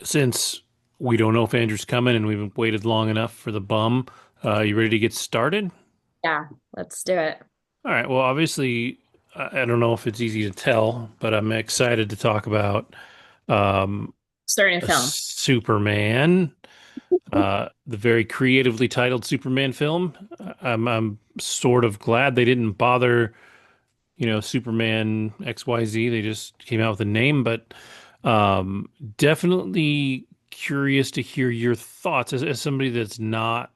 Since we don't know if Andrew's coming and we've waited long enough for the bum, you ready to get started? Yeah, let's do it. All right. Well, obviously, I don't know if it's easy to tell, but I'm excited to talk about um, Starting a a film. Superman, the very creatively titled Superman film. I'm sort of glad they didn't bother, Superman XYZ. They just came out with a name, but um, definitely curious to hear your thoughts as somebody that's not,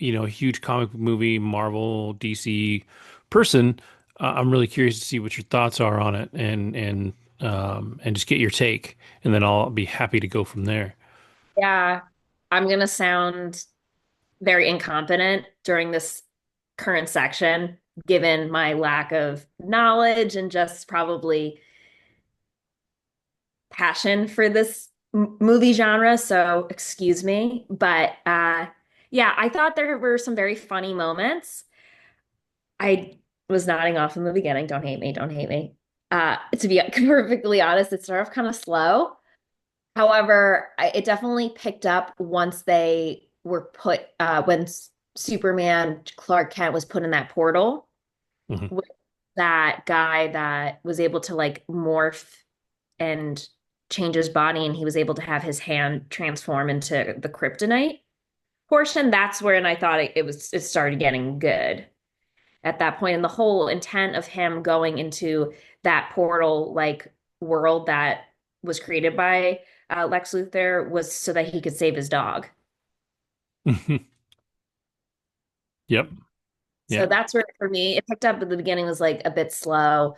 a huge comic book movie, Marvel, DC person. I'm really curious to see what your thoughts are on it and just get your take, and then I'll be happy to go from there. Yeah, I'm gonna sound very incompetent during this current section, given my lack of knowledge and just probably passion for this movie genre. So excuse me. But yeah, I thought there were some very funny moments. I was nodding off in the beginning. Don't hate me. Don't hate me. To be perfectly honest, it started off kind of slow. However, it definitely picked up once they were put when Superman Clark Kent was put in that portal Mhm. with that guy that was able to like morph and change his body, and he was able to have his hand transform into the kryptonite portion. That's when I thought it started getting good at that point, and the whole intent of him going into that portal like world that was created by Lex Luthor was so that he could save his dog. Yep. So Yeah. that's where for me it picked up at the beginning was like a bit slow.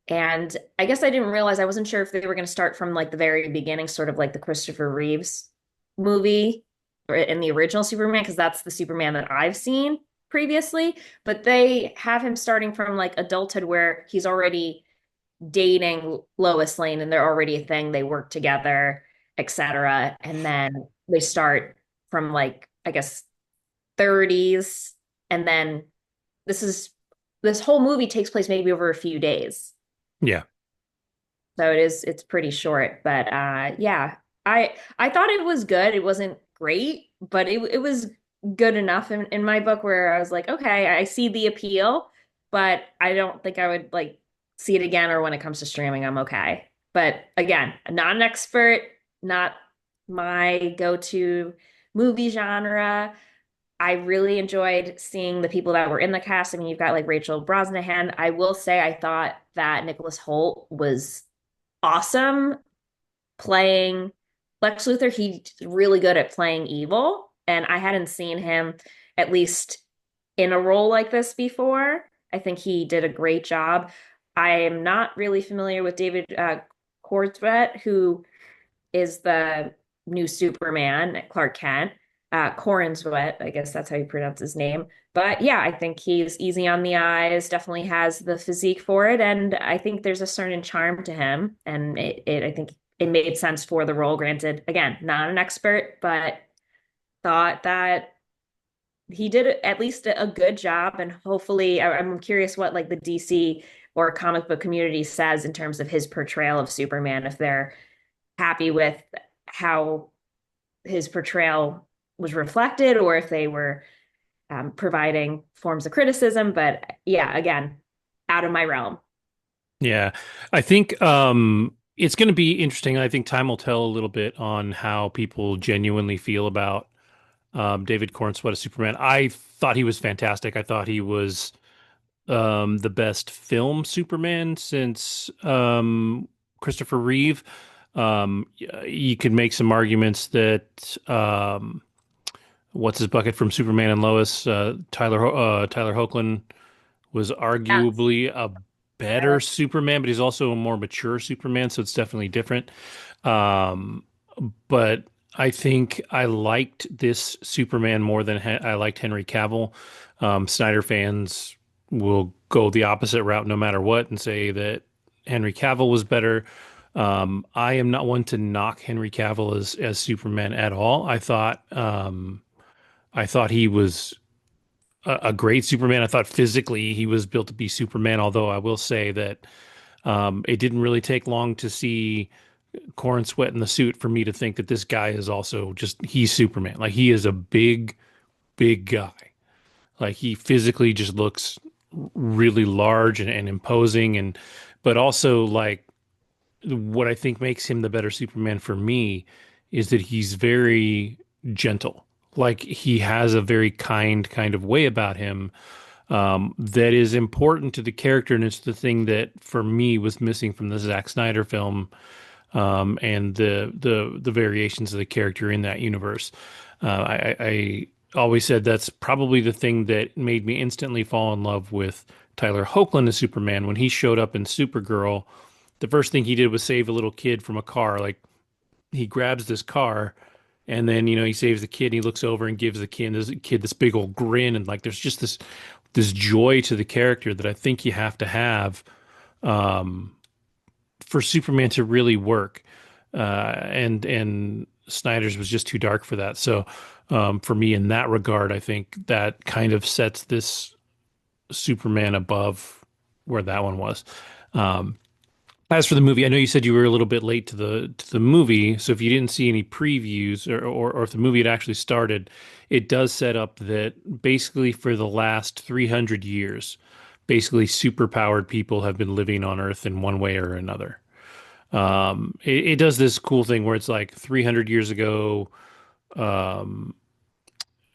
And I guess I didn't realize I wasn't sure if they were going to start from like the very beginning, sort of like the Christopher Reeves movie or in the original Superman, because that's the Superman that I've seen previously. But they have him starting from like adulthood where he's already dating Lois Lane and they're already a thing. They work together, etc. And then they start from like, I guess, 30s. And then this is this whole movie takes place maybe over a few days. Yeah. So it's pretty short, but yeah. I thought it was good. It wasn't great, but it was good enough in my book where I was like, okay, I see the appeal, but I don't think I would like see it again or when it comes to streaming, I'm okay. But again, not an expert, not my go-to movie genre. I really enjoyed seeing the people that were in the cast. I mean, you've got like Rachel Brosnahan. I will say I thought that Nicholas Hoult was awesome playing Lex Luthor. He's really good at playing evil, and I hadn't seen him at least in a role like this before. I think he did a great job. I am not really familiar with David Corswet, who is the new Superman, Clark Kent. Cornswet, I guess that's how you pronounce his name. But yeah, I think he's easy on the eyes, definitely has the physique for it. And I think there's a certain charm to him. And I think it made sense for the role. Granted, again, not an expert, but thought that he did at least a good job. And hopefully, I'm curious what like the DC or comic book community says in terms of his portrayal of Superman, if they're happy with how his portrayal was reflected or if they were providing forms of criticism. But yeah, again, out of my realm. Yeah. I think it's going to be interesting. I think time will tell a little bit on how people genuinely feel about David Cornsweet as Superman. I thought he was fantastic. I thought he was the best film Superman since Christopher Reeve. You could make some arguments that what's his bucket from Superman and Lois, Tyler Hoechlin was Yes. arguably a better Superman, but he's also a more mature Superman, so it's definitely different. Um, but I think I liked this Superman more than I liked Henry Cavill. Snyder fans will go the opposite route no matter what and say that Henry Cavill was better. I am not one to knock Henry Cavill as Superman at all. I thought he was a great Superman. I thought physically he was built to be Superman, although I will say that it didn't really take long to see. corn sweat in the suit for me to think that this guy is also just he's Superman. Like he is a big guy. Like he physically just looks really large and imposing, and but also like what I think makes him the better Superman for me is that he's very gentle. Like he has a very kind of way about him that is important to the character, and it's the thing that for me was missing from the Zack Snyder film and the variations of the character in that universe. I always said that's probably the thing that made me instantly fall in love with Tyler Hoechlin as Superman. When he showed up in Supergirl, the first thing he did was save a little kid from a car. Like he grabs this car and then, he saves the kid and he looks over and gives the kid this big old grin. And like, there's just this joy to the character that I think you have to have, for Superman to really work. And Snyder's was just too dark for that. So, for me in that regard, I think that kind of sets this Superman above where that one was. Um, As for the movie, I know you said you were a little bit late to the movie, so if you didn't see any previews or if the movie had actually started, it does set up that basically for the last 300 years, basically superpowered people have been living on Earth in one way or another. It does this cool thing where it's like 300 years ago, um,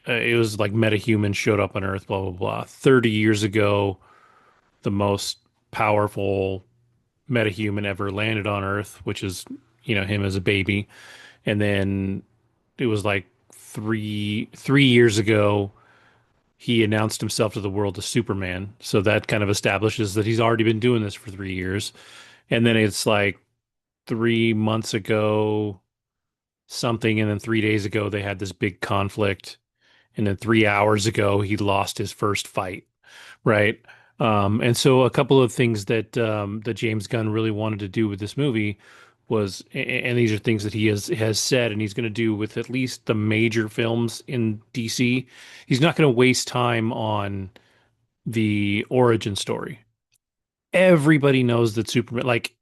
it was like metahumans showed up on Earth, blah blah blah. 30 years ago, the most powerful metahuman ever landed on Earth, which is, him as a baby. And then it was like three years ago, he announced himself to the world as Superman. So that kind of establishes that he's already been doing this for 3 years. And then it's like 3 months ago, something, and then 3 days ago they had this big conflict. And then 3 hours ago, he lost his first fight. Right. And so a couple of things that James Gunn really wanted to do with this movie was, and these are things that he has said, and he's going to do with at least the major films in DC. He's not going to waste time on the origin story. Everybody knows that Superman, like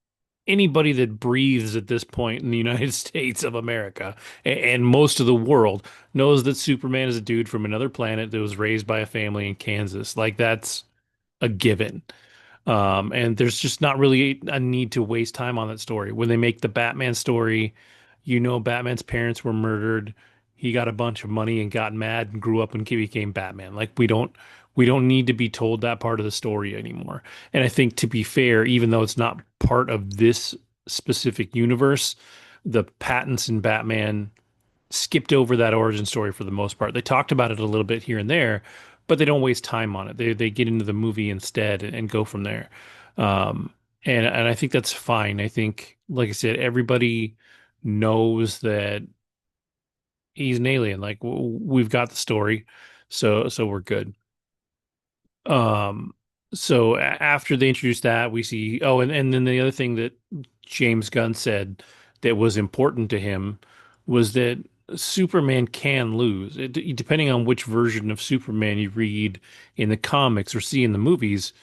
anybody that breathes at this point in the United States of America and most of the world knows that Superman is a dude from another planet that was raised by a family in Kansas. Like that's a given. And there's just not really a need to waste time on that story. When they make the Batman story, Batman's parents were murdered. He got a bunch of money and got mad and grew up and became Batman. Like we don't need to be told that part of the story anymore. And I think to be fair, even though it's not part of this specific universe, the patents in Batman skipped over that origin story for the most part. They talked about it a little bit here and there, but they don't waste time on it. They get into the movie instead and go from there. Um, and I think that's fine. I think, like I said, everybody knows that he's an alien. Like we've got the story, so we're good. Um, so after they introduced that, we see, oh, and then the other thing that James Gunn said that was important to him was that Superman can lose. Depending on which version of Superman you read in the comics or see in the movies,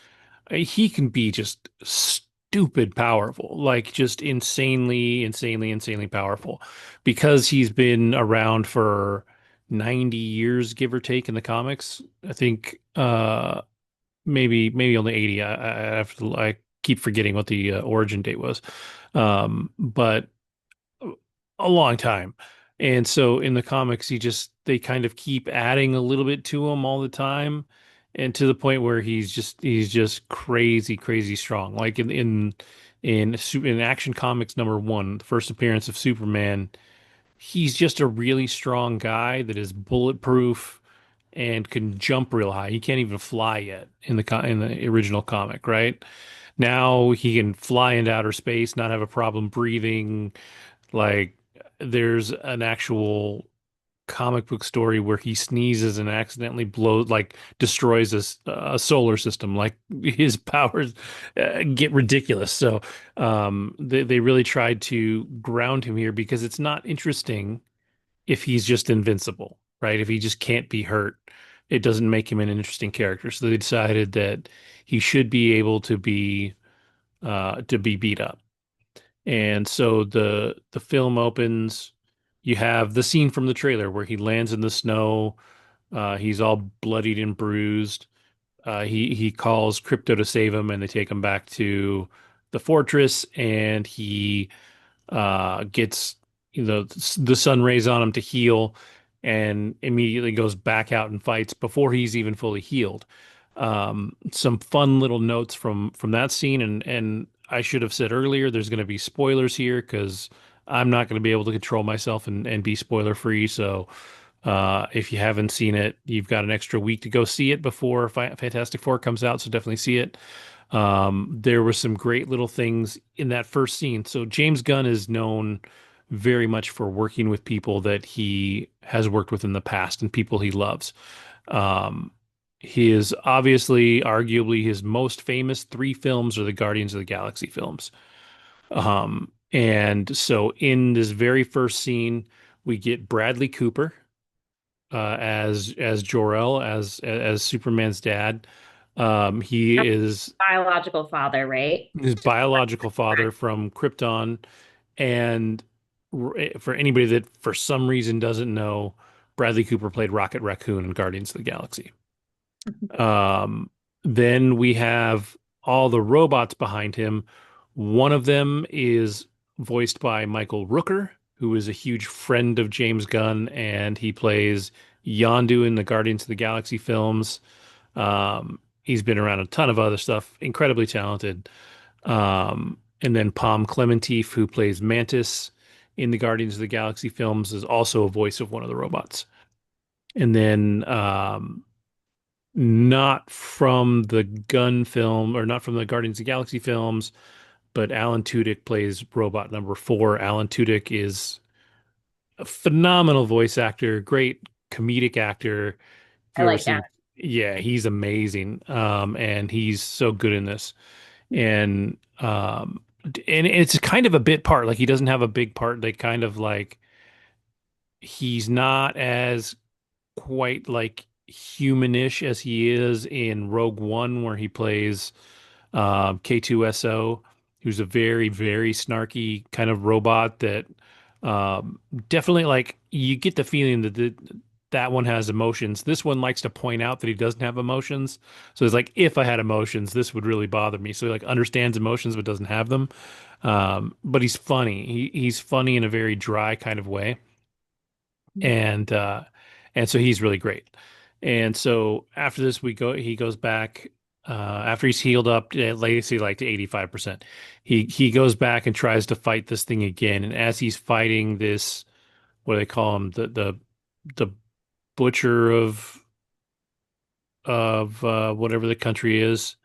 he can be just stupid powerful, like just insanely powerful because he's been around for 90 years, give or take, in the comics. I think maybe only 80. I keep forgetting what the origin date was. But a long time. And so in the comics, they kind of keep adding a little bit to him all the time, and to the point where he's just crazy strong. Like in Action Comics #1, the first appearance of Superman, he's just a really strong guy that is bulletproof and can jump real high. He can't even fly yet in the original comic, right? Now he can fly into outer space, not have a problem breathing. Like there's an actual comic book story where he sneezes and accidentally destroys a solar system. Like his powers get ridiculous. So they really tried to ground him here because it's not interesting if he's just invincible, right? If he just can't be hurt, it doesn't make him an interesting character. So they decided that he should be able to be beat up. And so the film opens. You have the scene from the trailer where he lands in the snow. He's all bloodied and bruised. He calls Crypto to save him, and they take him back to the fortress. And he gets the sun rays on him to heal, and immediately goes back out and fights before he's even fully healed. Some fun little notes from that scene, and I should have said earlier, there's going to be spoilers here because I'm not going to be able to control myself and be spoiler free. So if you haven't seen it, you've got an extra week to go see it before Fantastic Four comes out. So definitely see it. There were some great little things in that first scene. So James Gunn is known very much for working with people that he has worked with in the past and people he loves. Um, his obviously, arguably, his most famous three films are the Guardians of the Galaxy films. And so in this very first scene, we get Bradley Cooper as Jor-El, as Superman's dad. He That's is biological father, right? his Just biological father from Krypton. And for anybody that for some reason doesn't know, Bradley Cooper played Rocket Raccoon in Guardians of the Galaxy. Um, then we have all the robots behind him. One of them is voiced by Michael Rooker, who is a huge friend of James Gunn, and he plays Yondu in the Guardians of the Galaxy films. He's been around a ton of other stuff, incredibly talented. And then Palm Clementif, who plays Mantis in the Guardians of the Galaxy films, is also a voice of one of the robots. And then not from the Gun film or not from the Guardians of the Galaxy films, but Alan Tudyk plays robot number four. Alan Tudyk is a phenomenal voice actor, great comedic actor. If I you ever like that. seen, yeah, he's amazing. And he's so good in this. And and it's kind of a bit part. Like he doesn't have a big part. They kind of like he's not as quite like humanish as he is in Rogue One, where he plays K2SO, who's a very, very snarky kind of robot that definitely like you get the feeling that that one has emotions. This one likes to point out that he doesn't have emotions. So it's like, if I had emotions, this would really bother me. So he like understands emotions but doesn't have them. But he's funny. He's funny in a very dry kind of way, and so he's really great. And so after this, he goes back after he's healed up, let's say like to 85%. He goes back and tries to fight this thing again. And as he's fighting this, what do they call him? The butcher of whatever the country is.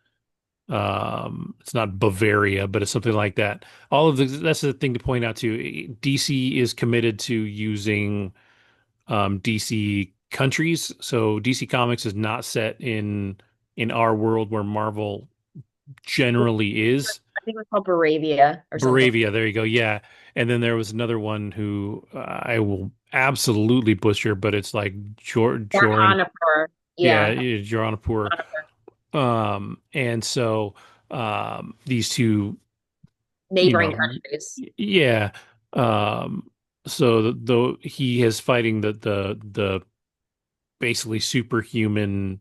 It's not Bavaria, but it's something like that. All of that's the thing to point out too. DC is committed to using DC countries. So DC Comics is not set in our world where Marvel generally is. I think it was called Baravia or something. Baravia, there you go. Yeah. And then there was another one who I will absolutely butcher, but it's like Or Joran. Anapur. Yeah, Yeah. Joranapur. Anapur. And so these two, you Neighboring know, countries. yeah. Um, so though he is fighting the basically superhuman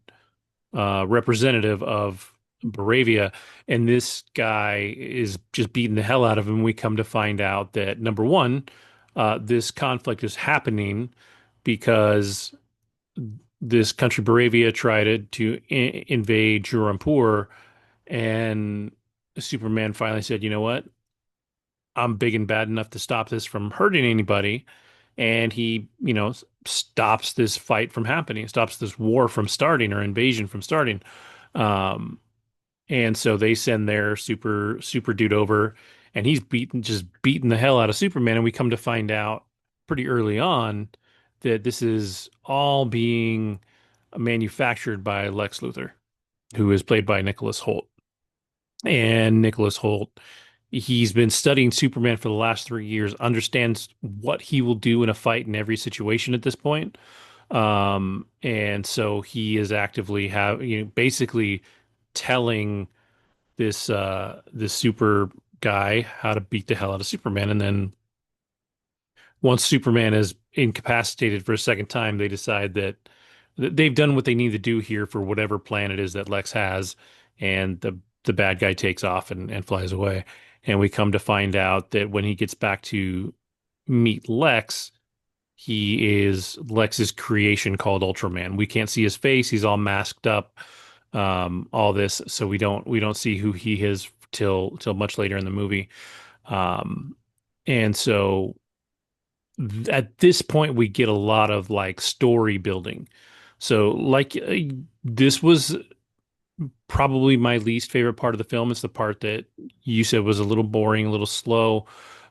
representative of Baravia, and this guy is just beating the hell out of him. We come to find out that number one, this conflict is happening because this country Baravia tried to invade Jurampur, and Superman finally said, "You know what? I'm big and bad enough to stop this from hurting anybody." And he, stops this fight from happening, stops this war from starting or invasion from starting. Um, and so they send their super dude over, and he's just beating the hell out of Superman. And we come to find out pretty early on that this is all being manufactured by Lex Luthor, who is played by Nicholas Hoult. And Nicholas Hoult, he's been studying Superman for the last 3 years, understands what he will do in a fight in every situation at this point. And so he is actively basically telling this super guy how to beat the hell out of Superman. And then once Superman is incapacitated for a second time, they decide that they've done what they need to do here for whatever plan it is that Lex has, and the bad guy takes off and flies away. And we come to find out that when he gets back to meet Lex, he is Lex's creation called Ultraman. We can't see his face; he's all masked up, all this, so we don't see who he is till much later in the movie. Um, and so at this point we get a lot of like story building. So like this was probably my least favorite part of the film. It's the part that you said was a little boring, a little slow.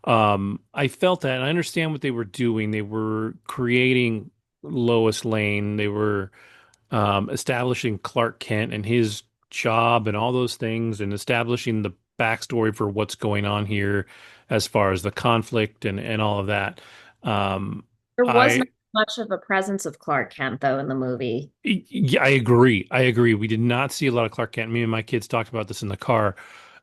I felt that, and I understand what they were doing. They were creating Lois Lane. They were establishing Clark Kent and his job and all those things, and establishing the backstory for what's going on here as far as the conflict and all of that. Um, There was not I much of a presence of Clark Kent though in the movie. yeah, I agree. I agree. We did not see a lot of Clark Kent. Me and my kids talked about this in the car.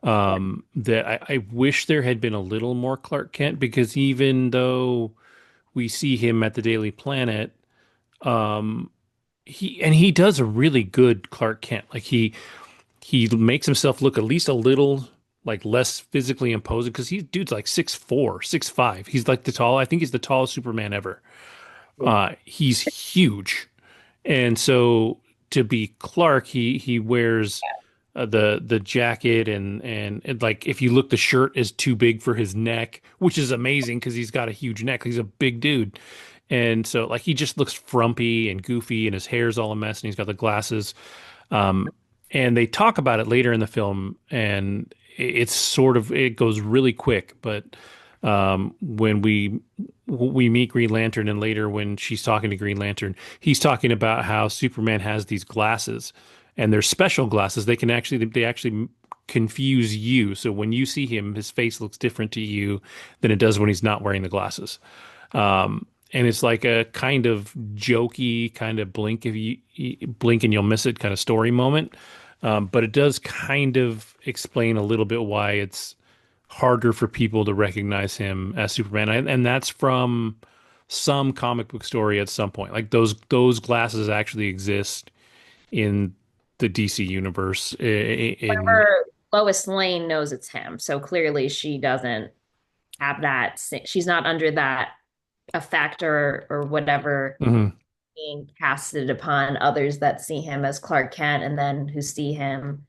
That I wish there had been a little more Clark Kent because even though we see him at the Daily Planet, um, he does a really good Clark Kent. Like he makes himself look at least a little like less physically imposing because he dude's like 6'4", 6'5". He's like I think he's the tallest Superman ever. He's huge. And so to be Clark, he wears the jacket and like if you look, the shirt is too big for his neck, which is amazing because he's got a huge neck. He's a big dude. And so like he just looks frumpy and goofy and his hair's all a mess and he's got the glasses. Um, and they talk about it later in the film, and it's sort of it goes really quick. But when we meet Green Lantern, and later when she's talking to Green Lantern, he's talking about how Superman has these glasses, and they're special glasses. They actually confuse you. So when you see him, his face looks different to you than it does when he's not wearing the glasses. And it's like a kind of jokey, kind of blink if you blink and you'll miss it kind of story moment. But it does kind of explain a little bit why it's harder for people to recognize him as Superman. And that's from some comic book story at some point. Like those glasses actually exist in the DC universe. In Whenever Lois Lane knows it's him, so clearly she doesn't have that. She's not under that effect or whatever Mhm. being casted upon others that see him as Clark Kent and then who see him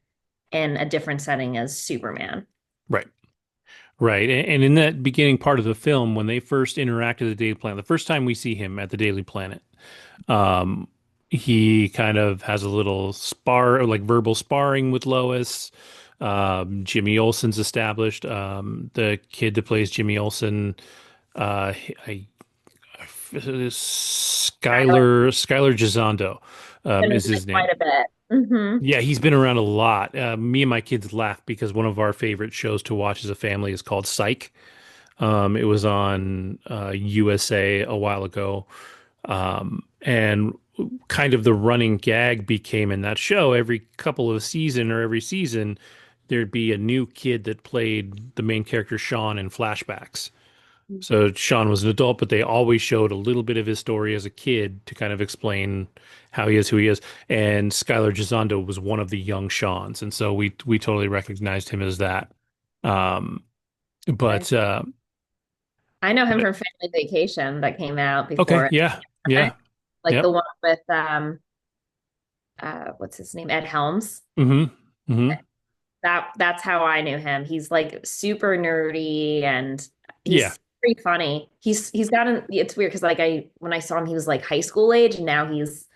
in a different setting as Superman. Right. Right. And in that beginning part of the film, when they first interact with the Daily Planet, the first time we see him at the Daily Planet, um, he kind of has a little like verbal sparring with Lois. Jimmy Olsen's established. The kid that plays Jimmy Olsen, I Skylar Skylar Gisondo, been in is it his quite name. a bit. Yeah, he's been around a lot. Me and my kids laugh because one of our favorite shows to watch as a family is called Psych. It was on USA a while ago. And kind of the running gag became in that show every couple of season or every season, there'd be a new kid that played the main character Sean in flashbacks. So Sean was an adult, but they always showed a little bit of his story as a kid to kind of explain how he is who he is. And Skylar Gisondo was one of the young Seans, and so we totally recognized him as that. Um, Nice. but I know him from Family Vacation that came out okay, before, yeah, yeah, like the yep, one with what's his name? Ed Helms. mm-hmm, mm-hmm, That's how I knew him. He's like super nerdy and yeah. he's pretty funny. He's gotten it's weird because like I when I saw him he was like high school age and now he's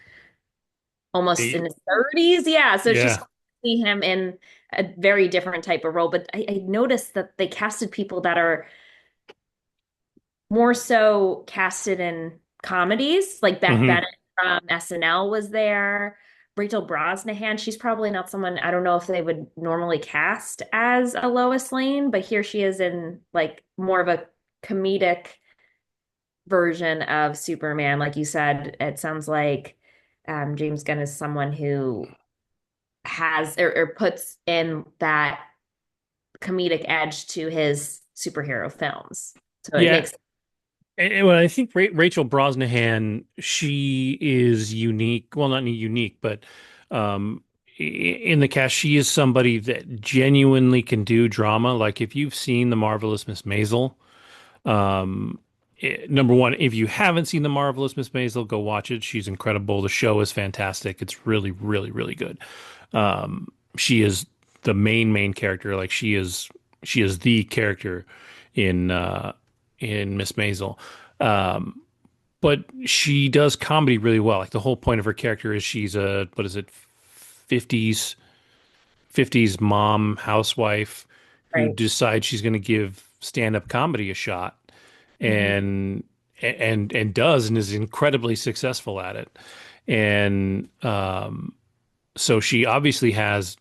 almost They- in his 30s. Yeah, so it's just yeah. cool to see him in a very different type of role. But I noticed that they casted people that are more so casted in comedies. Like Beth Mm-hmm. Bennett from SNL was there. Rachel Brosnahan, she's probably not someone I don't know if they would normally cast as a Lois Lane, but here she is in like more of a comedic version of Superman. Like you said, it sounds like James Gunn is someone who has or puts in that comedic edge to his superhero films. So it Yeah, makes well, I think Rachel Brosnahan, she is unique. Well, not unique, but um, in the cast, she is somebody that genuinely can do drama. Like if you've seen The Marvelous Miss Maisel, um, number one, if you haven't seen The Marvelous Miss Maisel, go watch it. She's incredible. The show is fantastic. It's really, really, really good. She is the main character. Like she is the character in Miss Maisel. Um, but she does comedy really well. Like the whole point of her character is she's a what is it, 50s 50s mom housewife who right. decides she's going to give stand-up comedy a shot Mhm. and and does and is incredibly successful at it. And so she obviously has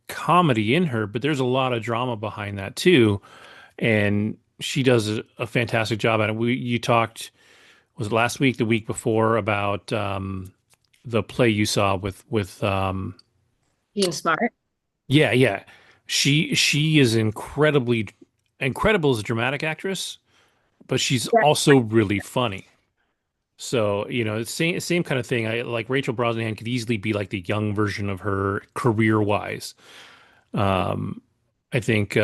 comedy in her, but there's a lot of drama behind that too. And she does a fantastic job at it. You talked, was it last week, the week before, about the play you saw with Being smart. yeah, yeah. She is incredible as a dramatic actress, but she's Yeah. also really funny. So, you know, it's same kind of thing. I like Rachel Brosnahan could easily be like the young version of her career wise. Um, I think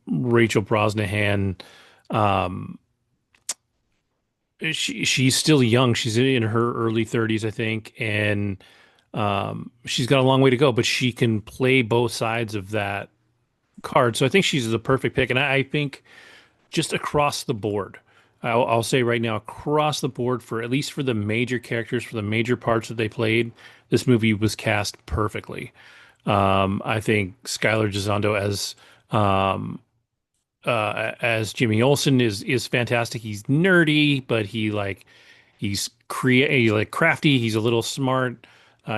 Rachel Brosnahan, um, she's still young. She's in her early 30s, I think, and she's got a long way to go. But she can play both sides of that card. So I think she's the perfect pick. And I think just across the board, I'll say right now, across the board for at least for the major characters, for the major parts that they played, this movie was cast perfectly. I think Skylar Gisondo as Jimmy Olsen is fantastic. He's nerdy, but he's like crafty. He's a little smart.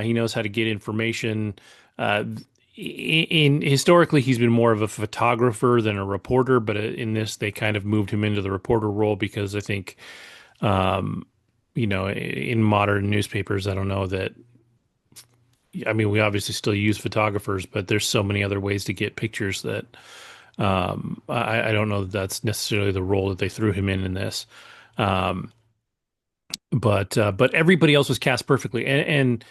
He knows how to get information. Uh, in historically, he's been more of a photographer than a reporter, but in this, they kind of moved him into the reporter role because I think, um, you know, in modern newspapers, I don't know that. I mean, we obviously still use photographers, but there's so many other ways to get pictures that I don't know that that's necessarily the role that they threw him in this. Um, but everybody else was cast perfectly, and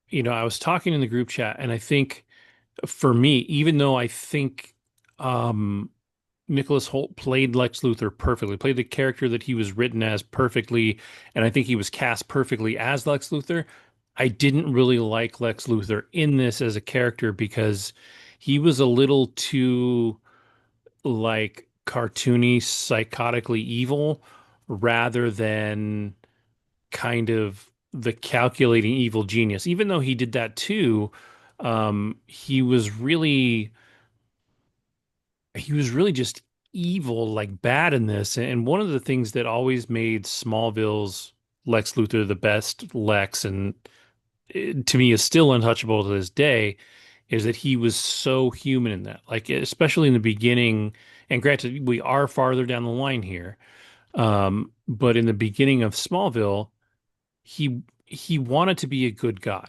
you know, I was talking in the group chat, and I think for me, even though I think um, Nicholas Hoult played Lex Luthor perfectly, played the character that he was written as perfectly, and I think he was cast perfectly as Lex Luthor. I didn't really like Lex Luthor in this as a character because he was a little too like cartoony, psychotically evil rather than kind of the calculating evil genius. Even though he did that too, he was really just evil, like bad in this. And one of the things that always made Smallville's Lex Luthor the best Lex, and to me is still untouchable to this day, is that he was so human in that. Like especially in the beginning, and granted, we are farther down the line here. But in the beginning of Smallville, he wanted to be a good guy.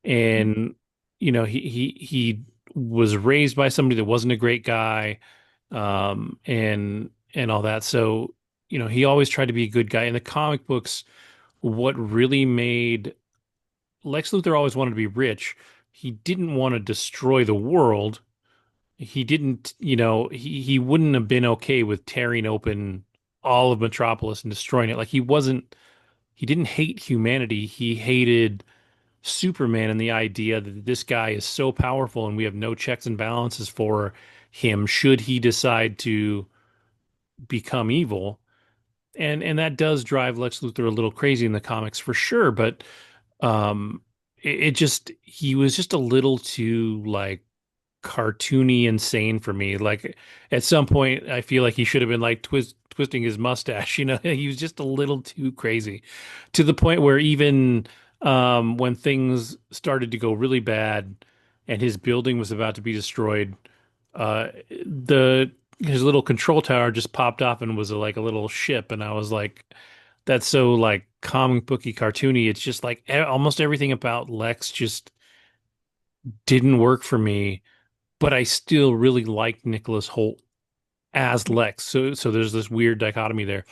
And you know, he was raised by somebody that wasn't a great guy, and all that. So, you know, he always tried to be a good guy. In the comic books, what really made Lex Luthor always wanted to be rich. He didn't want to destroy the world. He didn't, you know, he wouldn't have been okay with tearing open all of Metropolis and destroying it. Like he didn't hate humanity. He hated Superman and the idea that this guy is so powerful and we have no checks and balances for him should he decide to become evil. And that does drive Lex Luthor a little crazy in the comics for sure, but it just he was just a little too like cartoony insane for me. Like at some point, I feel like he should have been like twisting his mustache. You know, he was just a little too crazy to the point where even when things started to go really bad and his building was about to be destroyed, the his little control tower just popped off and was like a little ship, and I was like, that's so like comic booky cartoony. It's just like almost everything about Lex just didn't work for me, but I still really like Nicholas Hoult as Lex. So there's this weird dichotomy there.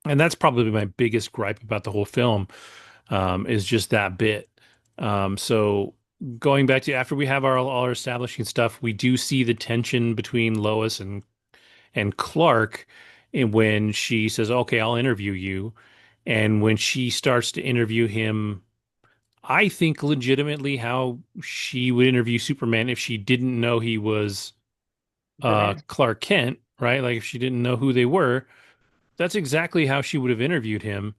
And that's probably my biggest gripe about the whole film, is just that bit. So going back to after we have our all our establishing stuff, we do see the tension between Lois and Clark, and when she says, "Okay, I'll interview you," and when she starts to interview him, I think legitimately how she would interview Superman if she didn't know he was Superman. Clark Kent, right? Like if she didn't know who they were, that's exactly how she would have interviewed him.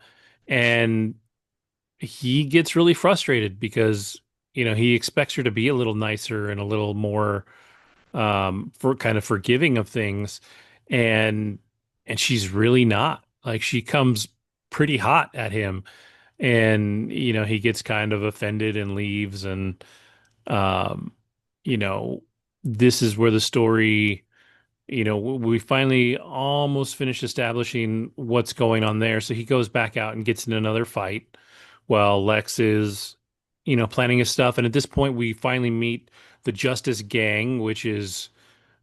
And he gets really frustrated because, he expects her to be a little nicer and a little more for kind of forgiving of things. And she's really not. Like she comes pretty hot at him and he gets kind of offended and leaves and um you know this is where the story we finally almost finished establishing what's going on there. So he goes back out and gets in another fight while Lex is, planning his stuff. And at this point, we finally meet the Justice Gang, which is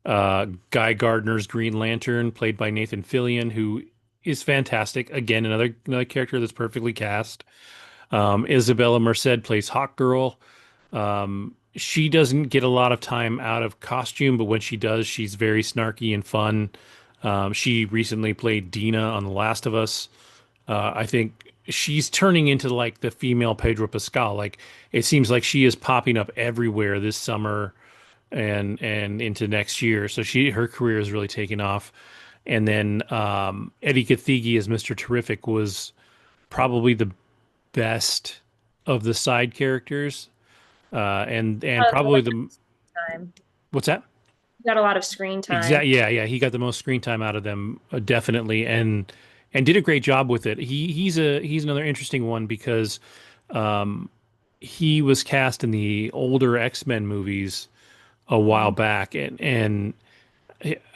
Guy Gardner's Green Lantern, played by Nathan Fillion, who is fantastic. Again, another character that's perfectly cast. Isabella Merced plays Hawk Girl. She doesn't get a lot of time out of costume, but when she does, she's very snarky and fun. She recently played Dina on The Last of Us. I think she's turning into like the female Pedro Pascal. Like it seems like she is popping up everywhere this summer and into next year. So her career is really taking off. And then Eddie Gathegi as Mr. Terrific was probably the best of the side characters, and Got a lot probably of the time. what's that? Got a lot of screen time. Yeah, he got the most screen time out of them, definitely, and did a great job with it. He's another interesting one because um, he was cast in the older X-Men movies a while Mhm. back, and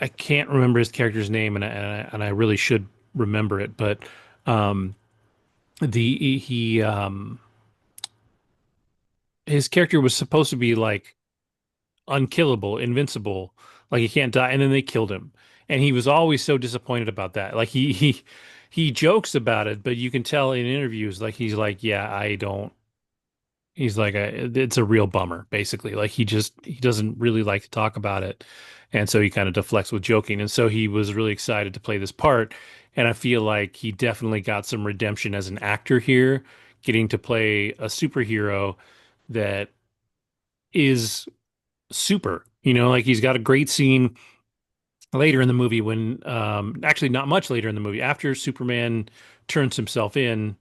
I can't remember his character's name, and I really should remember it, but um, the he his character was supposed to be like unkillable, invincible, like he can't die, and then they killed him. And he was always so disappointed about that. Like he jokes about it, but you can tell in interviews, like he's like, yeah, I don't. He's like, it's a real bummer, basically. Like he doesn't really like to talk about it, and so he kind of deflects with joking. And so he was really excited to play this part, and I feel like he definitely got some redemption as an actor here, getting to play a superhero that is super. Like he's got a great scene later in the movie when, actually not much later in the movie, after Superman turns himself in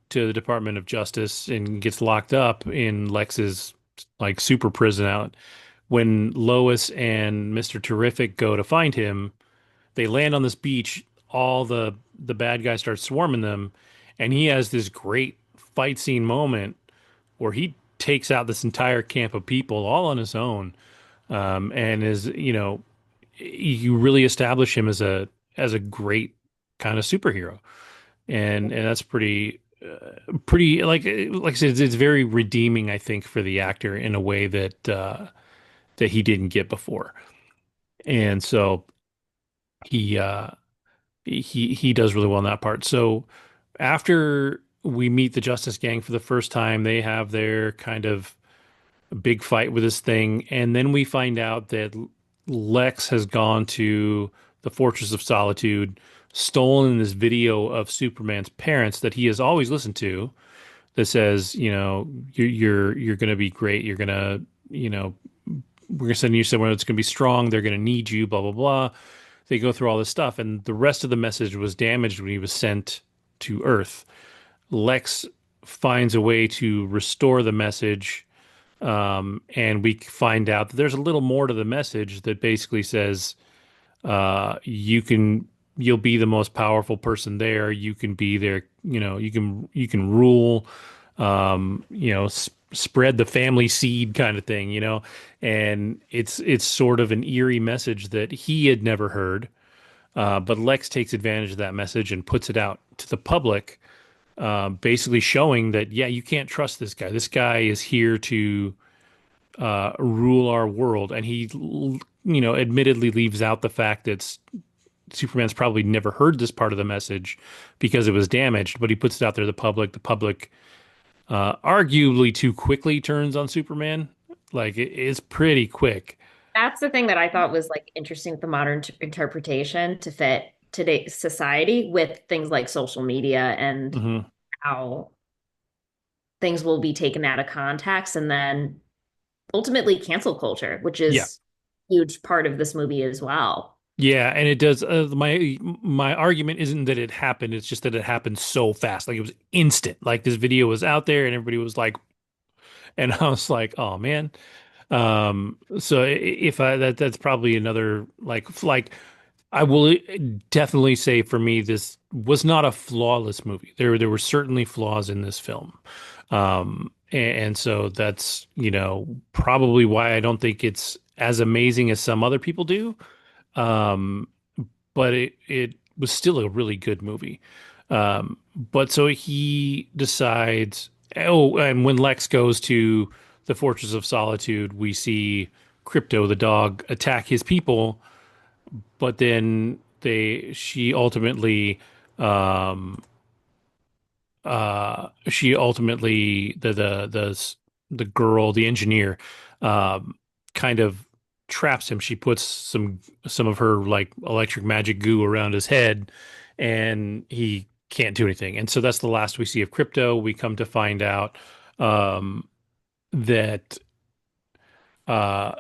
to the Department of Justice and gets locked up in Lex's like super prison out. When Lois and Mr. Terrific go to find him, they land on this beach. All the bad guys start swarming them, and he has this great fight scene moment where he takes out this entire camp of people all on his own, and is you really establish him as a great kind of superhero, and that's pretty like I said, it's very redeeming, I think, for the actor in a way that he didn't get before, and so he uh, he does really well in that part. So after we meet the Justice Gang for the first time, they have their kind of a big fight with this thing, and then we find out that Lex has gone to the Fortress of Solitude, stolen this video of Superman's parents that he has always listened to, that says, you're going to be great, you're going to, we're going to send you somewhere that's going to be strong, they're going to need you, blah blah blah. They go through all this stuff, and the rest of the message was damaged when he was sent to Earth. Lex finds a way to restore the message, and we find out that there's a little more to the message that basically says, you'll be the most powerful person there. You can be there. You can rule. Spread the family seed kind of thing. And it's sort of an eerie message that he had never heard. But Lex takes advantage of that message and puts it out to the public, basically showing that, yeah, you can't trust this guy. This guy is here to rule our world. And he, admittedly leaves out the fact that Superman's probably never heard this part of the message because it was damaged, but he puts it out there to the public. The public, arguably too quickly turns on Superman. Like it is pretty quick. That's the thing that I thought was like interesting with the modern interpretation to fit today's society with things like social media and Hmm. how things will be taken out of context and then ultimately cancel culture, which Yeah. is a huge part of this movie as well. Yeah, and it does. My argument isn't that it happened; it's just that it happened so fast. Like it was instant. Like this video was out there, and everybody was like, and I was like, "Oh man." So if I that's probably another like I will definitely say for me this was not a flawless movie. There were certainly flaws in this film. And so that's, probably why I don't think it's as amazing as some other people do. Um, but it was still a really good movie. But so he decides, oh, and when Lex goes to the Fortress of Solitude, we see Crypto the dog attack his people, but then she ultimately um she ultimately the girl, the engineer, um kind of traps him. She puts some of her like electric magic goo around his head and he can't do anything. And so that's the last we see of Crypto. We come to find out um that uh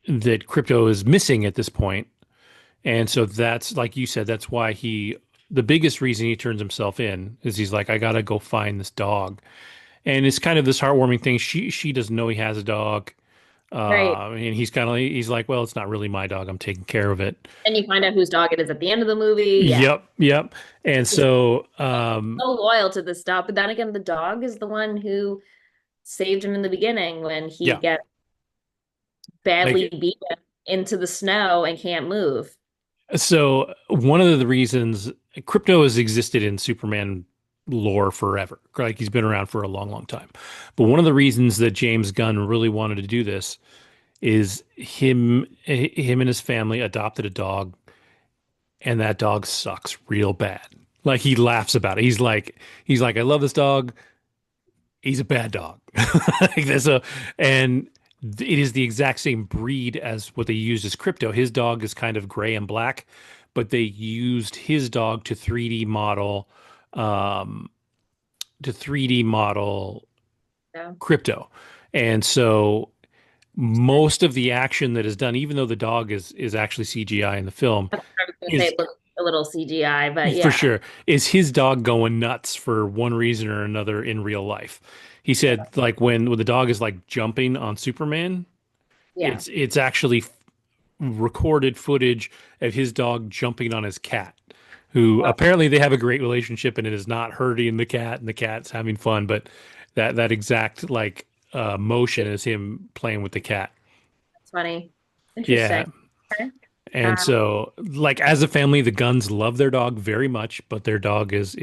that Crypto is missing at this point. And so that's like you said, that's why the biggest reason he turns himself in is he's like, I gotta go find this dog. And it's kind of this heartwarming thing. She doesn't know he has a dog. Right. And he's like, well, it's not really my dog. I'm taking care of it. And you find out whose dog it is at the end of the movie. Yeah. Yep, yep. And He's so, so loyal to this dog. But then again, the dog is the one who saved him in the beginning when he yeah, gets badly like beaten into the snow and can't move. so one of the reasons Crypto has existed in Superman lore forever. Like he's been around for a long, long time. But one of the reasons that James Gunn really wanted to do this is him and his family adopted a dog and that dog sucks real bad. Like he laughs about it. He's like I love this dog. He's a bad dog. Like there's a and it is the exact same breed as what they used as Crypto. His dog is kind of gray and black, but they used his dog um to 3D model Yeah. Crypto. And so most of the action that is done, even though the dog is actually CGI in the film, That's what I was going to say. is It looks a little CGI, but for yeah. sure is his dog going nuts for one reason or another in real life. He said like when the dog is like jumping on Superman, Yeah. it's actually recorded footage of his dog jumping on his cat, who Well, apparently they have a great relationship and it is not hurting the cat and the cat's having fun, but that exact like motion is him playing with the cat. that's funny. Interesting. Yeah. Okay. And so, like as a family, the Guns love their dog very much, but their dog is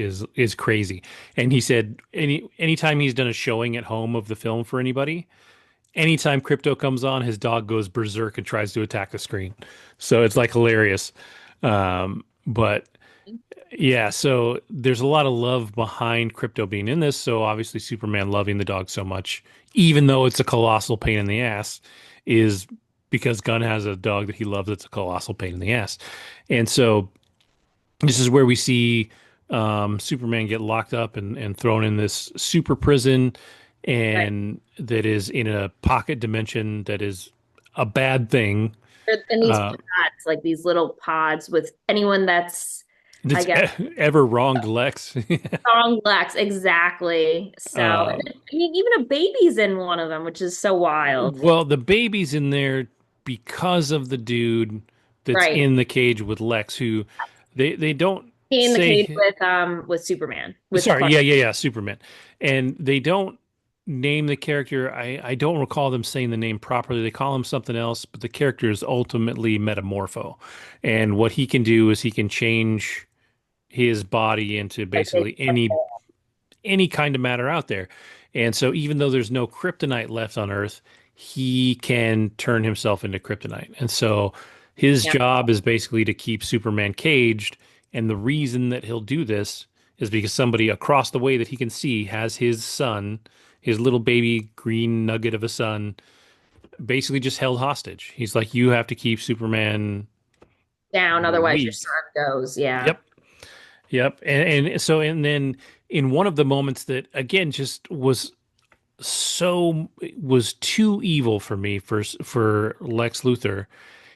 crazy. And he said anytime he's done a showing at home of the film for anybody, anytime Crypto comes on, his dog goes berserk and tries to attack the screen. So it's like hilarious. But yeah, so there's a lot of love behind Crypto being in this. So obviously, Superman loving the dog so much, even though it's a colossal pain in the ass, is because Gunn has a dog that he loves. It's a colossal pain in the ass, and so this is where we see Superman get locked up and thrown in this super prison, Right. and that is in a pocket dimension that is a bad thing. In these Uh, pods, like these little pods with anyone that's, I that's guess, ever wronged Lex. strong Lex, exactly. So, and Um, then, I mean, even a baby's in one of them, which is so wild. Well, the baby's in there because of the dude that's Right. in the cage with Lex, who they don't He in the cage say. with Superman, with Sorry, Clark. yeah, Superman, and they don't name the character. I don't recall them saying the name properly. They call him something else, but the character is ultimately Metamorpho, and what he can do is he can change his body into Like they, basically any kind of matter out there. And so even though there's no kryptonite left on Earth, he can turn himself into kryptonite. And so his Yeah. job is basically to keep Superman caged. And the reason that he'll do this is because somebody across the way that he can see has his son, his little baby green nugget of a son, basically just held hostage. He's like, you have to keep Superman Down, otherwise your weak. son goes. Yeah. Yep. Yep. And then in one of the moments that again just was too evil for me for Lex Luthor.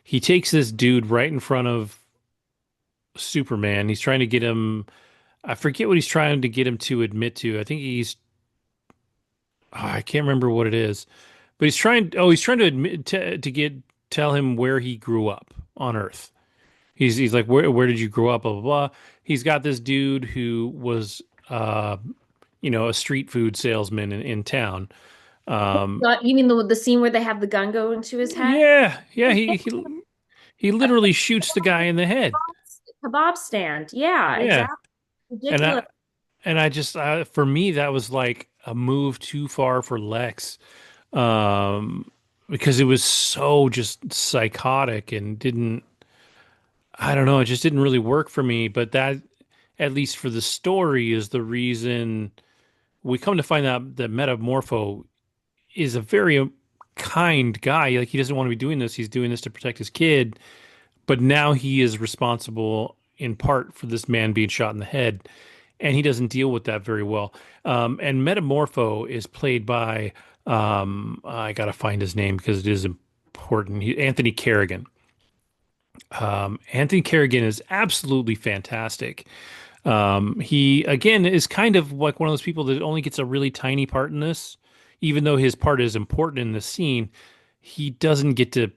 He takes this dude right in front of Superman. He's trying to get him. I forget what he's trying to get him to admit to. I think I can't remember what it is, but he's trying. Oh, he's trying to admit to get tell him where he grew up on Earth. He's like, where did you grow up? Blah blah blah. He's got this dude who was a street food salesman in town. Um, You mean the scene where they have the gun go into his head? yeah, yeah. He literally shoots the guy in the head. Kebab stand. Yeah, Yeah. exactly. And Ridiculous. I just for me that was like a move too far for Lex. Um because it was so just psychotic and didn't I don't know, it just didn't really work for me, but that at least for the story is the reason we come to find out that Metamorpho is a very kind guy. Like he doesn't want to be doing this. He's doing this to protect his kid. But now he is responsible in part for this man being shot in the head, and he doesn't deal with that very well. And Metamorpho is played by I gotta find his name because it is important. Anthony Carrigan. Anthony Carrigan is absolutely fantastic. He again is kind of like one of those people that only gets a really tiny part in this, even though his part is important in the scene. He doesn't get to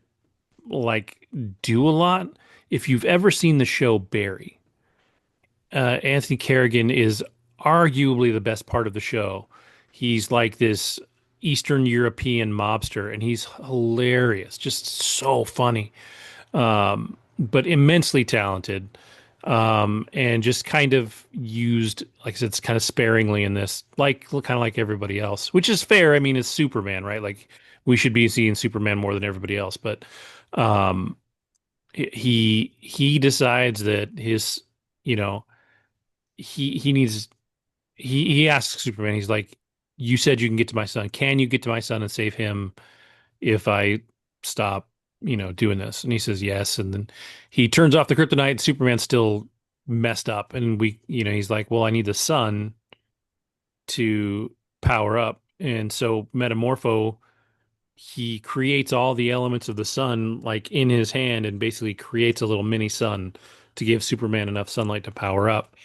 like do a lot. If you've ever seen the show Barry, Anthony Carrigan is arguably the best part of the show. He's like this Eastern European mobster, and he's hilarious, just so funny, but immensely talented, and just kind of used, like I said, it's kind of sparingly in this, like kind of like everybody else, which is fair. I mean, it's Superman, right? Like we should be seeing Superman more than everybody else, but um, he decides that you know he needs he asks Superman, he's like, you said you can get to my son, can you get to my son and save him if I stop doing this? And he says yes, and then he turns off the kryptonite and Superman's still messed up, and he's like, well, I need the sun to power up. And so Metamorpho, he creates all the elements of the sun like in his hand and basically creates a little mini sun to give Superman enough sunlight to power up.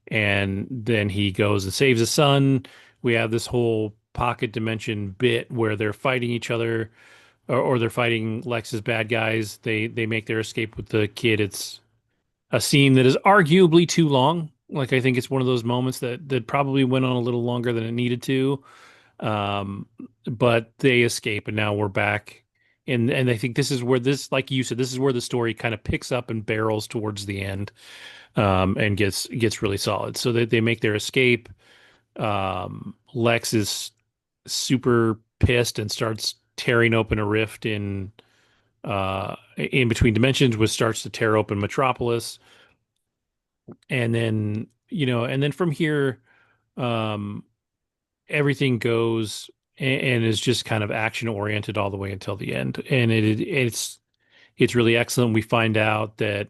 And then he goes and saves the sun. We have this whole pocket dimension bit where they're fighting each other, or they're fighting Lex's bad guys. They make their escape with the kid. It's a scene that is arguably too long. Like I think it's one of those moments that probably went on a little longer than it needed to. Um, but they escape, and now we're back. And I think this is where this, like you said, this is where the story kind of picks up and barrels towards the end, and gets really solid. So that they make their escape. Lex is super pissed and starts tearing open a rift in between dimensions, which starts to tear open Metropolis. And then from here, um, everything goes and is just kind of action oriented all the way until the end. And it's really excellent. We find out that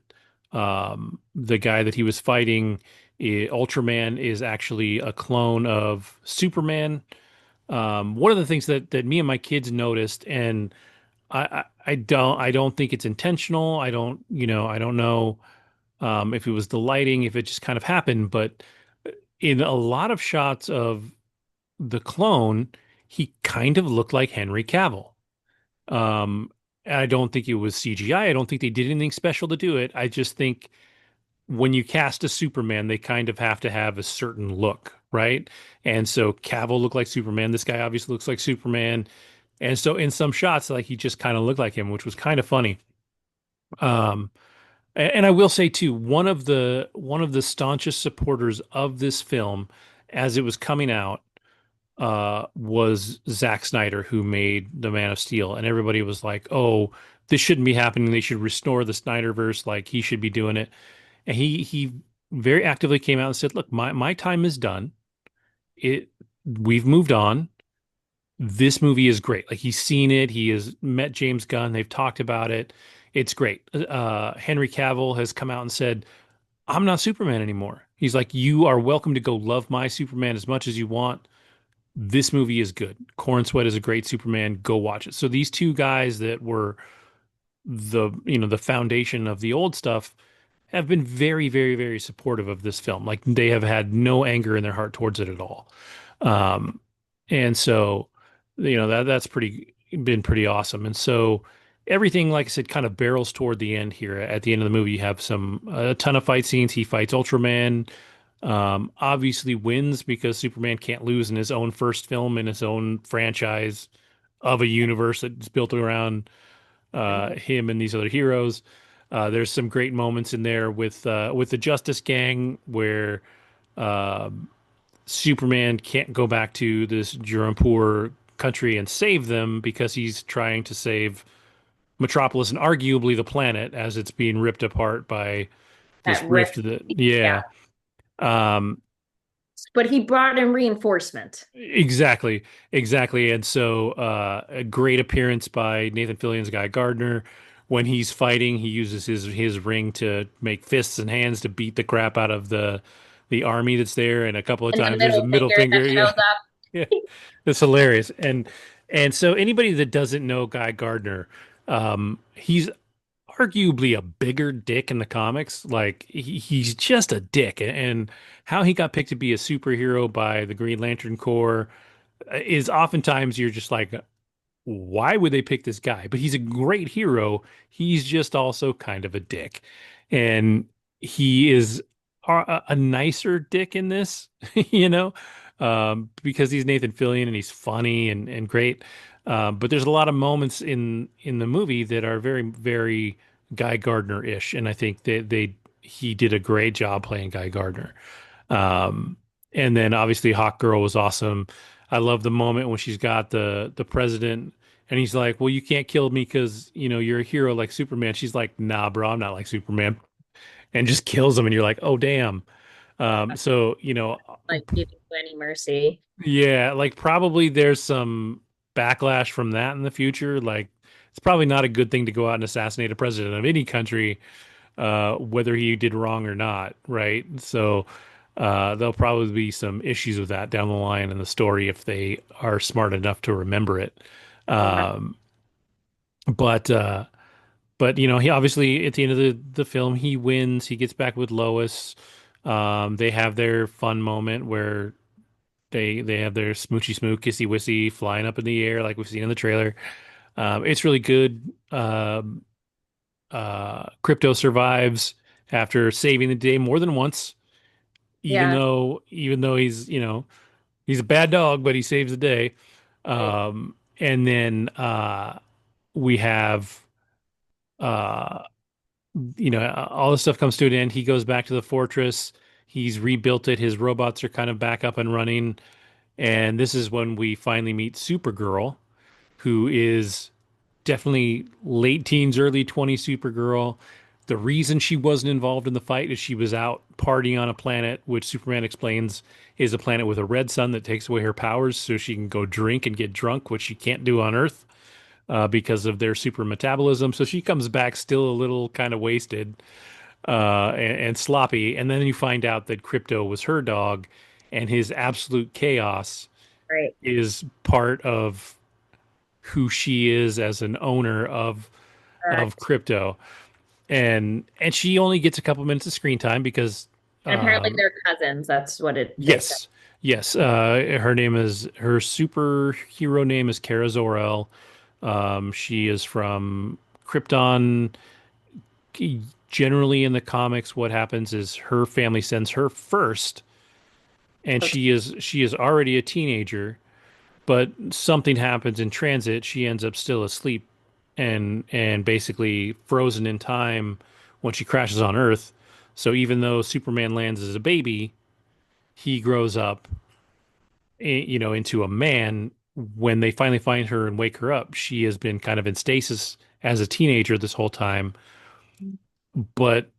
the guy that he was fighting, Ultraman, is actually a clone of Superman. One of the things that me and my kids noticed, and I don't think it's intentional. I don't know if it was the lighting, if it just kind of happened, but in a lot of shots of the clone, he kind of looked like Henry Cavill. Um, I don't think it was CGI. I don't think they did anything special to do it. I just think when you cast a Superman, they kind of have to have a certain look, right? And so Cavill looked like Superman. This guy obviously looks like Superman. And so in some shots, like he just kind of looked like him, which was kind of funny. Um, and I will say too, one of the staunchest supporters of this film as it was coming out was Zack Snyder, who made The Man of Steel, and everybody was like, "Oh, this shouldn't be happening. They should restore the Snyderverse. Like he should be doing it." And he very actively came out and said, "Look, my time is done. It we've moved on. This movie is great. Like he's seen it. He has met James Gunn. They've talked about it. It's great." Henry Cavill has come out and said, "I'm not Superman anymore." He's like, "You are welcome to go love my Superman as much as you want. This movie is good. Corn Sweat is a great Superman. Go watch it." So these two guys that were the foundation of the old stuff have been very, very, very supportive of this film. Like they have had no anger in their heart towards it at all. Um, and so, that's been pretty awesome. And so everything, like I said, kind of barrels toward the end here. At the end of the movie, you have a ton of fight scenes. He fights Ultraman. Obviously wins because Superman can't lose in his own first film in his own franchise of a universe that's built around him and these other heroes. There's some great moments in there with the Justice Gang where uh, Superman can't go back to this Jurampur country and save them because he's trying to save Metropolis and arguably the planet as it's being ripped apart by this That rift rift. that Yeah. yeah. Um, But he brought in reinforcement. Exactly, exactly. And so, a great appearance by Nathan Fillion's Guy Gardner. When he's fighting, he uses his ring to make fists and hands to beat the crap out of the army that's there. And a couple of And the times, there's a middle middle finger that finger. Yeah, shows up. yeah, it's hilarious. And so, anybody that doesn't know Guy Gardner, he's arguably a bigger dick in the comics. Like he's just a dick, and how he got picked to be a superhero by the Green Lantern Corps is oftentimes you're just like, why would they pick this guy? But he's a great hero. He's just also kind of a dick. And he is a nicer dick in this, you know, because he's Nathan Fillion and he's funny and great. But there's a lot of moments in the movie that are very, very Guy Gardner-ish. And I think that he did a great job playing Guy Gardner. Um, and then obviously Hawk Girl was awesome. I love the moment when she's got the president and he's like, "Well, you can't kill me because, you're a hero like Superman." She's like, "Nah, bro, I'm not like Superman." And just kills him and you're like, "Oh, damn." So, Like giving you any mercy. yeah, like probably there's some backlash from that in the future. Like it's probably not a good thing to go out and assassinate a president of any country, whether he did wrong or not, right? So there'll probably be some issues with that down the line in the story if they are smart enough to remember it. Okay. Um, but he obviously at the end of the film he wins. He gets back with Lois. They have their fun moment where they have their smoochy smook kissy wissy flying up in the air like we've seen in the trailer. It's really good. Crypto survives after saving the day more than once, Yeah. even though he's a bad dog, but he saves the day. Right. And then we have uh, all this stuff comes to an end. He goes back to the fortress. He's rebuilt it. His robots are kind of back up and running. And this is when we finally meet Supergirl, who is definitely late teens, early 20s Supergirl. The reason she wasn't involved in the fight is she was out partying on a planet, which Superman explains is a planet with a red sun that takes away her powers so she can go drink and get drunk, which she can't do on Earth because of their super metabolism. So she comes back still a little kind of wasted and sloppy. And then you find out that Crypto was her dog, and his absolute chaos Right. is part of who she is as an owner of Correct. Crypto. And she only gets a couple minutes of screen time because And apparently um, they're cousins. That's what they said. yes, yes, her superhero name is Kara Zor-El. She is from Krypton. Generally in the comics, what happens is her family sends her first, and Okay. she is already a teenager, but something happens in transit. She ends up still asleep and basically frozen in time when she crashes on Earth. So even though Superman lands as a baby, he grows up into a man. When they finally find her and wake her up, she has been kind of in stasis as a teenager this whole time, but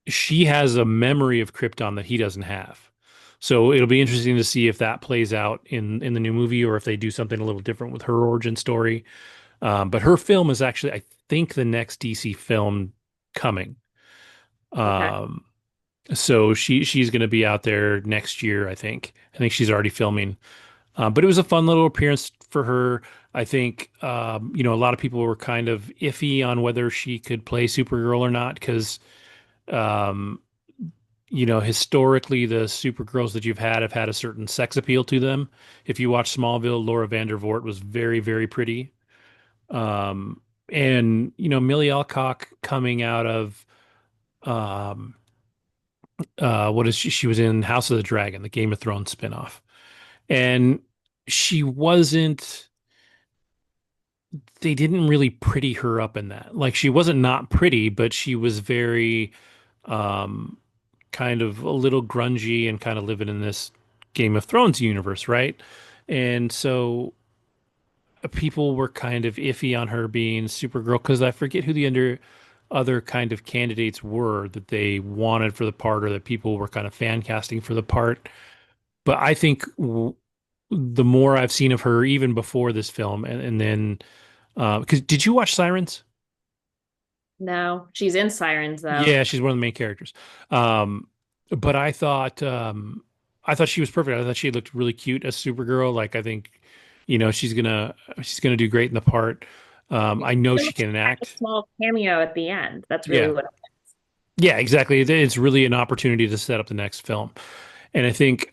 she has a memory of Krypton that he doesn't have. So it'll be interesting to see if that plays out in the new movie or if they do something a little different with her origin story. But her film is actually, I think, the next DC film coming. Okay. Um, so she's going to be out there next year, I think. I think she's already filming. But it was a fun little appearance for her. I think, a lot of people were kind of iffy on whether she could play Supergirl or not because, um, historically, the Supergirls that you've had have had a certain sex appeal to them. If you watch Smallville, Laura Vandervoort was very, very pretty. Um, and, Millie Alcock coming out of, um, what is she? She was in House of the Dragon, the Game of Thrones spinoff. And she wasn't, they didn't really pretty her up in that. Like she wasn't not pretty, but she was very, um, kind of a little grungy and kind of living in this Game of Thrones universe, right? And so people were kind of iffy on her being Supergirl because I forget who the other kind of candidates were that they wanted for the part or that people were kind of fan casting for the part. But I think the more I've seen of her, even before this film, and then because did you watch Sirens? No, she's in Sirens though. Yeah, she's one of the main characters. Um, but I thought she was perfect. I thought she looked really cute as Supergirl. Like I think, she's gonna do great in the part. I know She she only can had a act. small cameo at the end. That's really Yeah. what. Yeah, exactly. It's really an opportunity to set up the next film. And I think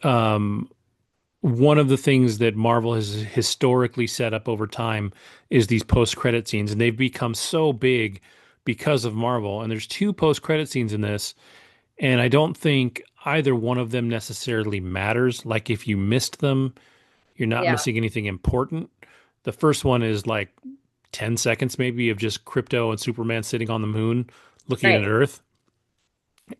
one of the things that Marvel has historically set up over time is these post-credit scenes, and they've become so big because of Marvel. And there's two post-credit scenes in this, and I don't think either one of them necessarily matters. Like if you missed them, you're not Yeah, missing anything important. The first one is like 10 seconds maybe of just Crypto and Superman sitting on the moon looking at right. Earth.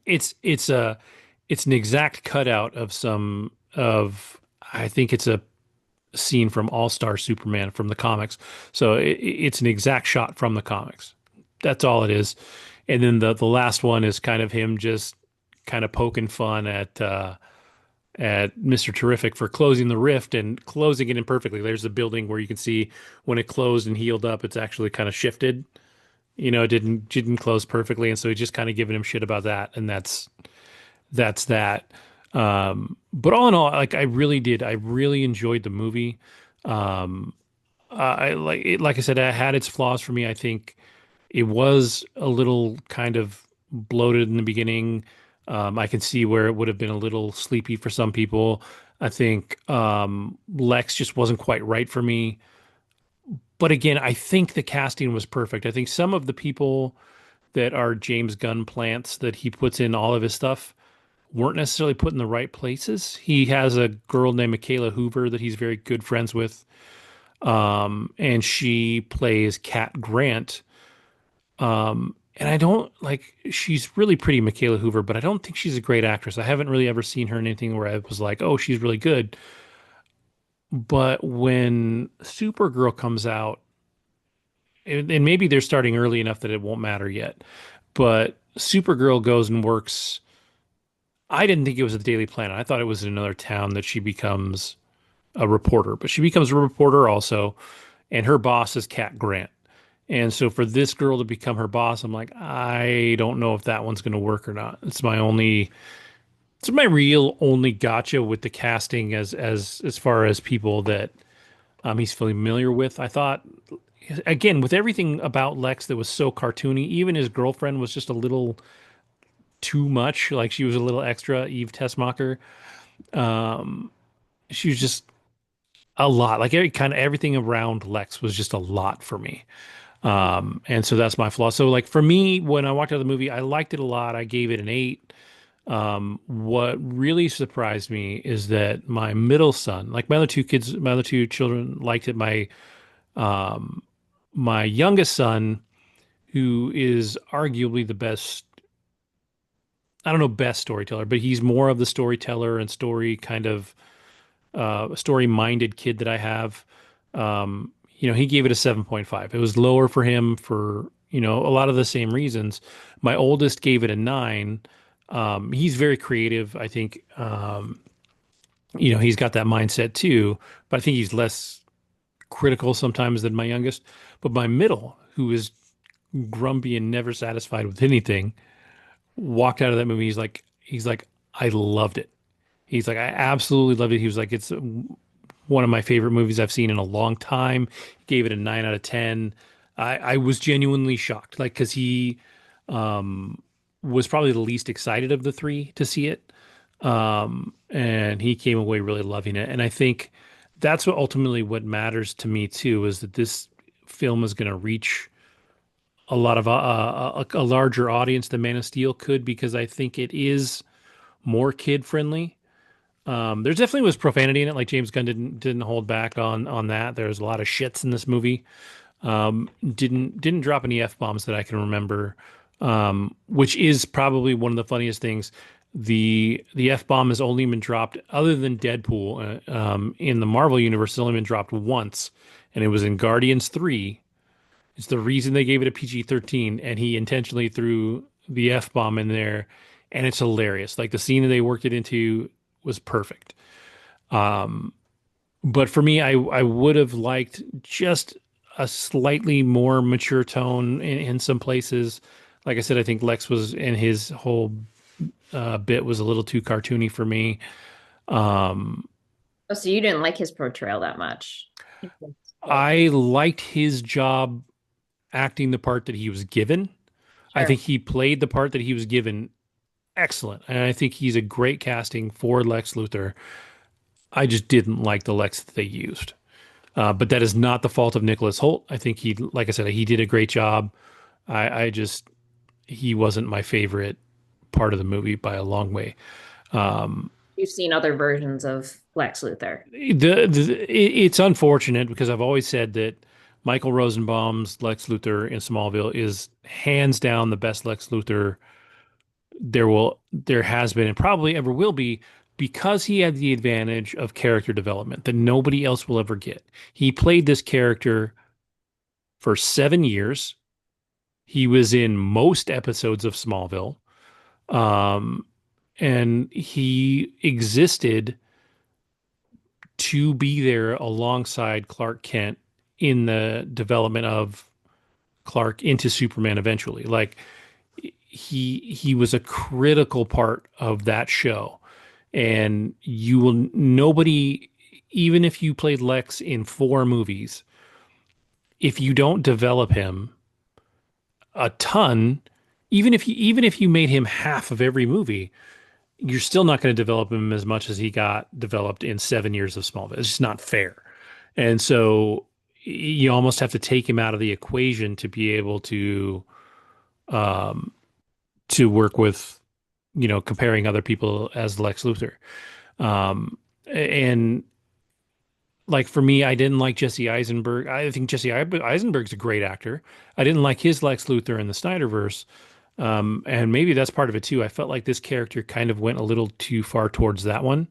It's an exact cutout of some of I think it's a scene from All-Star Superman from the comics. So it's an exact shot from the comics. That's all it is. And then the last one is kind of him just kind of poking fun at Mr. Terrific for closing the rift and closing it imperfectly. There's a building where you can see when it closed and healed up, it's actually kind of shifted. It didn't close perfectly, and so he's just kind of giving him shit about that, and that's that. But all in all, like I really did. I really enjoyed the movie. Um, like I said, it had its flaws for me. I think it was a little kind of bloated in the beginning. I can see where it would have been a little sleepy for some people. I think Lex just wasn't quite right for me. But again, I think the casting was perfect. I think some of the people that are James Gunn plants that he puts in all of his stuff weren't necessarily put in the right places. He has a girl named Michaela Hoover that he's very good friends with, and she plays Cat Grant. And I don't like she's really pretty, Michaela Hoover, but I don't think she's a great actress. I haven't really ever seen her in anything where I was like, oh, she's really good. But when Supergirl comes out, and maybe they're starting early enough that it won't matter yet, but Supergirl goes and works. I didn't think it was the Daily Planet. I thought it was in another town that she becomes a reporter, but she becomes a reporter also, and her boss is Cat Grant. And so for this girl to become her boss, I'm like, I don't know if that one's going to work or not. It's my real only gotcha with the casting as far as people that he's familiar with. I thought again with everything about Lex that was so cartoony, even his girlfriend was just a little too much. Like she was a little extra, Eve Tessmacher. She was just a lot. Like everything around Lex was just a lot for me. And so that's my flaw. So like for me, when I walked out of the movie, I liked it a lot. I gave it an 8. What really surprised me is that my middle son, like my other two children liked it. My youngest son, who is arguably the best, I don't know, best storyteller, but he's more of the storyteller and story kind of story-minded kid that I have, he gave it a 7.5. It was lower for him for, a lot of the same reasons. My oldest gave it a 9. He's very creative. I think, he's got that mindset too, but I think he's less critical sometimes than my youngest. But my middle, who is grumpy and never satisfied with anything, walked out of that movie. He's like, I loved it. He's like, I absolutely loved it. He was like, it's one of my favorite movies I've seen in a long time. He gave it a 9 out of 10. I was genuinely shocked, like, because he was probably the least excited of the three to see it. And he came away really loving it. And I think that's what ultimately what matters to me too, is that this film is going to reach a lot of a larger audience than Man of Steel could, because I think it is more kid friendly. There's definitely was profanity in it. Like James Gunn didn't hold back on that. There's a lot of shits in this movie. Didn't drop any F bombs that I can remember. Which is probably one of the funniest things. The F bomb has only been dropped, other than Deadpool, in the Marvel universe. It's only been dropped once, and it was in Guardians 3. It's the reason they gave it a PG-13, and he intentionally threw the F bomb in there, and it's hilarious. Like the scene that they worked it into was perfect. But for me, I would have liked just a slightly more mature tone in some places. Like I said, I think Lex was, and his whole bit was a little too cartoony for me. Um, Oh, so you didn't like his portrayal that much? Well, I liked his job acting the part that he was given. I think sure. he played the part that he was given excellent, and I think he's a great casting for Lex Luthor. I just didn't like the Lex that they used. But that is not the fault of Nicholas Hoult. I think he, like I said, he did a great job. I just, he wasn't my favorite part of the movie by a long way. Um, You've seen other versions of Lex Luthor. it's unfortunate, because I've always said that Michael Rosenbaum's Lex Luthor in Smallville is hands down the best Lex Luthor there has been and probably ever will be, because he had the advantage of character development that nobody else will ever get. He played this character for 7 years. He was in most episodes of Smallville. Um, and he existed to be there alongside Clark Kent in the development of Clark into Superman eventually. Like he was a critical part of that show. And you will nobody, even if you played Lex in 4 movies, if you don't develop him a ton, even if you made him half of every movie, you're still not going to develop him as much as he got developed in 7 years of Smallville. It's just not fair. And so you almost have to take him out of the equation to be able um, to work with, comparing other people as Lex Luthor. Um, and like for me, I didn't like Jesse Eisenberg. I think Jesse Eisenberg's a great actor. I didn't like his Lex Luthor in the Snyderverse. And maybe that's part of it too. I felt like this character kind of went a little too far towards that one.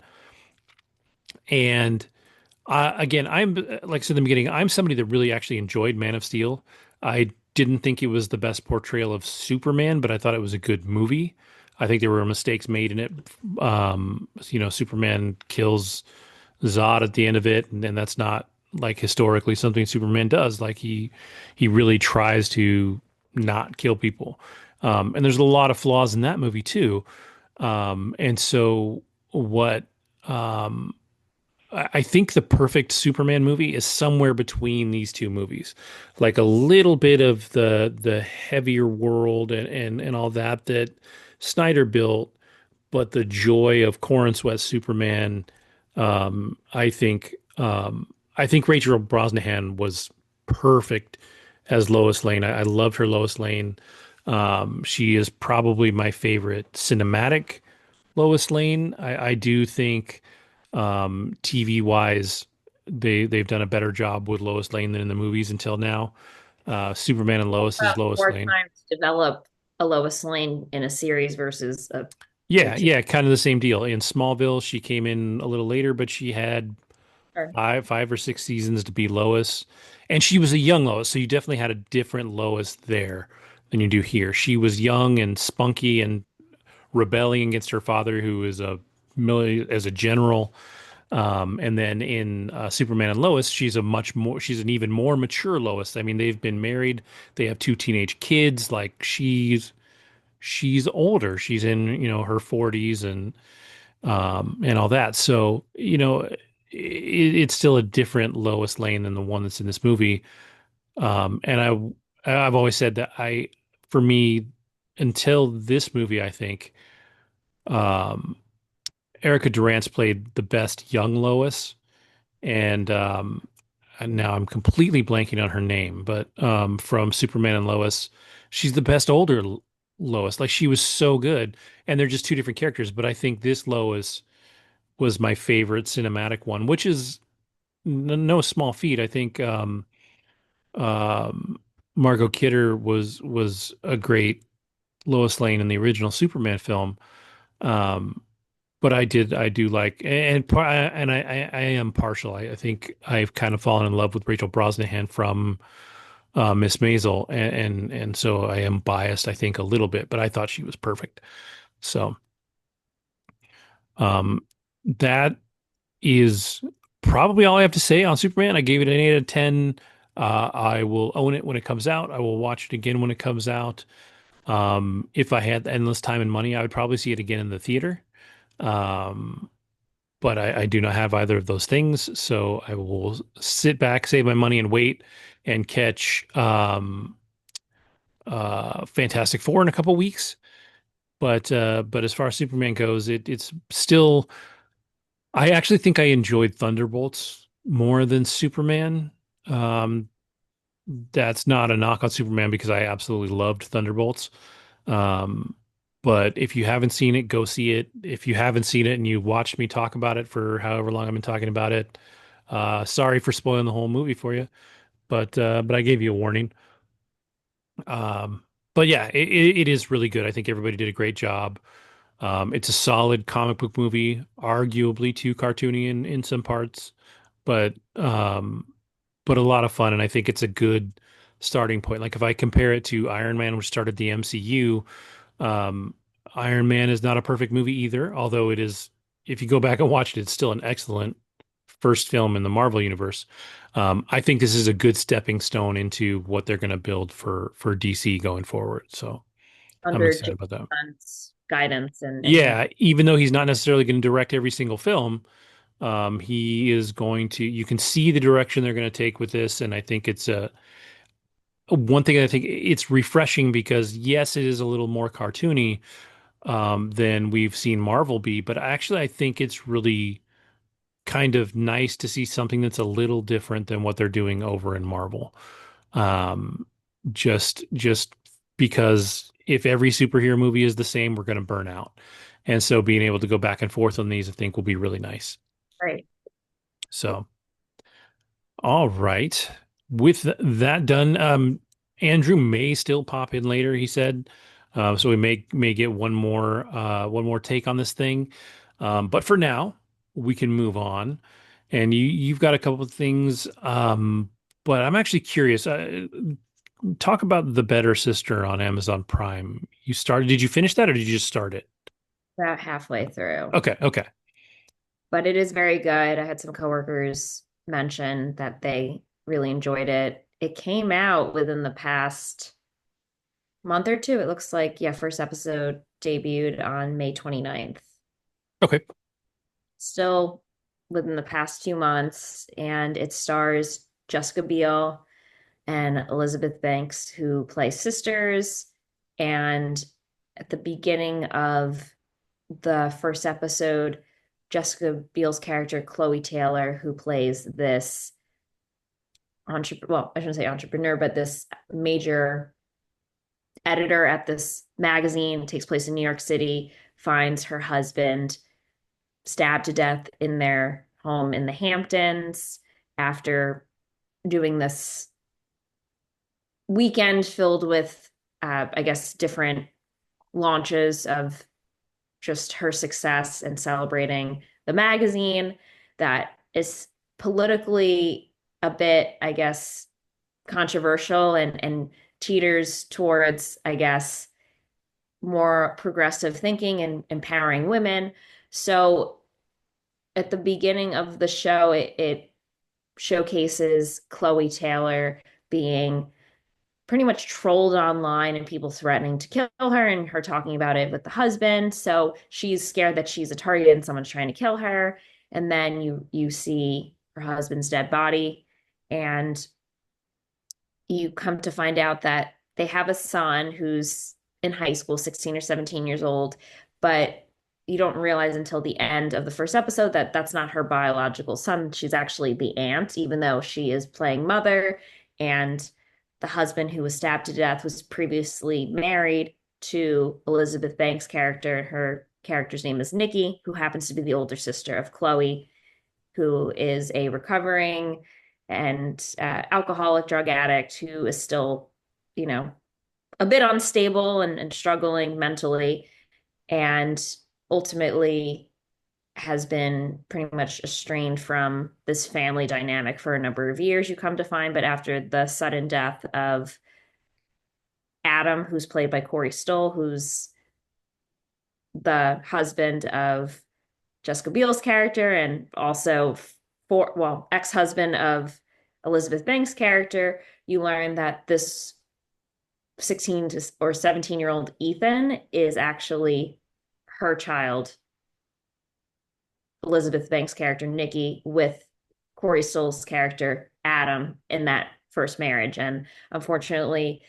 And again, I'm like I said in the beginning, I'm somebody that really actually enjoyed Man of Steel. I didn't think it was the best portrayal of Superman, but I thought it was a good movie. I think there were mistakes made in it. Superman kills Zod at the end of it, and that's not like historically something Superman does. Like he really tries to not kill people. And there's a lot of flaws in that movie too. And so what I think the perfect Superman movie is somewhere between these two movies, like a little bit of the heavier world and all that Snyder built, but the joy of Corran Sweat Superman. I think Rachel Brosnahan was perfect as Lois Lane. I loved her Lois Lane. She is probably my favorite cinematic Lois Lane. I do think TV wise, they've done a better job with Lois Lane than in the movies until now. Superman and Lois is About Lois more Lane. time to develop a Lois Lane in a series versus a Yeah, Did she? yeah, kind of the same deal. In Smallville, she came in a little later, but she had Or, five or six seasons to be Lois, and she was a young Lois, so you definitely had a different Lois there than you do here. She was young and spunky and rebelling against her father, who is a as a general. And then in Superman and Lois, she's an even more mature Lois. I mean, they've been married, they have two teenage kids. Like she's older. She's in, her 40s and all that. So, it's still a different Lois Lane than the one that's in this movie. And I've always said that for me, until this movie, I think, um, Erica Durance played the best young Lois, and now I'm completely blanking on her name, but from Superman and Lois, she's the best older Lois. Like she was so good, and they're just two different characters. But I think this Lois was my favorite cinematic one, which is no small feat. I think um, Margot Kidder was a great Lois Lane in the original Superman film. Um, but I do like, and I am partial. I think I've kind of fallen in love with Rachel Brosnahan from Miss Maisel, and so I am biased, I think, a little bit, but I thought she was perfect. So um, that is probably all I have to say on Superman. I gave it an 8 out of 10. I will own it when it comes out. I will watch it again when it comes out. If I had endless time and money, I would probably see it again in the theater. Um, but I do not have either of those things, so I will sit back, save my money, and wait and catch Fantastic Four in a couple weeks. But as far as Superman goes, it's still. I actually think I enjoyed Thunderbolts more than Superman. Um, that's not a knock on Superman because I absolutely loved Thunderbolts. Um, but if you haven't seen it, go see it. If you haven't seen it and you watched me talk about it for however long I've been talking about it, sorry for spoiling the whole movie for you. But I gave you a warning. Um, but yeah, it is really good. I think everybody did a great job. It's a solid comic book movie, arguably too cartoony in some parts, but um, but a lot of fun. And I think it's a good starting point. Like if I compare it to Iron Man, which started the MCU, um, Iron Man is not a perfect movie either, although it is, if you go back and watch it, it's still an excellent first film in the Marvel universe. I think this is a good stepping stone into what they're going to build for DC going forward. So I'm under excited James about that. Gunn's guidance and his Yeah, even though he's not necessarily going to direct every single film, he is going to. You can see the direction they're going to take with this, and I think it's one thing. I think it's refreshing because yes, it is a little more cartoony than we've seen Marvel be, but actually, I think it's really kind of nice to see something that's a little different than what they're doing over in Marvel. Um, just because if every superhero movie is the same, we're going to burn out. And so being able to go back and forth on these, I think will be really nice. right. So, all right. With that done, Andrew may still pop in later, he said. So we may get one more take on this thing. But for now, we can move on. And you've got a couple of things. But I'm actually curious. Talk about The Better Sister on Amazon Prime. Did you finish that or did you just start it? About halfway through. Okay, okay. But it is very good. I had some coworkers mention that they really enjoyed it. It came out within the past month or two. It looks like, yeah, first episode debuted on May 29th. Okay. Still within the past 2 months, and it stars Jessica Biel and Elizabeth Banks, who play sisters. And at the beginning of the first episode, Jessica Biel's character, Chloe Taylor, who plays this entrepreneur, well, I shouldn't say entrepreneur, but this major editor at this magazine, takes place in New York City, finds her husband stabbed to death in their home in the Hamptons after doing this weekend filled with, I guess, different launches of just her success and celebrating the magazine that is politically a bit, I guess, controversial and teeters towards, I guess, more progressive thinking and empowering women. So at the beginning of the show, it showcases Chloe Taylor being pretty much trolled online and people threatening to kill her and her talking about it with the husband. So she's scared that she's a target and someone's trying to kill her. And then you see her husband's dead body and you come to find out that they have a son who's in high school, 16 or 17 years old, but you don't realize until the end of the first episode that that's not her biological son. She's actually the aunt, even though she is playing mother. And the husband who was stabbed to death was previously married to Elizabeth Banks' character. Her character's name is Nikki, who happens to be the older sister of Chloe, who is a recovering and alcoholic drug addict who is still, you know, a bit unstable and struggling mentally, and ultimately has been pretty much estranged from this family dynamic for a number of years, you come to find. But after the sudden death of Adam, who's played by Corey Stoll, who's the husband of Jessica Biel's character and also ex-husband of Elizabeth Banks' character, you learn that this 16 to, or 17-year-old Ethan is actually her child, Elizabeth Banks' character Nikki, with Corey Stoll's character Adam in that first marriage. And unfortunately,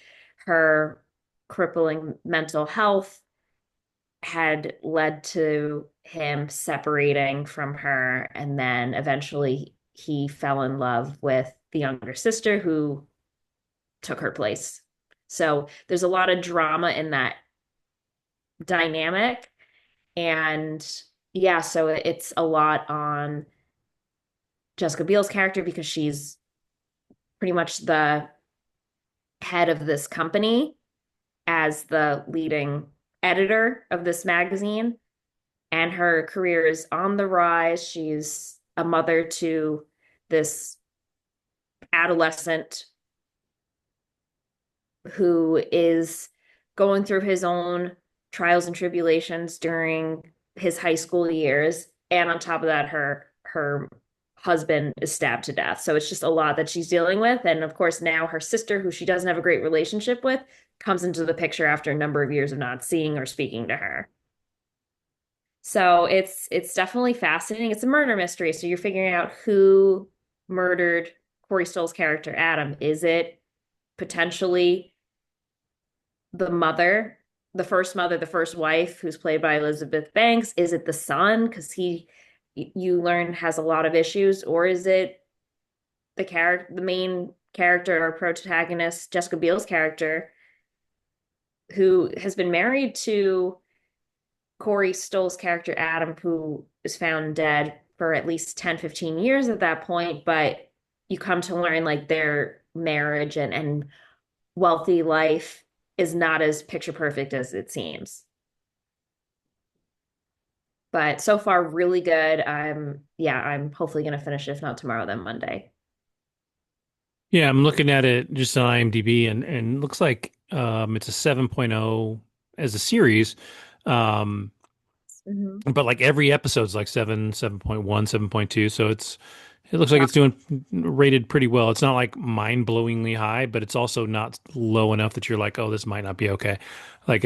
her crippling mental health had led to him separating from her. And then eventually he fell in love with the younger sister who took her place. So there's a lot of drama in that dynamic. And yeah, so it's a lot on Jessica Biel's character because she's pretty much the head of this company as the leading editor of this magazine. And her career is on the rise. She's a mother to this adolescent who is going through his own trials and tribulations during his high school years. And on top of that, her husband is stabbed to death. So it's just a lot that she's dealing with. And of course, now her sister, who she doesn't have a great relationship with, comes into the picture after a number of years of not seeing or speaking to her. So it's definitely fascinating. It's a murder mystery. So you're figuring out who murdered Corey Stoll's character, Adam. Is it potentially the mother, the first mother, the first wife, who's played by Elizabeth Banks? Is it the son? Because you learn, has a lot of issues, or is it the main character or protagonist, Jessica Biel's character, who has been married to Corey Stoll's character, Adam, who is found dead for at least 10, 15 years at that point. But you come to learn like their marriage and wealthy life is not as picture perfect as it seems. But so far, really good. I'm hopefully gonna finish it, if not tomorrow, then Monday. Yeah, I'm looking at it just on IMDb and looks like it's a 7.0 as a series. Um Mhm. but like every episode's like 7, 7.1, 7.2. So it looks like Yeah. it's doing rated pretty well. It's not like mind-blowingly high, but it's also not low enough that you're like, oh, this might not be okay. Like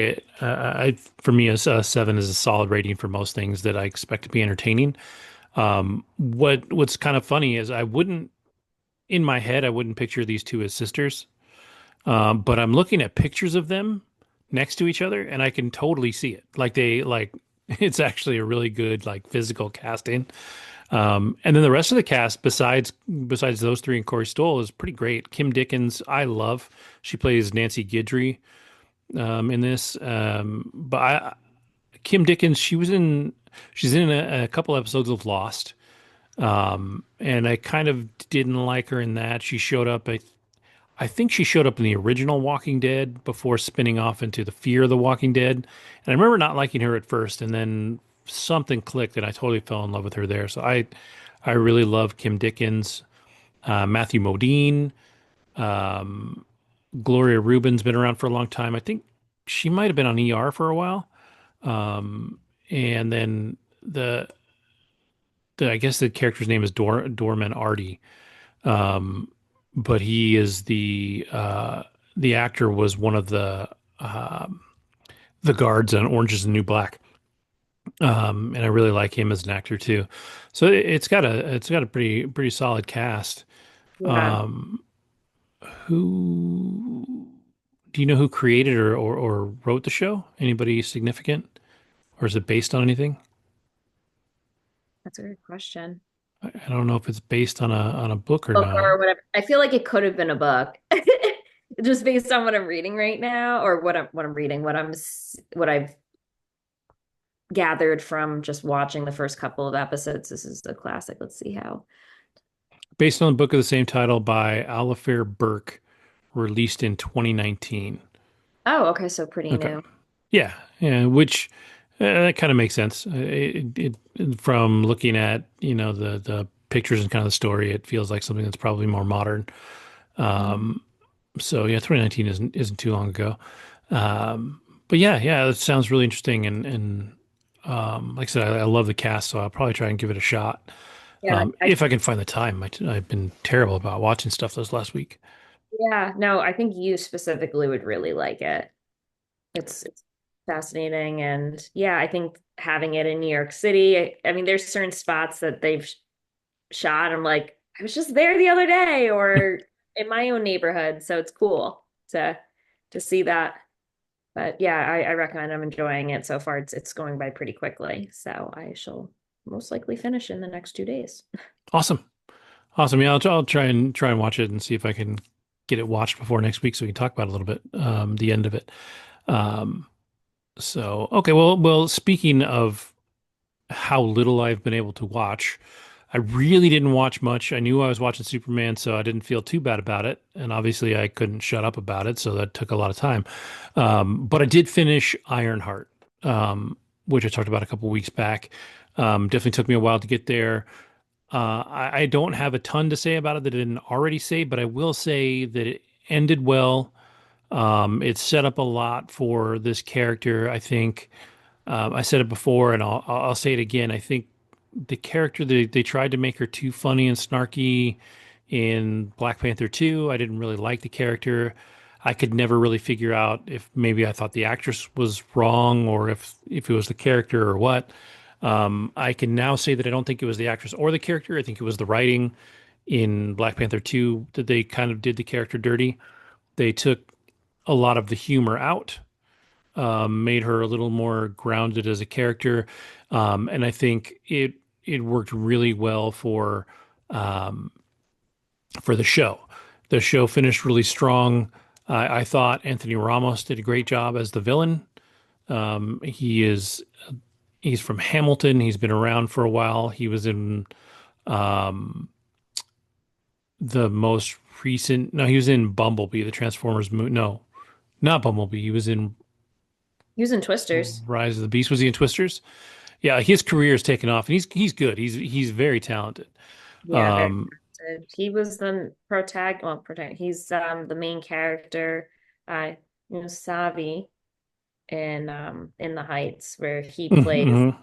for me, a 7 is a solid rating for most things that I expect to be entertaining. What's kind of funny is in my head, I wouldn't picture these two as sisters. But I'm looking at pictures of them next to each other, and I can totally see it. It's actually a really good like physical casting. And then the rest of the cast, besides those three and Corey Stoll, is pretty great. Kim Dickens, I love. She plays Nancy Guidry in this. Kim Dickens, she's in a couple episodes of Lost. And I kind of didn't like her in that. She showed up. I think she showed up in the original Walking Dead before spinning off into the Fear of the Walking Dead. And I remember not liking her at first, and then something clicked, and I totally fell in love with her there. So I really love Kim Dickens, Matthew Modine, Gloria Reuben's been around for a long time. I think she might have been on ER for a while. And then the I guess the character's name is Dorman Artie. But he is the actor was one of the guards on Orange is the New Black. And I really like him as an actor too. So it's got a pretty solid cast. Yeah, Who do you know who created or wrote the show? Anybody significant? Or is it based on anything? that's a good question. I don't know if it's based on a book or Book not. or whatever. I feel like it could have been a book. Just based on what I'm reading right now, or what I'm reading, what I've gathered from just watching the first couple of episodes. This is a classic. Let's see how. Based on a book of the same title by Alistair Burke, released in 2019. Oh, okay, so pretty Okay. new. Yeah, yeah, which that kind of makes sense. From looking at, the pictures and kind of the story, it feels like something that's probably more modern. Mhm. So yeah, 2019 isn't too long ago. But yeah, that sounds really interesting and like I said, I love the cast, so I'll probably try and give it a shot. Yeah, If I can find the time. I've been terrible about watching stuff this last week. yeah, no, I think you specifically would really like it. It's fascinating, and yeah, I think having it in New York City, I mean, there's certain spots that they've shot. I'm like, I was just there the other day, or in my own neighborhood, so it's cool to see that. But yeah, I recommend. I'm enjoying it so far. It's going by pretty quickly, so I shall most likely finish in the next 2 days. Awesome. Awesome. Yeah, I'll try and watch it and see if I can get it watched before next week so we can talk about it a little bit, the end of it. Um, so okay, well, speaking of how little I've been able to watch, I really didn't watch much. I knew I was watching Superman, so I didn't feel too bad about it. And obviously I couldn't shut up about it, so that took a lot of time. But I did finish Ironheart, which I talked about a couple weeks back. Definitely took me a while to get there. I don't have a ton to say about it that I didn't already say, but I will say that it ended well. It set up a lot for this character. I think I said it before, and I'll say it again. I think the character they tried to make her too funny and snarky in Black Panther 2. I didn't really like the character. I could never really figure out if maybe I thought the actress was wrong or if it was the character or what. I can now say that I don't think it was the actress or the character. I think it was the writing in Black Panther 2 that they kind of did the character dirty. They took a lot of the humor out, made her a little more grounded as a character, and I think it worked really well for the show. The show finished really strong. I thought Anthony Ramos did a great job as the villain. He's from Hamilton. He's been around for a while. He was in the most recent. No, he was in Bumblebee, the Transformers movie. No, not Bumblebee. He was in Using Twisters. Rise of the Beast. Was he in Twisters? Yeah, his career is taken off, and he's good. He's very talented. Yeah, very Um, talented. He was the he's the main character, uh, Savi in The Heights, where he plays mhm.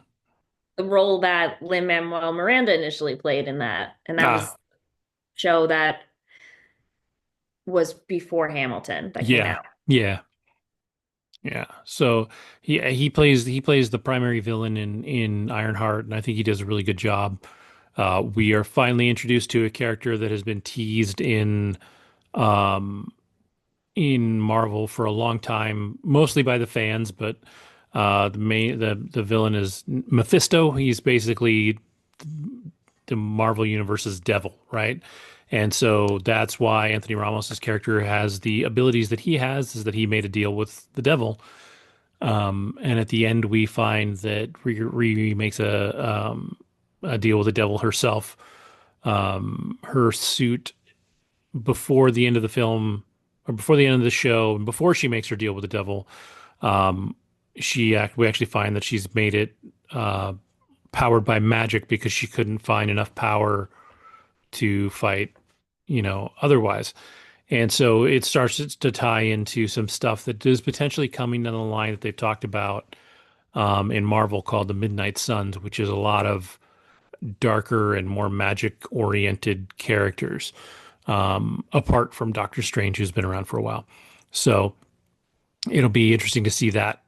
the role that Lin-Manuel Miranda initially played in that. And that was Ah, show that was before Hamilton that came yeah, out. yeah, yeah. So he plays the primary villain in Ironheart, and I think he does a really good job. We are finally introduced to a character that has been teased um, in Marvel for a long time, mostly by the fans, but the villain is Mephisto. He's basically the Marvel Universe's devil, right? And so that's why Anthony Ramos's character has the abilities that he has, is that he made a deal with the devil. And at the end, we find that Riri makes a deal with the devil herself. Her suit before the end of the film. or before the end of the show, and before she makes her deal with the devil, um, we actually find that she's made it uh, powered by magic because she couldn't find enough power to fight, otherwise. And so it starts to tie into some stuff that is potentially coming down the line that they've talked about in Marvel called the Midnight Suns, which is a lot of darker and more magic oriented characters, apart from Doctor Strange, who's been around for a while. So it'll be interesting to see that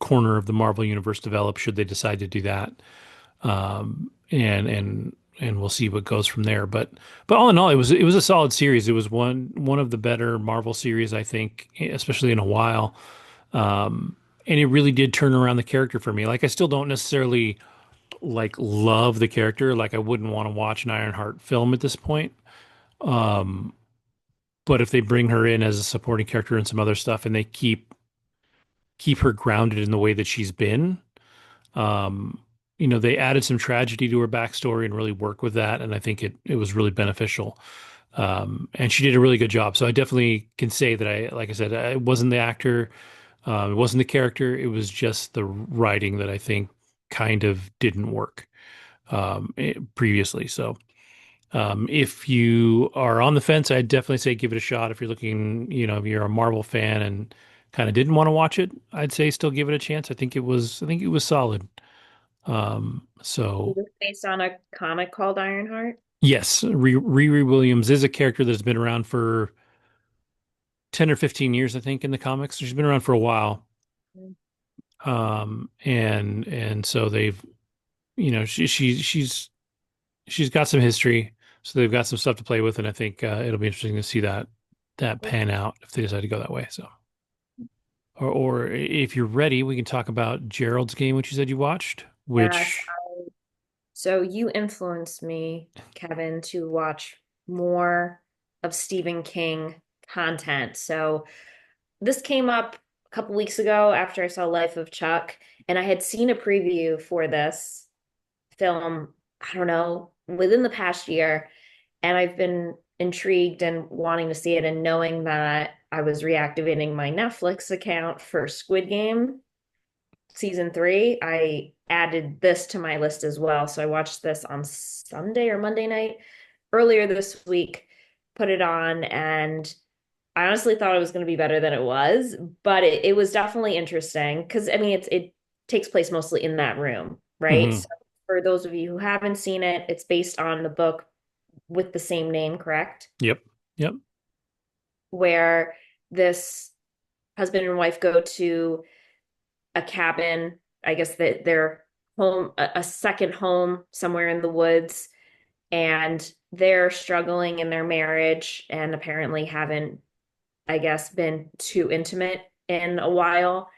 corner of the Marvel universe develop should they decide to do that. And we'll see what goes from there. But all in all, it was a solid series. It was one of the better Marvel series, I think, especially in a while. And it really did turn around the character for me. Like I still don't necessarily like love the character. Like I wouldn't want to watch an Ironheart film at this point. But if they bring her in as a supporting character and some other stuff, and they keep her grounded in the way that she's been, um, they added some tragedy to her backstory and really worked with that, and I think it was really beneficial. And she did a really good job. So I definitely can say that like I said, it wasn't the actor, it wasn't the character, it was just the writing that I think kind of didn't work previously. So if you are on the fence, I'd definitely say give it a shot. If you're looking, if you're a Marvel fan and kind of didn't want to watch it, I'd say still give it a chance. I think it was solid. Is So this based on a comic called Ironheart? yes, Riri Williams is a character that's been around for 10 or 15 years, I think, in the comics. She's been around for a while. And so they've, she's got some history, so they've got some stuff to play with, and I think it'll be interesting to see that pan out if they decide to go that way. So, or if you're ready, we can talk about Gerald's game, which you said you watched, Yes. which So you influenced me, Kevin, to watch more of Stephen King content. So this came up a couple weeks ago after I saw Life of Chuck, and I had seen a preview for this film, I don't know, within the past year, and I've been intrigued and wanting to see it, and knowing that I was reactivating my Netflix account for Squid Game season three, I added this to my list as well. So I watched this on Sunday or Monday night earlier this week, put it on, and I honestly thought it was going to be better than it was, but it was definitely interesting because I mean it takes place mostly in that room, right? mhm. So for those of you who haven't seen it, it's based on the book with the same name, correct? Yep, yep. Where this husband and wife go to a cabin, I guess that their home, a second home somewhere in the woods, and they're struggling in their marriage and apparently haven't, I guess, been too intimate in a while.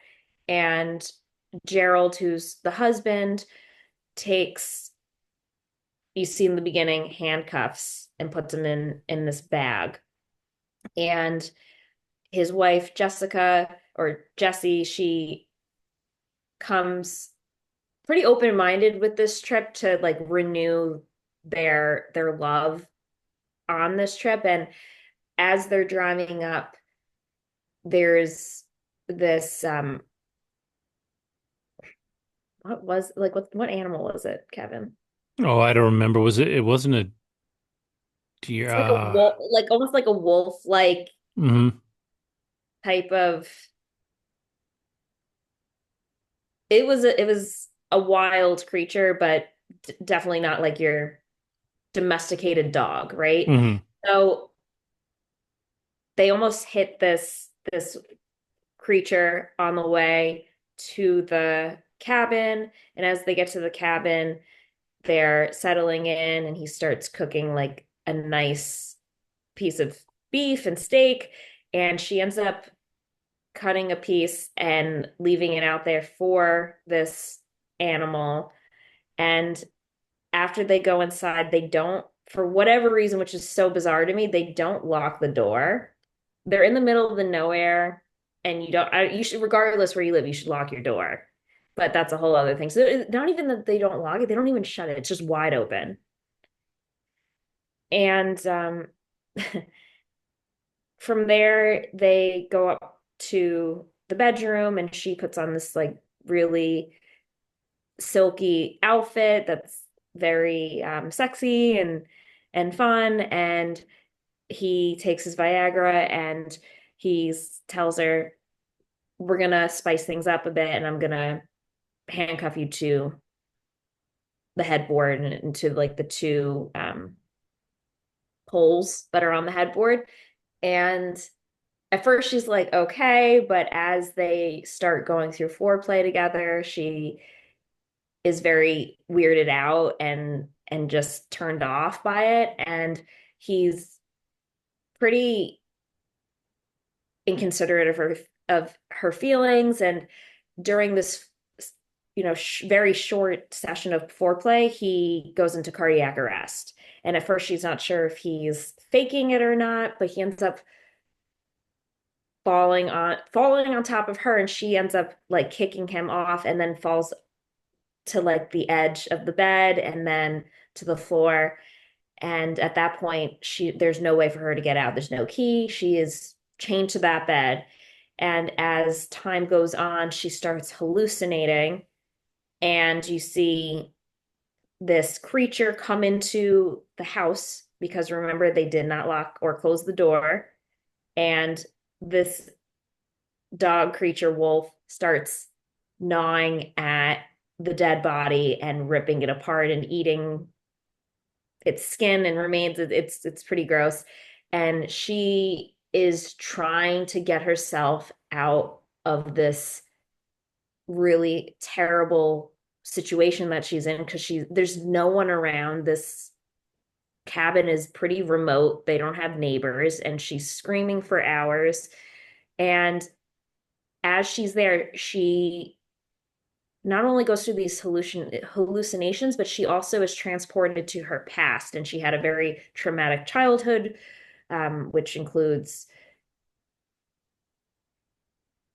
And Gerald, who's the husband, takes, you see in the beginning, handcuffs and puts them in this bag. And his wife, Jessica, or Jessie, she comes pretty open-minded with this trip to like renew their love on this trip. And as they're driving up, there's this what was like what animal was it, Kevin? Oh, I don't remember. It wasn't a deer. It's like a wolf, like almost like a wolf like Mhm. type of, it was a wild creature, but definitely not like your domesticated dog, right? Mhm. So they almost hit this creature on the way to the cabin. And as they get to the cabin, they're settling in, and he starts cooking like a nice piece of beef and steak. And she ends up cutting a piece and leaving it out there for this animal. And after they go inside, they don't, for whatever reason, which is so bizarre to me, they don't lock the door. They're in the middle of the nowhere, and you don't, you should, regardless where you live, you should lock your door. But that's a whole other thing. So not even that they don't lock it, they don't even shut it. It's just wide open. And from there, they go up to the bedroom, and she puts on this like really silky outfit that's very sexy and fun. And he takes his Viagra, and he tells her, "We're gonna spice things up a bit, and I'm gonna handcuff you to the headboard and to like the two poles that are on the headboard." And at first she's like, okay, but as they start going through foreplay together, she is very weirded out and just turned off by it. And he's pretty inconsiderate of her feelings. And during this, very short session of foreplay, he goes into cardiac arrest. And at first she's not sure if he's faking it or not, but he ends up falling on top of her, and she ends up like kicking him off and then falls to like the edge of the bed and then to the floor. And at that point, there's no way for her to get out. There's no key. She is chained to that bed. And as time goes on, she starts hallucinating, and you see this creature come into the house, because remember, they did not lock or close the door. And this dog creature wolf starts gnawing at the dead body and ripping it apart and eating its skin and remains. It's pretty gross. And she is trying to get herself out of this really terrible situation that she's in, because there's no one around. This cabin is pretty remote. They don't have neighbors, and she's screaming for hours. And as she's there, she not only goes through these hallucinations, but she also is transported to her past. And she had a very traumatic childhood, which includes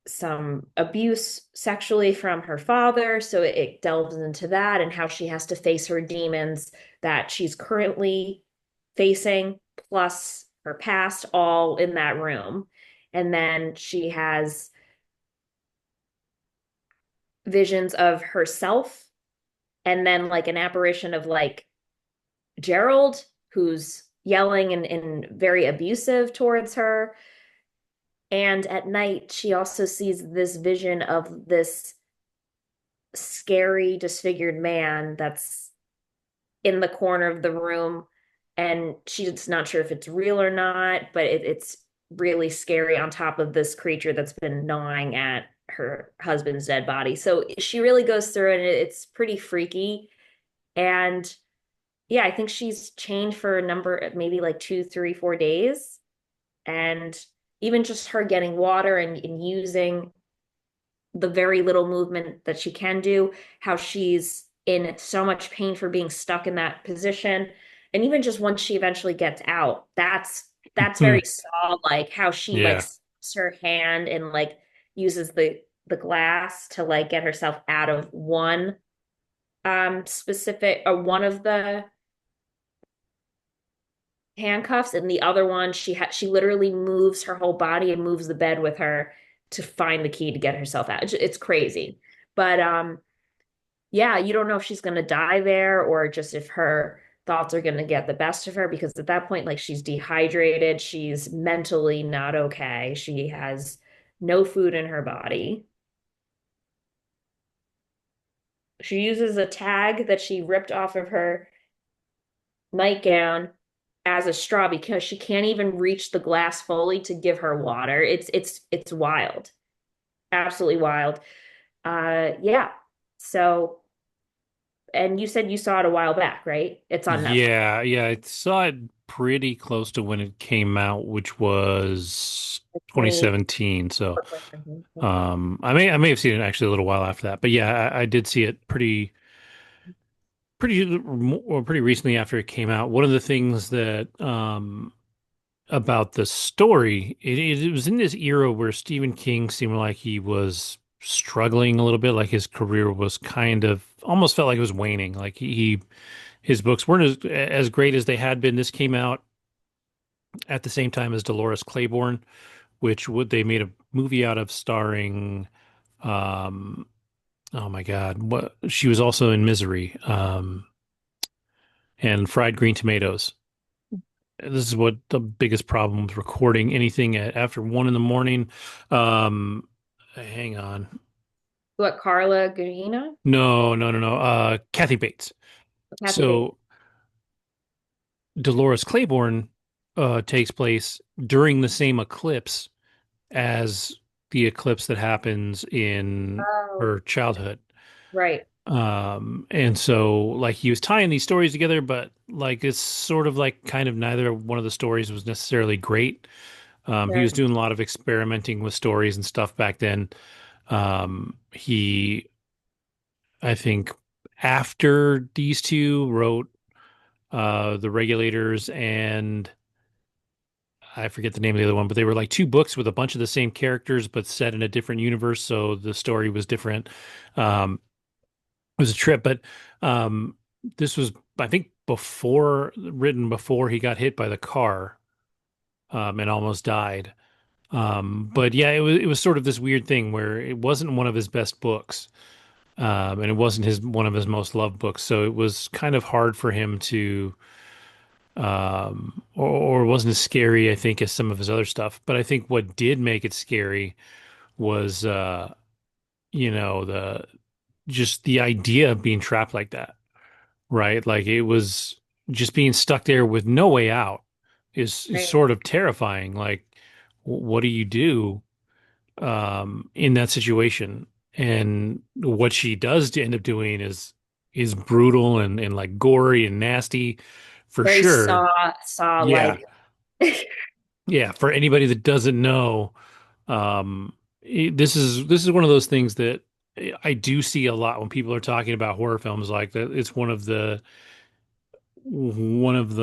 some abuse sexually from her father. So it delves into that and how she has to face her demons that she's currently facing, plus her past, all in that room. And then she has visions of herself, and then like an apparition of like Gerald, who's yelling and very abusive towards her. And at night, she also sees this vision of this scary, disfigured man that's in the corner of the room. And she's not sure if it's real or not, but it's really scary on top of this creature that's been gnawing at her husband's dead body. So she really goes through it, and it's pretty freaky. And yeah, I think she's chained for a number, maybe like 2, 3, 4 days. And even just her getting water and using the very little movement that she can do, how she's in so much pain for being stuck in that position. And even just once she eventually gets out, that's Hmm. very Saw, like how she like Yeah. sticks her hand and like uses the glass to like get herself out of one specific, or one of the handcuffs, and the other one she literally moves her whole body and moves the bed with her to find the key to get herself out. It's crazy. But yeah, you don't know if she's going to die there, or just if her thoughts are going to get the best of her, because at that point, like, she's dehydrated, she's mentally not okay, she has no food in her body. She uses a tag that she ripped off of her nightgown as a straw, because she can't even reach the glass fully to give her water. It's wild. Absolutely wild. Yeah. So, and you said you saw it a while back, right? It's on Netflix. Yeah, yeah, I saw it pretty close to when it came out, which was 20 2017. So, I may have seen it actually a little while after that, but yeah, I did see it pretty recently after it came out. One of the things that about the story, it was in this era where Stephen King seemed like he was struggling a little bit, like his career was kind of almost felt like it was waning. Like his books weren't as great as they had been. This came out at the same time as Dolores Claiborne, which would they made a movie out of starring um oh my God, what she was also in Misery and Fried Green Tomatoes. This is what the biggest problem with recording anything after 1 in the morning. Hang on. What, Carla Gugino? No, no, no, no. Kathy Bates. Kathy Bates. So Dolores Claiborne takes place during the same eclipse as the eclipse that happens in Oh, her childhood. right. And so like he was tying these stories together, but like it's sort of like kind of neither one of the stories was necessarily great. He was Sure. doing a lot of experimenting with stories and stuff back then. He, I think, after these two wrote The Regulators and I forget the name of the other one, but they were like two books with a bunch of the same characters, but set in a different universe, so the story was different. It was a trip, but um, this was, I think, written before he got hit by the car and almost died. But yeah, it was sort of this weird thing where it wasn't one of his best books, and it wasn't his one of his most loved books, so it was kind of hard for him to, or it wasn't as scary, I think, as some of his other stuff. But I think what did make it scary was, the just the idea of being trapped like that, right? Like it was just being stuck there with no way out is Right. sort of terrifying. Like, what do you do in that situation? And what she does to end up doing is brutal and like gory and nasty for Very sure. saw Yeah. like. Yeah. For anybody that doesn't know, this is one of those things that I do see a lot when people are talking about horror films like that. It's one of the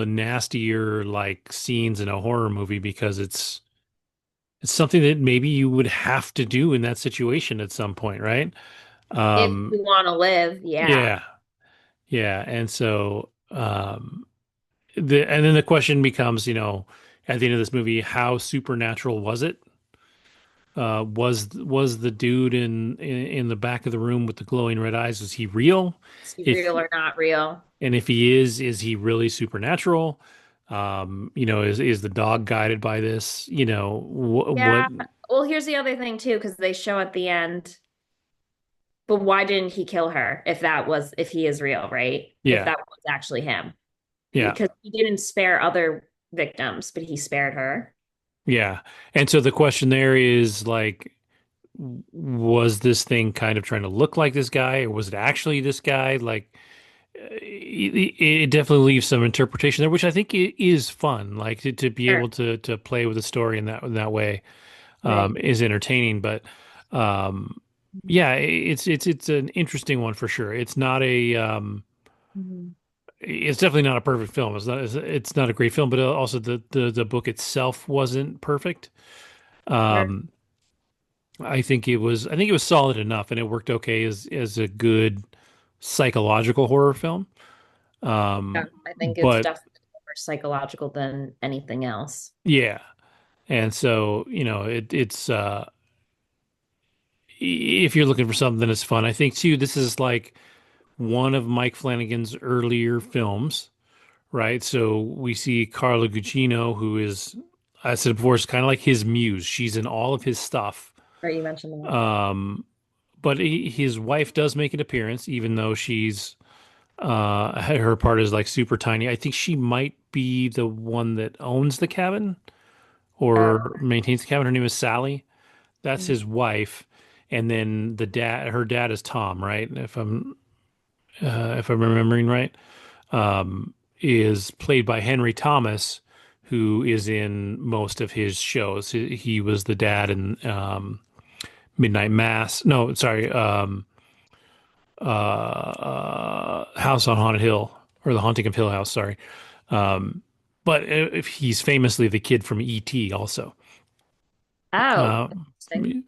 nastier like scenes in a horror movie because it's something that maybe you would have to do in that situation at some point, right? If Um, you want to live, yeah. yeah, yeah, and so and then the question becomes, at the end of this movie, how supernatural was it? Was the dude in the back of the room with the glowing red eyes, was he real? Is he If real or not real? And if he is he really supernatural? Is the dog guided by this? What? Yeah. Well, here's the other thing too, because they show at the end, but why didn't he kill her if he is real, right? If Yeah, that was actually him. yeah, Because he didn't spare other victims, but he spared her. yeah. And so the question there is like, was this thing kind of trying to look like this guy, or was it actually this guy? Like, it definitely leaves some interpretation there, which I think is fun. Like to be Sure. able to play with the story in that way Right. is entertaining. But um, yeah, it's an interesting one for sure. Mhm. It's definitely not a perfect film. It's not a great film, but also the book itself wasn't perfect. Sure. Um, I think it was solid enough, and it worked okay as a good psychological horror film. Yeah, Um, I think it's but definitely more psychological than anything else. yeah, and so it's if you're looking for something that's fun, I think too this is like one of Mike Flanagan's earlier films, right? So we see Carla Gugino, who is, I said before, is kind of like his muse. She's in all of his stuff. Right, you mentioned that. Um, but his wife does make an appearance, even though she's her part is like super tiny. I think she might be the one that owns the cabin Oh, or maintains the cabin. Her name is Sally. That's mm, his wife, and then her dad is Tom, right? If I'm remembering right, is played by Henry Thomas, who is in most of his shows. He was the dad in Midnight Mass. No, sorry, House on Haunted Hill or The Haunting of Hill House. Sorry, but if he's famously the kid from E.T. also. oh, Uh, interesting.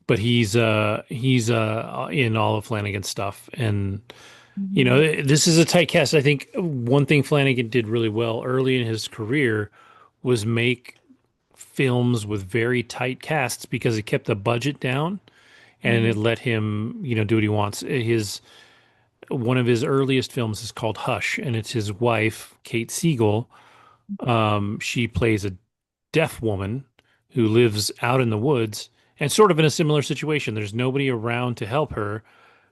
but he's in all of Flanagan's stuff, and Mhm. this is a tight cast. I think one thing Flanagan did really well early in his career was make films with very tight casts because it kept the budget down and it Mhm. let him, do what he wants. His One of his earliest films is called Hush, and it's his wife, Kate Siegel. She plays a deaf woman who lives out in the woods and sort of in a similar situation. There's nobody around to help her.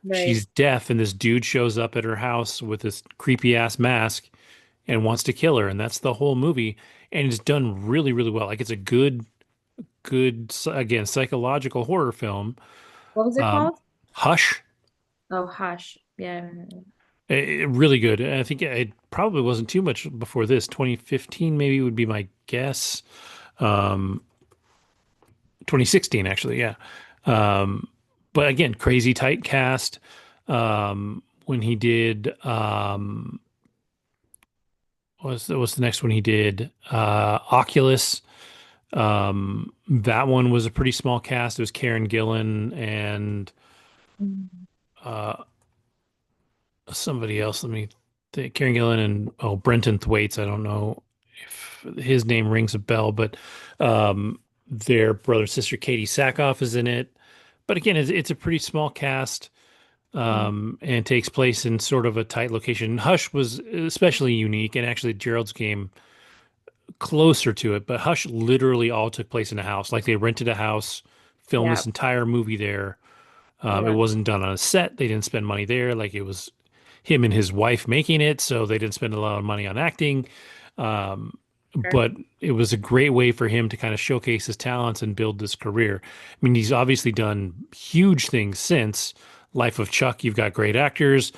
Right. She's deaf, and this dude shows up at her house with this creepy ass mask and wants to kill her, and that's the whole movie. And it's done really, really well. Like it's a good, again, psychological horror film. What was it Um, called? Hush, Oh, Hush. Yeah. really good. And I think it probably wasn't too much before this. 2015 maybe would be my guess. Um, 2016 actually, yeah. Um, but again, crazy tight cast. When he did what's the next one he did? Oculus. That one was a pretty small cast. It was Karen Gillan and Mhm. uh, somebody else. Let me think. Karen Gillan and Brenton Thwaites. I don't know if his name rings a bell, but their brother sister Katie Sackhoff is in it. But again, it's a pretty small cast and takes place in sort of a tight location. Hush was especially unique, and actually Gerald's came closer to it. But Hush literally all took place in a house. Like they rented a house, filmed Yeah. this entire movie there. It Yeah. wasn't done on a set. They didn't spend money there. Like it was him and his wife making it, so they didn't spend a lot of money on acting. Um, Sure. but it was a great way for him to kind of showcase his talents and build this career. I mean, he's obviously done huge things since Life of Chuck. You've got great actors.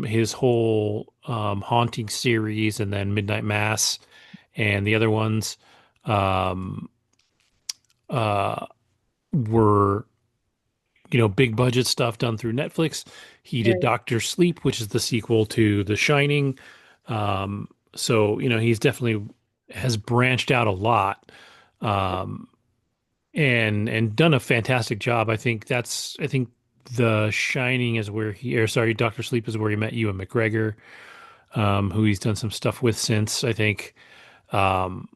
His whole Haunting series, and then Midnight Mass, and the other ones um, uh, were big budget stuff done through Netflix. He did Right. Doctor Sleep, which is the sequel to The Shining. So, he's definitely has branched out a lot, um, and done a fantastic job. I think The Shining is where or sorry, Doctor Sleep is where he met Ewan McGregor, who he's done some stuff with since, I think. Um,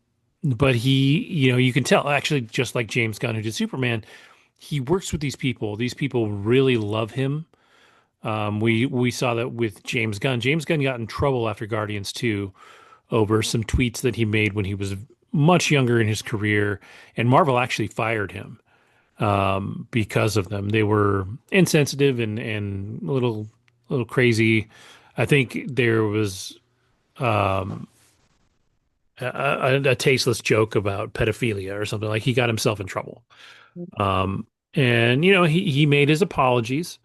but you can tell actually, just like James Gunn who did Superman, he works with these people. These people really love him. We saw that with James Gunn. James Gunn got in trouble after Guardians 2 over some tweets that he made when he was much younger in his career, and Marvel actually fired him because of them. They were insensitive and a little crazy. I think there was a tasteless joke about pedophilia or something. Like he got himself in trouble. Um, and he made his apologies.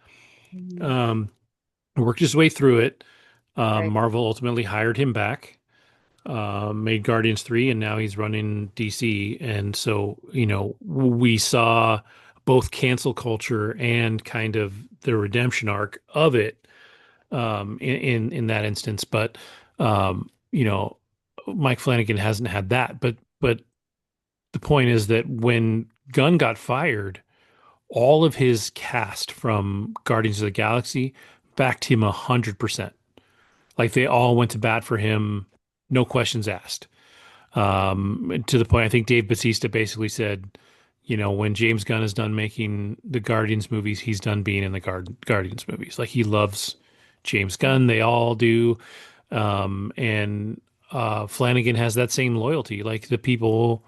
Mhm. Um, Worked his way through it. Right. Marvel ultimately hired him back, made Guardians 3, and now he's running DC. And so, we saw both cancel culture and kind of the redemption arc of it in that instance. But, Mike Flanagan hasn't had that. But the point is that when Gunn got fired, all of his cast from Guardians of the Galaxy backed him 100%. Like they all went to bat for him, no questions asked. To the point, I think Dave Bautista basically said, when James Gunn is done making the Guardians movies, he's done being in the Guardians movies. Like he loves James Gunn. They all do. And Flanagan has that same loyalty. Like the people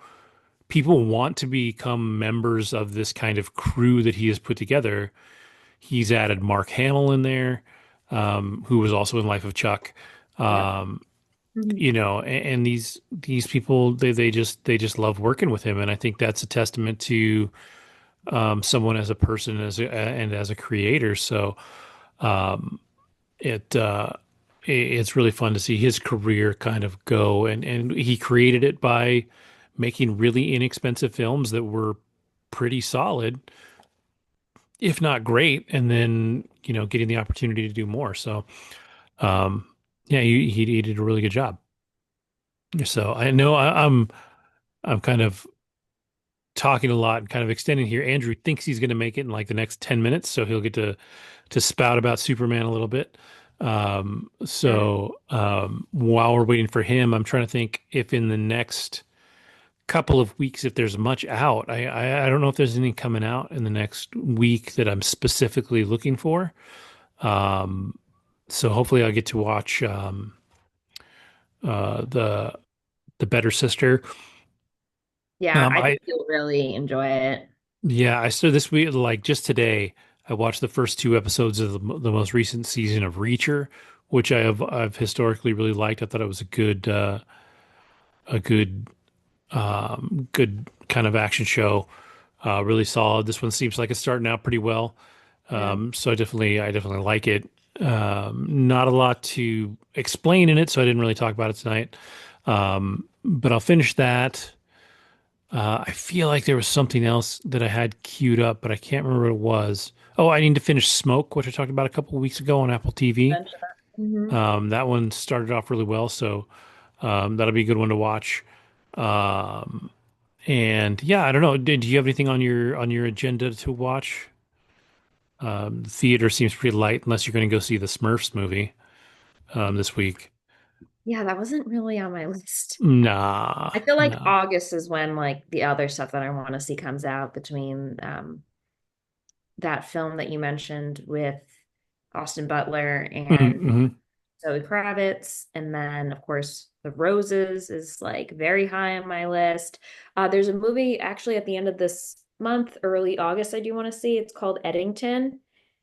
want to become members of this kind of crew that he has put together. He's added Mark Hamill in there, who was also in Life of Chuck. Yep. Um, Mhm. and these people they just love working with him, and I think that's a testament to someone as a person and as a creator. So um, it it's really fun to see his career kind of go, and he created it by making really inexpensive films that were pretty solid, if not great, and then getting the opportunity to do more. So um, yeah, he did a really good job. So I know I'm kind of talking a lot and kind of extending here. Andrew thinks he's going to make it in like the next 10 minutes, so he'll get to spout about Superman a little bit. Sure. While we're waiting for him, I'm trying to think if in the next couple of weeks if there's much out. I don't know if there's any coming out in the next week that I'm specifically looking for. Um, so hopefully I'll get to watch the Better Sister. Yeah, I think I you'll really enjoy it. Yeah, I started this week, like just today. I watched the first two episodes of the most recent season of Reacher, which I've historically really liked. I thought it was a good kind of action show, really solid. This one seems like it's starting out pretty well, Yeah. so I definitely like it. Not a lot to explain in it, so I didn't really talk about it tonight. But I'll finish that. I feel like there was something else that I had queued up, but I can't remember what it was. Oh, I need to finish Smoke, which I talked about a couple of weeks ago on Apple TV. Hmm. That one started off really well, so that'll be a good one to watch. Um, and yeah, I don't know. Do you have anything on your agenda to watch? The theater seems pretty light, unless you're going to go see the Smurfs movie this week. Yeah, that wasn't really on my list. Nah, I feel like nah. August is when like the other stuff that I want to see comes out between that film that you mentioned with Austin Butler and Mm-hmm. Zoe Kravitz. And then, of course, The Roses is like very high on my list. There's a movie actually at the end of this month, early August, I do want to see. It's called Eddington.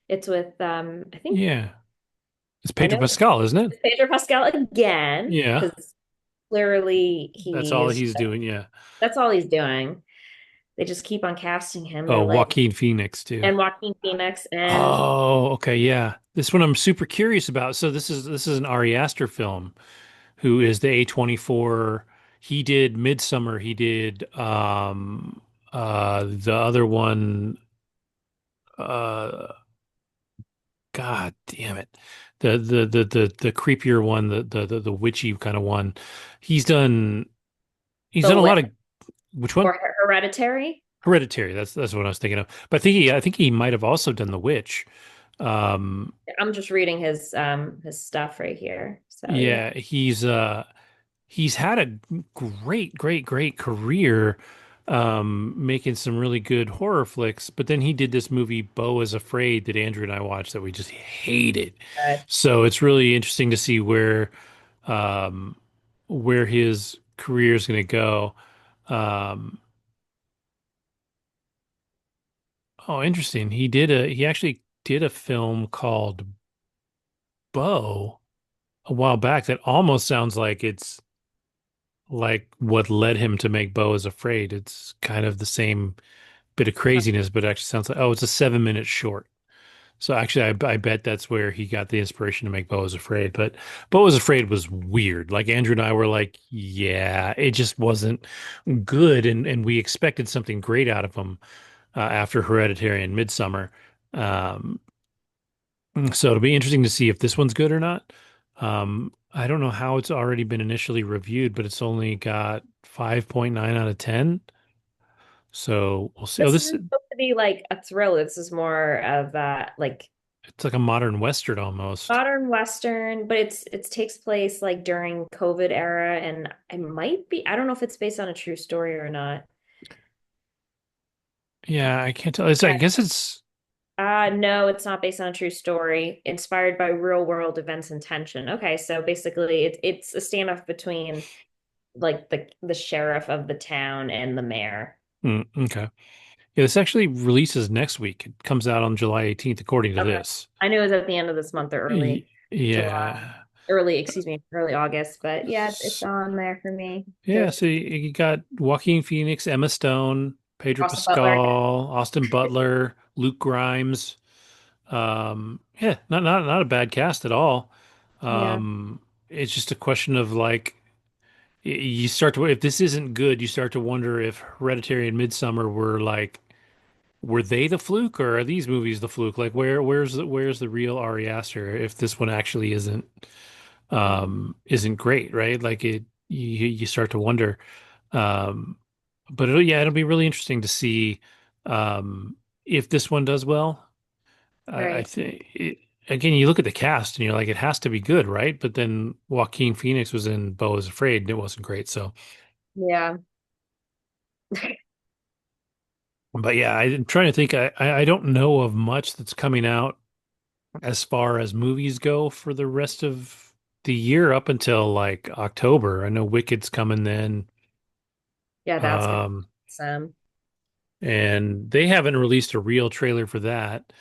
It's with, I think, Yeah, it's I Pedro know Pascal, isn't it? it's Pedro Pascal again, Yeah, because clearly that's he all is, he's doing. Yeah. that's all he's doing. They just keep on casting him. Oh, They're like, Joaquin Phoenix too. and Joaquin Phoenix and Oh, okay, yeah. This one I'm super curious about. So this is an Ari Aster film, who is the A24. He did Midsummer. He did the other one, uh God damn it. The creepier one, the witchy kind of one. He's done he's The done a lot Witch of which one? or Hereditary. Hereditary. That's what I was thinking of. But I think he might have also done The Witch. Um I'm just reading his stuff right here. So yeah. Yeah, he's had a great career making some really good horror flicks, but then he did this movie Beau is Afraid that Andrew and I watched that we just hated. But So it's really interesting to see um where his career is going to go. Um oh, interesting. He actually did a film called Beau a while back that almost sounds like it's like what led him to make Beau is Afraid. It's kind of the same bit of craziness, but it actually sounds like, oh, it's a 7 minute short. So actually, I bet that's where he got the inspiration to make Beau is Afraid. But Beau is Afraid was weird. Like Andrew and I were like, yeah, it just wasn't good, and we expected something great out of him after Hereditary and Midsummer. Um, so it'll be interesting to see if this one's good or not. I don't know how it's already been initially reviewed, but it's only got 5.9 out of 10. So we'll see. Oh, this this isn't supposed to be like a thriller. This is more of like it's like a modern Western almost. modern Western, but it takes place like during COVID era, and it might be. I don't know if it's based on a true story or not. Yeah, I can't tell. I guess it's No, it's not based on a true story. Inspired by real world events and tension. Okay, so basically, it's a standoff between like the sheriff of the town and the mayor. okay. Yeah, this actually releases next week. It comes out on July 18th, according to Okay. this. I knew it was at the end of this month or early July, Yeah. excuse me, early August, but yeah, it's S- on there for me Yeah, too. so you got Joaquin Phoenix, Emma Stone, Pedro Austin Butler. Pascal, Austin Butler, Luke Grimes. Yeah, not a bad cast at all. Yeah. It's just a question of like you start to if this isn't good, you start to wonder if Hereditary and Midsummer were they the fluke or are these movies the fluke? Like where's the real Ari Aster if this one actually isn't great, right? Like you start to wonder. Um, but it'll be really interesting to see um if this one does well. I Right. think again, you look at the cast and you're like, it has to be good, right? But then Joaquin Phoenix was in Beau is Afraid and it wasn't great. So Yeah. But yeah, I'm trying to think. I don't know of much that's coming out as far as movies go for the rest of the year up until like October. I know Wicked's coming then. Yeah, that's gonna be Um, some. and they haven't released a real trailer for that.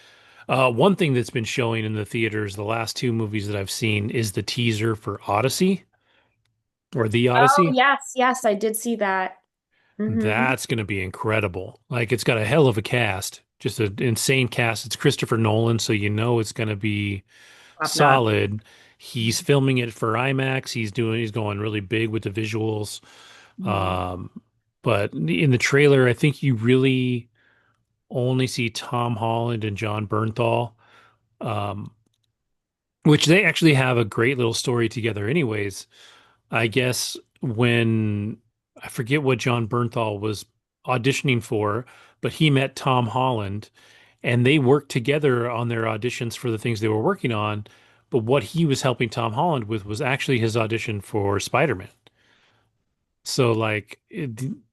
One thing that's been showing in the theaters, the last two movies that I've seen, is the teaser for Odyssey or The Oh, Odyssey. yes, yes, I did see that. Hmm. That's going to be incredible. Like it's got a hell of a cast, just an insane cast. It's Christopher Nolan, so you know it's going to be Top notch. solid. He's filming it for IMAX. He's going really big with the visuals. Mhm. Um, but in the trailer, I think you really only see Tom Holland and John Bernthal, um, which they actually have a great little story together, anyways. I guess when I forget what John Bernthal was auditioning for, but he met Tom Holland and they worked together on their auditions for the things they were working on. But what he was helping Tom Holland with was actually his audition for Spider-Man. So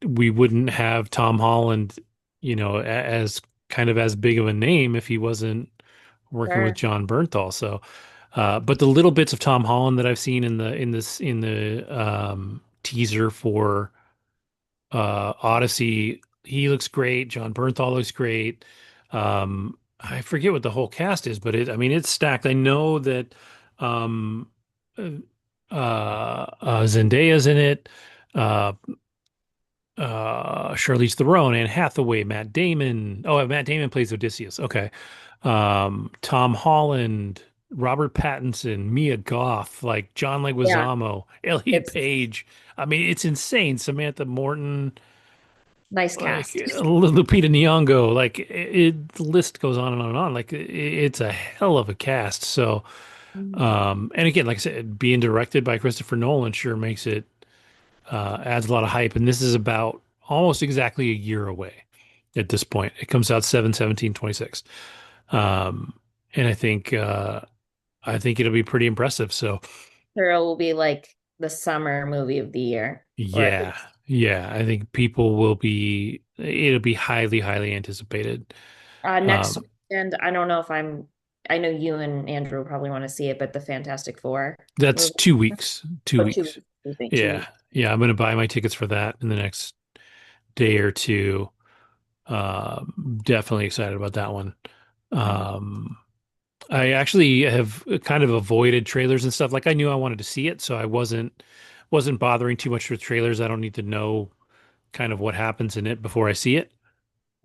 we wouldn't have Tom Holland, as kind of as big of a name if he wasn't working with Sure. John Bernthal. So, but the little bits of Tom Holland that I've seen in the teaser for Odyssey, he looks great. John Bernthal looks great. I forget what the whole cast is, but I mean, it's stacked. I know that um, uh, Zendaya's in it. Uh, Charlize Theron, Anne Hathaway, Matt Damon. Oh, Matt Damon plays Odysseus. Okay. Tom Holland, Robert Pattinson, Mia Goth, like John Yeah, Leguizamo, Elliot it's Page. I mean, it's insane. Samantha Morton, nice like cast. Lupita Nyong'o, the list goes on and on and on. Like it's a hell of a cast. So, Mhm. and again, like I said, being directed by Christopher Nolan sure makes it adds a lot of hype. And this is about almost exactly a year away at this point. It comes out 7/17/26. Um, and I think it'll be pretty impressive. So Sure, it will be like the summer movie of the year, or at yeah, least yeah, I think people will be, it'll be highly, highly anticipated. next Um, weekend. I don't know if I'm. I know you and Andrew probably want to see it, but the Fantastic Four that's movie. 2 weeks, two Oh, two weeks. weeks. You think 2 weeks? Yeah. Yeah. I'm going to buy my tickets for that in the next day or two. Definitely excited about that one. Mhm. Um, I actually have kind of avoided trailers and stuff. Like I knew I wanted to see it, so I wasn't bothering too much with trailers. I don't need to know kind of what happens in it before I see it.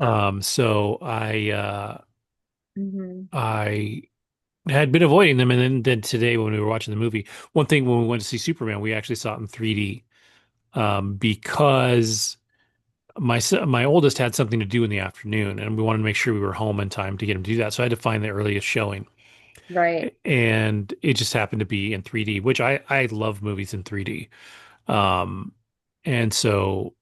So Mhm. I had been avoiding them, and then today when we were watching the movie, one thing when we went to see Superman, we actually saw it in 3D because my oldest had something to do in the afternoon, and we wanted to make sure we were home in time to get him to do that. So I had to find the earliest showing. Right. And it just happened to be in 3D, which I love movies in 3D. Um, and so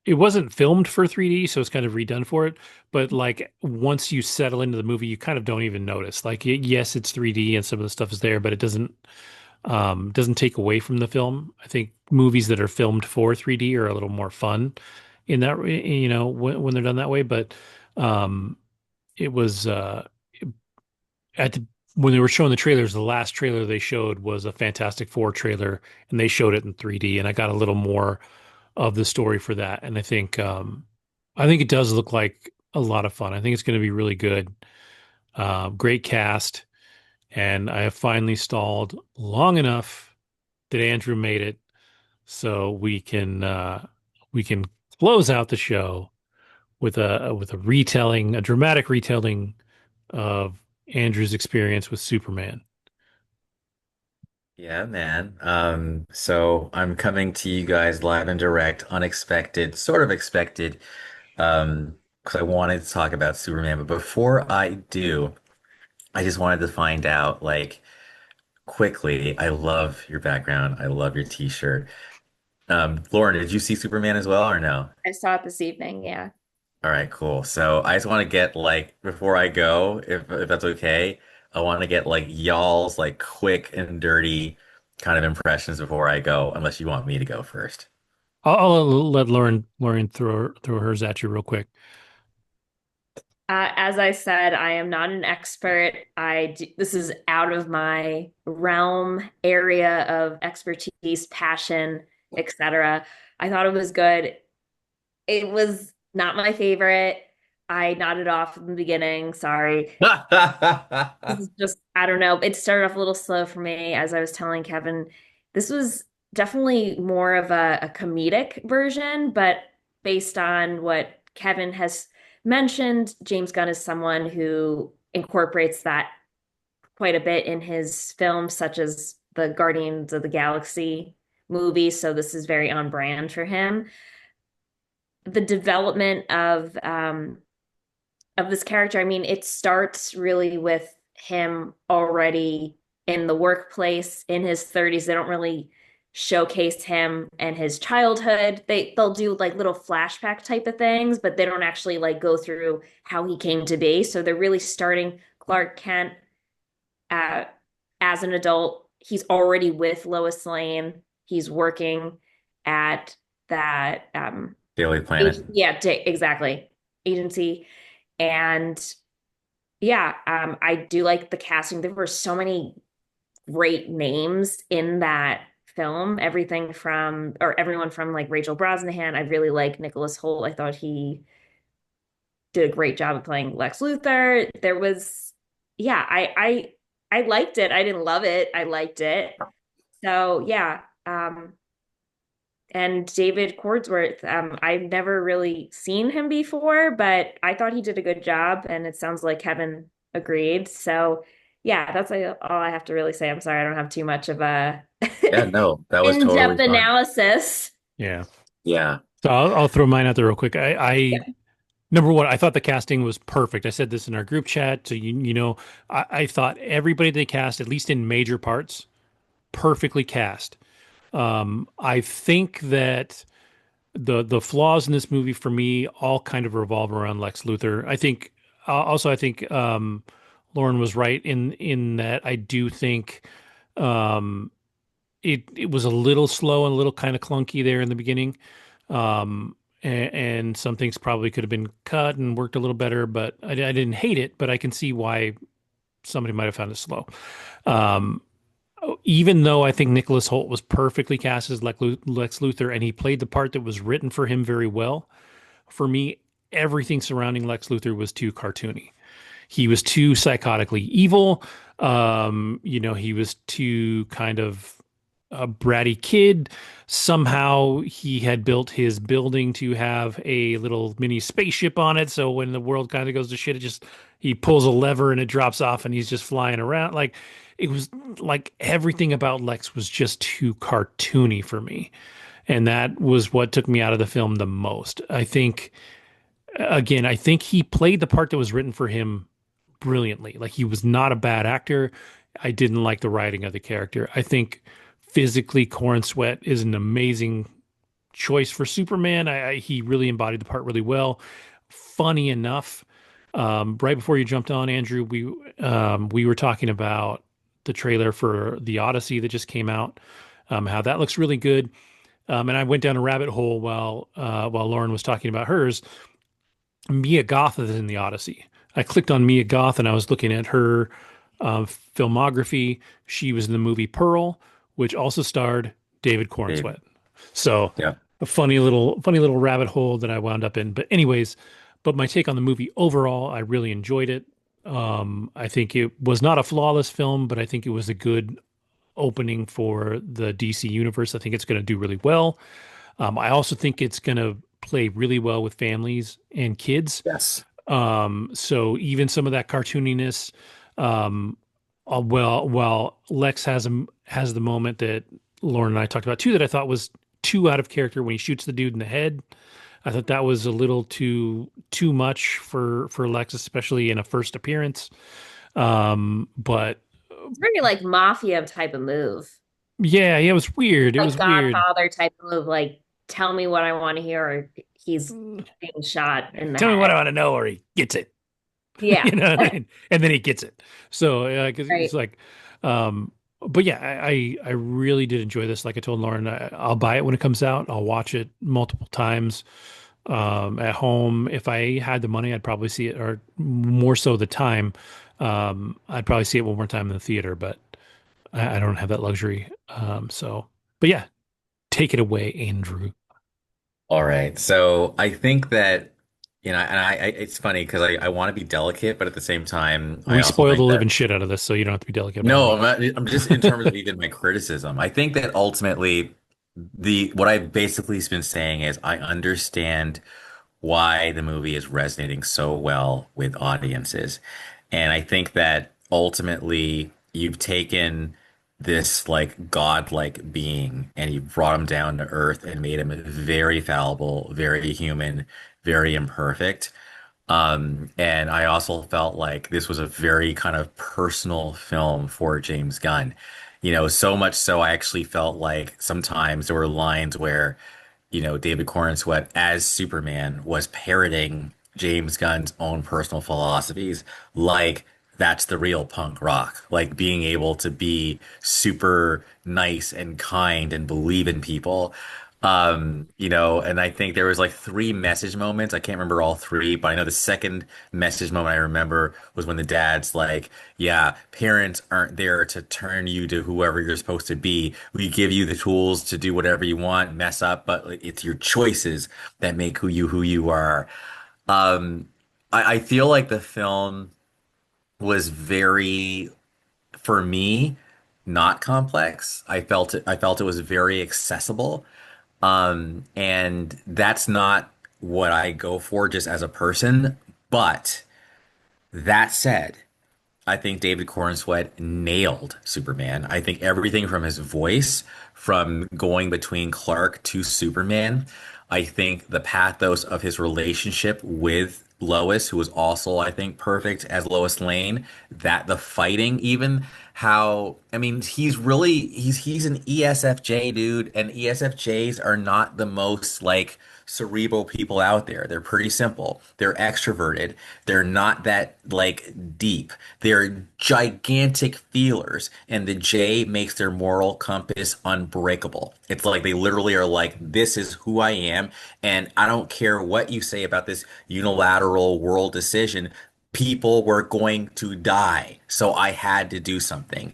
it wasn't filmed for 3D, so it's kind of redone for it. But like once you settle into the movie, you kind of don't even notice. Like yes, it's 3D and some of the stuff is there, but it doesn't take away from the film. I think movies that are filmed for 3D are a little more fun in that, when they're done that way. But um, it was at the when they were showing the trailers, the last trailer they showed was a Fantastic Four trailer, and they showed it in 3D, and I got a little more of the story for that. And I think it does look like a lot of fun. I think it's going to be really good. Great cast, and I have finally stalled long enough that Andrew made it, so we can close out the show with a retelling, a dramatic retelling of Andrew's experience with Superman. Yeah, man. So I'm coming to you guys live and direct, unexpected, sort of expected, because I wanted to talk about Superman. But before I do, I just wanted to find out, like, quickly, I love your background. I love your t-shirt. Lauren, did you see Superman as well or no? I saw it this evening. Yeah. All right, cool. So I just want to get like before I go, if that's okay, I want to get like y'all's like quick and dirty kind of impressions before I go, unless you want me to go first. I'll let Lauren throw hers at you real quick. As I said, I am not an expert. This is out of my realm area of expertise, passion, etc. I thought it was good. It was not my favorite. I nodded off in the beginning. Sorry. This is just, I don't know. It started off a little slow for me, as I was telling Kevin. This was definitely more of a comedic version, but based on what Kevin has mentioned, James Gunn is someone who incorporates that quite a bit in his films, such as the Guardians of the Galaxy movie. So this is very on brand for him. The development of this character, I mean, it starts really with him already in the workplace in his 30s. They don't really showcase him and his childhood. They'll do like little flashback type of things, but they don't actually like go through how he came to be. So they're really starting Clark Kent uh, as an adult. He's already with Lois Lane. He's working at that Daily Planet. exactly, agency. And yeah, I do like the casting. There were so many great names in that film. Everyone from like Rachel Brosnahan. I really like Nicholas Hoult. I thought he did a great job of playing Lex Luthor. Yeah, I liked it. I didn't love it. I liked it. So yeah, and David Cordsworth, I've never really seen him before, but I thought he did a good job, and it sounds like Kevin agreed. So, yeah, that's all I have to really say. I'm sorry, I don't have too much of a Yeah, no, that was in-depth totally fine. analysis. Yeah. Yeah. So I'll throw mine out there real quick. I Yeah. number one, I thought the casting was perfect. I said this in our group chat. So you know, I thought everybody they cast, at least in major parts, perfectly cast. I think that the flaws in this movie for me all kind of revolve around Lex Luthor. I think Lauren was right in that I do think um, it was a little slow and a little kind of clunky there in the beginning. And some things probably could have been cut and worked a little better, but I didn't hate it, but I can see why somebody might have found it slow. Um, Even though I think Nicholas Hoult was perfectly cast as Lex Luthor and he played the part that was written for him very well, for me, everything surrounding Lex Luthor was too cartoony. He was too psychotically evil. He was too kind of a bratty kid. Somehow he had built his building to have a little mini spaceship on it. So when the world kind of goes to shit, he pulls a lever and it drops off and he's just flying around. Like it was like everything about Lex was just too cartoony for me. And that was what took me out of the film the most. I think he played the part that was written for him brilliantly. Like he was not a bad actor. I didn't like the writing of the character. I think physically, Corn Sweat is an amazing choice for Superman. He really embodied the part really well. Funny enough, right before you jumped on, Andrew, we were talking about the trailer for the Odyssey that just came out. How that looks really good. And I went down a rabbit hole while Lauren was talking about hers. Mia Goth is in the Odyssey. I clicked on Mia Goth and I was looking at her filmography. She was in the movie Pearl, which also starred David Dave. Cornsweet. So Yeah. a funny little rabbit hole that I wound up in. But anyways, but my take on the movie overall, I really enjoyed it. I think it was not a flawless film, but I think it was a good opening for the DC universe. I think it's going to do really well. I also think it's going to play really well with families and kids. Yes. So even some of that cartooniness, um, while Lex has the moment that Lauren and I talked about too, that I thought was too out of character when he shoots the dude in the head. I thought that was a little too much for Lex, especially in a first appearance. But It's very like mafia type of move, yeah, it was weird. It like was weird. Godfather type of move. Like, tell me what I want to hear, or he's being shot in the Tell me what head. I want to know, or he gets it. Yeah, You know what I mean? And then he gets it. So, 'cause it's right. like, um, but yeah, I really did enjoy this. Like I told Lauren, I'll buy it when it comes out. I'll watch it multiple times at home. If I had the money, I'd probably see it, or more so the time. I'd probably see it one more time in the theater, but I don't have that luxury. But yeah, take it away, Andrew. All right. So I think that, and it's funny because I want to be delicate, but at the same time, I We also spoiled the think that, living shit out of this, so you don't have to be delicate about no, me. I'm not, I'm just in terms of even my criticism. I think that ultimately, what I've basically been saying is I understand why the movie is resonating so well with audiences. And I think that ultimately you've taken this like godlike being and you've brought him down to earth and made him very fallible, very human, very imperfect. And I also felt like this was a very kind of personal film for James Gunn. So much so I actually felt like sometimes there were lines where David Corenswet as Superman was parroting James Gunn's own personal philosophies, like that's the real punk rock, like being able to be super nice and kind and believe in people. And I think there was like three message moments. I can't remember all three, but I know the second message moment I remember was when the dad's like, yeah, parents aren't there to turn you to whoever you're supposed to be. We give you the tools to do whatever you want, mess up, but like, it's your choices that make who you are. Um, I feel like the film was very, for me, not complex. I felt it was very accessible. And that's not what I go for just as a person. But that said, I think David Corenswet nailed Superman. I think everything from his voice, from going between Clark to Superman, I think the pathos of his relationship with Lois, who was also, I think, perfect as Lois Lane, that the fighting, even how, I mean, he's an ESFJ dude, and ESFJs are not the most like cerebral people out there. They're pretty simple. They're extroverted. They're not that like deep. They're gigantic feelers, and the J makes their moral compass unbreakable. It's like they literally are like, this is who I am, and I don't care what you say about this unilateral world decision. People were going to die, so I had to do something.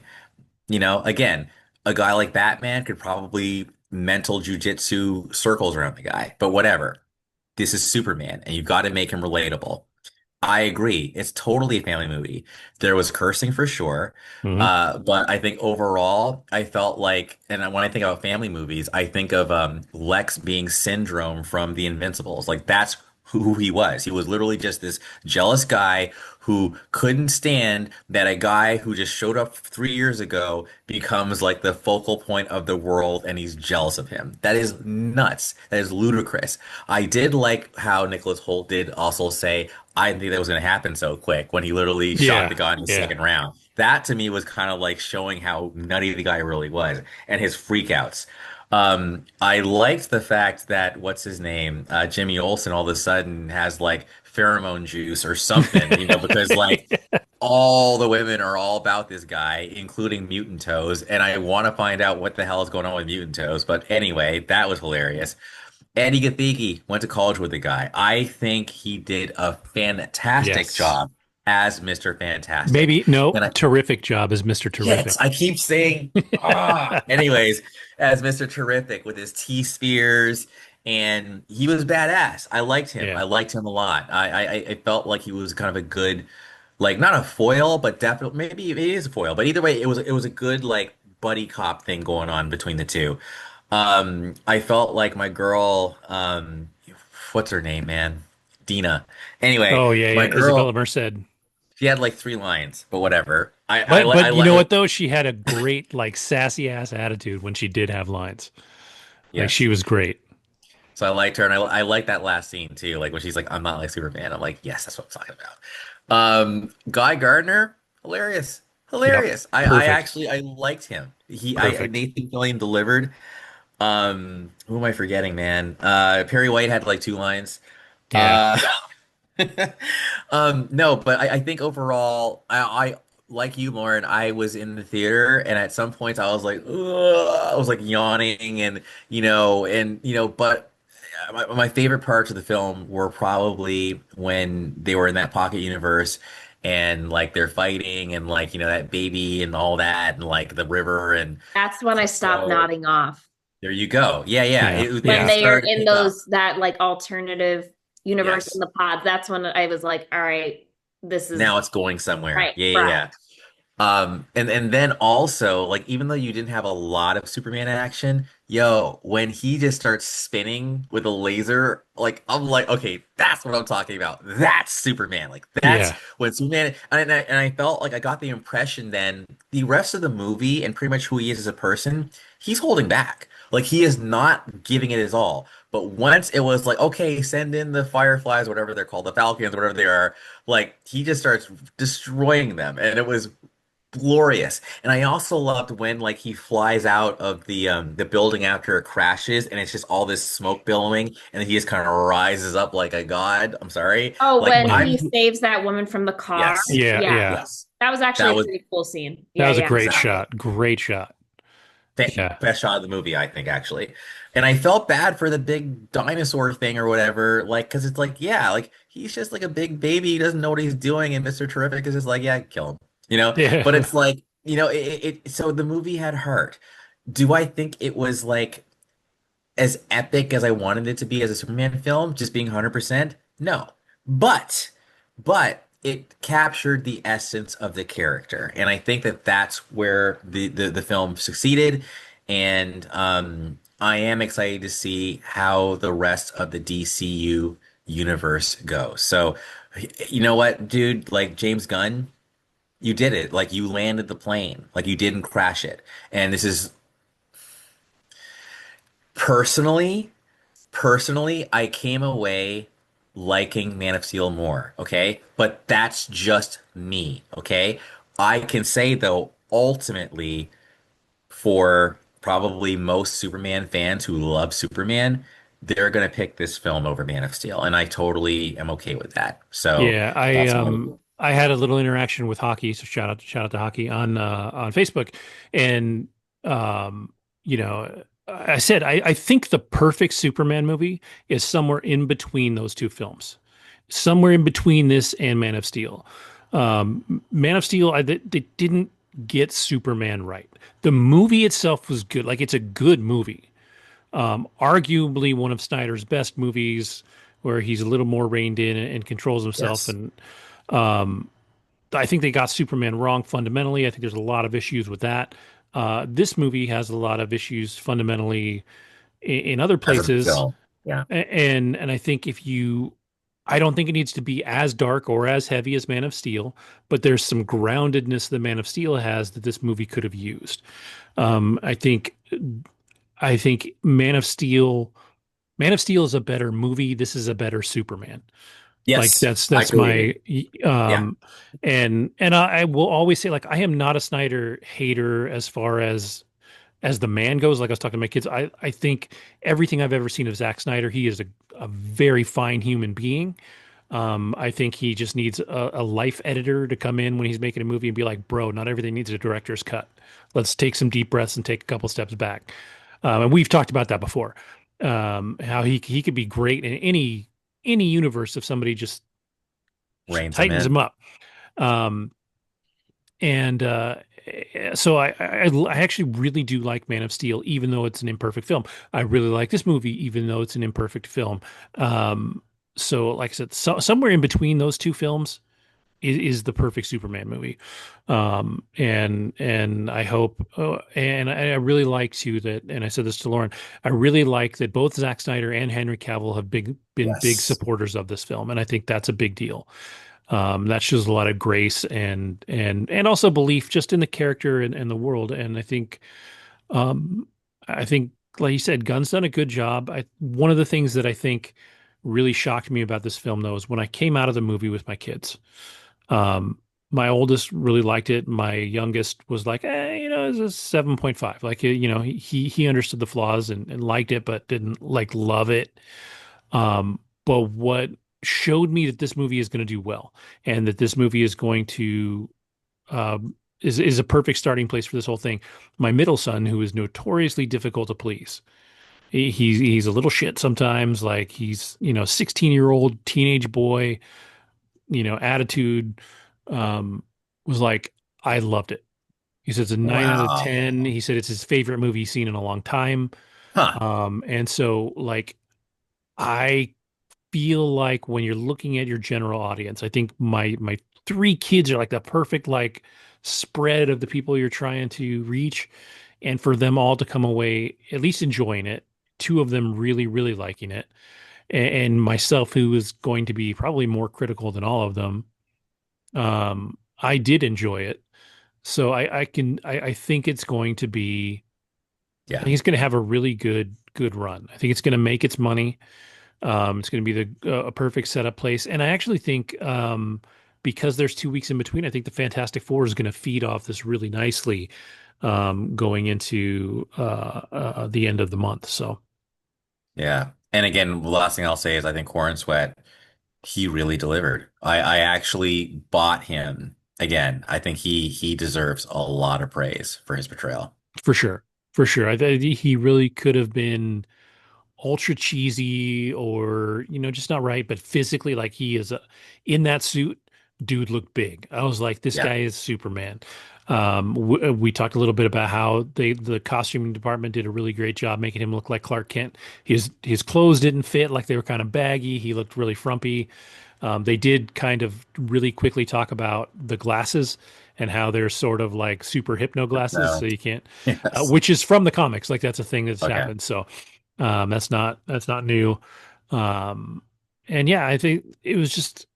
Again, a guy like Batman could probably mental jujitsu circles around the guy, but whatever. This is Superman, and you've got to make him relatable. I agree. It's totally a family movie. There was cursing for sure. Hmm. But I think overall, I felt like, and when I think about family movies, I think of Lex being Syndrome from The Invincibles. Like that's who he was. He was literally just this jealous guy who couldn't stand that a guy who just showed up 3 years ago becomes like the focal point of the world and he's jealous of him. That is nuts. That is ludicrous. I did like how Nicholas Hoult did also say, I didn't think that was going to happen so quick when he literally shot the Yeah, guy in the yeah. second round. That to me was kind of like showing how nutty the guy really was and his freakouts. I liked the fact that what's his name, Jimmy Olsen, all of a sudden has like pheromone juice or something, because like all the women are all about this guy, including Mutant Toes, and I want to find out what the hell is going on with Mutant Toes. But anyway, that was hilarious. Eddie Gathegi went to college with the guy. I think he did a fantastic Yes. job as Mr. Fantastic. Maybe no, And I, terrific job as Mr. yes, Terrific. I keep saying, anyways, as Mr. Terrific with his T-spheres, and he was badass. I liked him. Yeah. I liked him a lot. I felt like he was kind of a good, like not a foil, but definitely maybe it is a foil. But either way, it was a good like buddy cop thing going on between the two. I felt like my girl, what's her name, man? Dina. Anyway, Oh yeah, my yeah. Isabella girl, Merced. she had like three lines, but whatever. I But you like, know what though? She had a great like sassy ass attitude when she did have lines. Like she yes. was great. So I liked her, and I like that last scene too. Like when she's like, "I'm not like Superman." I'm like, "Yes, that's what I'm talking about." Guy Gardner, hilarious, Yep. hilarious. I Perfect. actually I liked him. Perfect. Nathan Fillion delivered. Who am I forgetting, man? Perry White had like two lines. Yeah. Uh, no, but I think overall, I like you, Lauren, I was in the theater, and at some points I was like, ugh, I was like yawning, but my favorite parts of the film were probably when they were in that pocket universe, and like they're fighting, and like that baby and all that, and like the river, and That's when I stopped so nodding off. there you go. Yeah, yeah. Yeah, When Things yeah, they are started to in pick up. those that like alternative universe in Yes. the pods, that's when I was like, all right, this is Now it's going somewhere. right, Yeah, yeah, correct. yeah. And then also, like, even though you didn't have a lot of Superman action, yo, when he just starts spinning with a laser, like I'm like, okay, that's what I'm talking about. That's Superman. Like that's yeah, when Superman and I felt like I got the impression then the rest of the movie and pretty much who he is as a person, he's holding back. Like he is not giving it his all. But once it was like, okay, send in the Fireflies, whatever they're called, the Falcons, whatever they are, like he just starts destroying them. And it was glorious. And I also loved when like he flies out of the building after it crashes and it's just all this smoke billowing and then he just kind of rises up like a god. I'm sorry. Oh, Like when yeah, he I'm saves that woman from the car. yes. yeah, Yeah. yeah. Yes. That was actually That a was pretty cool scene. That Yeah, was a yeah. great exactly shot. Great shot. Yeah, best shot of the movie, I think actually. And I felt bad for the big dinosaur thing or whatever, like because it's like, yeah, like he's just like a big baby, he doesn't know what he's doing, and Mr. Terrific is just like, yeah, kill him, you know? But yeah, it's like, so the movie had heart. Do I think it was like as epic as I wanted it to be as a Superman film, just being 100%? No. But but it captured the essence of the character. And I think that that's where the film succeeded. And I am excited to see how the rest of the DCU universe goes. So, you know what, dude? Like James Gunn, you did it. Like you landed the plane. Like you didn't crash it. And this is personally Personally, I came away liking Man of Steel more, okay? But that's just me, okay? I can say though, ultimately, for probably most Superman fans who love Superman, they're gonna pick this film over Man of Steel, and I totally am okay with that. So yeah. I that's my um I had a little interaction with Hockey, so shout out to Hockey on Facebook, and um you know I said I think the perfect Superman movie is somewhere in between those two films, somewhere in between this and Man of Steel. Man of Steel, they didn't get Superman right. The movie itself was good, like it's a good movie. Arguably one of Snyder's best movies, where he's a little more reined in and controls himself. yes, And I think they got Superman wrong fundamentally. I think there's a lot of issues with that. This movie has a lot of issues fundamentally in other as a places, film, yeah, and I think I don't think it needs to be as dark or as heavy as Man of Steel, but there's some groundedness that Man of Steel has that this movie could have used. Um, I think I think Man of Steel is a better movie. This is a better Superman. Like yes, I that's totally my agree. Yeah, and I will always say, like, I am not a Snyder hater as far as the man goes. Like I was talking to my kids, I think everything I've ever seen of Zack Snyder, he is a very fine human being. I think he just needs a life editor to come in when he's making a movie and be like, bro, not everything needs a director's cut. Let's take some deep breaths and take a couple steps back. And we've talked about that before. How he could be great in any universe if somebody just reins him tightens him in. up. Um, and so I actually really do like Man of Steel, even though it's an imperfect film. I really like this movie, even though it's an imperfect film. Um, so like I said, somewhere in between those two films is the perfect Superman movie. And I hope, and I really like too that, and I said this to Lauren, I really like that both Zack Snyder and Henry Cavill have been big Yes, supporters of this film, and I think that's a big deal. That shows a lot of grace and also belief just in the character and the world. And um, I think, like you said, Gunn's done a good job. One of the things that I think really shocked me about this film, though, is when I came out of the movie with my kids. Um, my oldest really liked it. My youngest was like, it's a 7.5. Like, he understood the flaws and liked it, but didn't like love it. But what showed me that this movie is going to do well and that this movie is going to is a perfect starting place for this whole thing. My middle son, who is notoriously difficult to please, he's a little shit sometimes. Like he's 16-year-old teenage boy, attitude. Um, was like I loved it. He said it's a 9 out of 10. Wow. He said it's his favorite movie he's seen in a long time. Huh. And so like I feel like when you're looking at your general audience, I think my three kids are like the perfect like spread of the people you're trying to reach, and for them all to come away at least enjoying it, two of them really, really liking it, and myself, who is going to be probably more critical than all of them. I did enjoy it. So I think it's going to be I Yeah. think it's going to have a really good run. I think it's going to make its money. It's going to be a perfect setup place, and I actually think because there's 2 weeks in between, I think the Fantastic Four is going to feed off this really nicely going into the end of the month. So Yeah. And again, the last thing I'll say is I think Corn Sweat, he really delivered. I actually bought him again. I think he deserves a lot of praise for his portrayal. for sure, for sure, I think he really could have been ultra cheesy or just not right, but physically like he is in that suit, dude looked big. I was like, this Yeah. guy is Superman. We talked a little bit about how the costuming department did a really great job making him look like Clark Kent. His clothes didn't fit, like they were kind of baggy. He looked really frumpy. They did kind of really quickly talk about the glasses and how they're sort of like super hypno glasses, so No. you can't, Yes. which is from the comics. Like that's a thing that's Okay. happened. So that's not new. Um, and yeah, I think it was just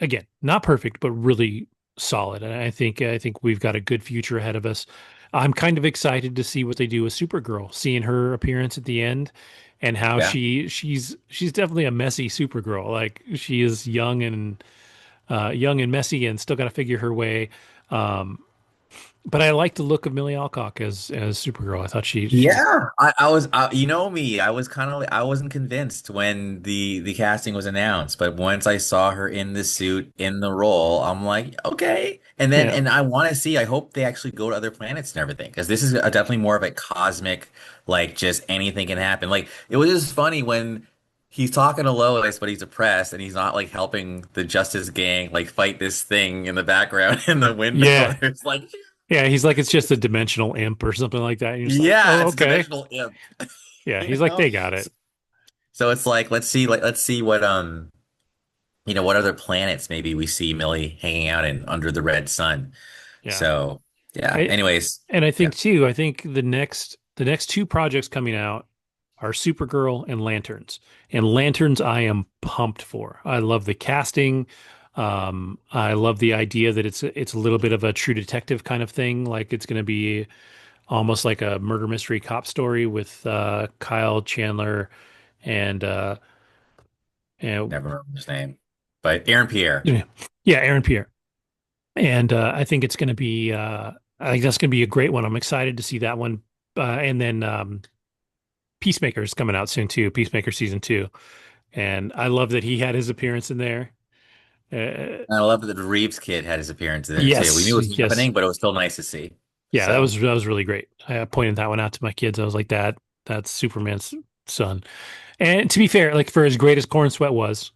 again not perfect, but really solid. And I think we've got a good future ahead of us. I'm kind of excited to see what they do with Supergirl, seeing her appearance at the end, and how Yeah. she's definitely a messy Supergirl. Like she is young and messy, and still got to figure her way. Um, but I like the look of Millie Alcock as Supergirl. I thought she's Yeah, you know me, I was kind of like, I wasn't convinced when the casting was announced, but once I saw her in the suit, in the role, I'm like, okay. yeah, And I want to see, I hope they actually go to other planets and everything, because this is definitely more of a cosmic, like just anything can happen. Like it was just funny when he's talking to Lois, but he's depressed and he's not like helping the Justice Gang like fight this thing in the background in the window. yeah. It's like, Yeah, he's like it's just a dimensional imp or something like that. And you're just like, yeah, oh, it's a okay. dimensional imp. Yeah, You he's like, know? they got it. So it's like let's see what what other planets maybe we see Millie hanging out in under the red sun. Yeah. So yeah. I Anyways, and I yeah, think too, I think the next two projects coming out are Supergirl and Lanterns. And Lanterns I am pumped for. I love the casting. I love the idea that it's a little bit of a true detective kind of thing. Like it's going to be almost like a murder mystery cop story with Kyle Chandler and and never remember his name. But Aaron Pierre. yeah, Aaron Pierre. And I think it's going to be I think that's going to be a great one. I'm excited to see that one. And then Peacemaker is coming out soon too. Peacemaker season 2, and I love that he had his appearance in there. And I love that the Reeves kid had his appearance there too. We knew Yes, it was yes, happening, but it was still nice to see. yeah, that So was that was really great. I pointed that one out to my kids. I was like, that's Superman's son. And to be fair, like for as great as Corn Sweat was,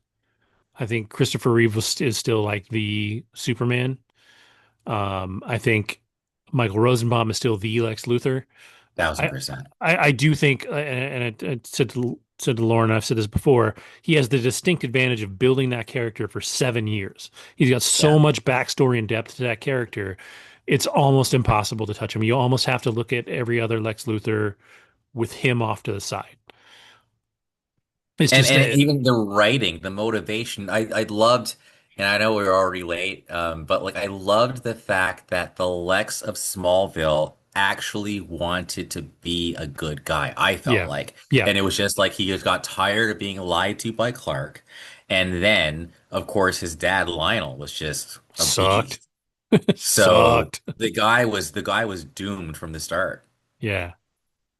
I think Christopher Reeve is still like the Superman. I think Michael Rosenbaum is still the Lex Luthor. thousand I percent. I do think, and I said to Lauren, I've said this before, he has the distinct advantage of building that character for 7 years. He's got so Yeah. much backstory and depth to that character. It's almost impossible to touch him. You almost have to look at every other Lex Luthor with him off to the side. It's just And even the writing, the motivation, I loved, and I know we're already late, but like I loved the fact that the Lex of Smallville actually wanted to be a good guy, I felt yeah, like. yeah, And it was just like he just got tired of being lied to by Clark. And then, of course, his dad Lionel was just a sucked, beast. So sucked. the guy was doomed from the start. Yeah.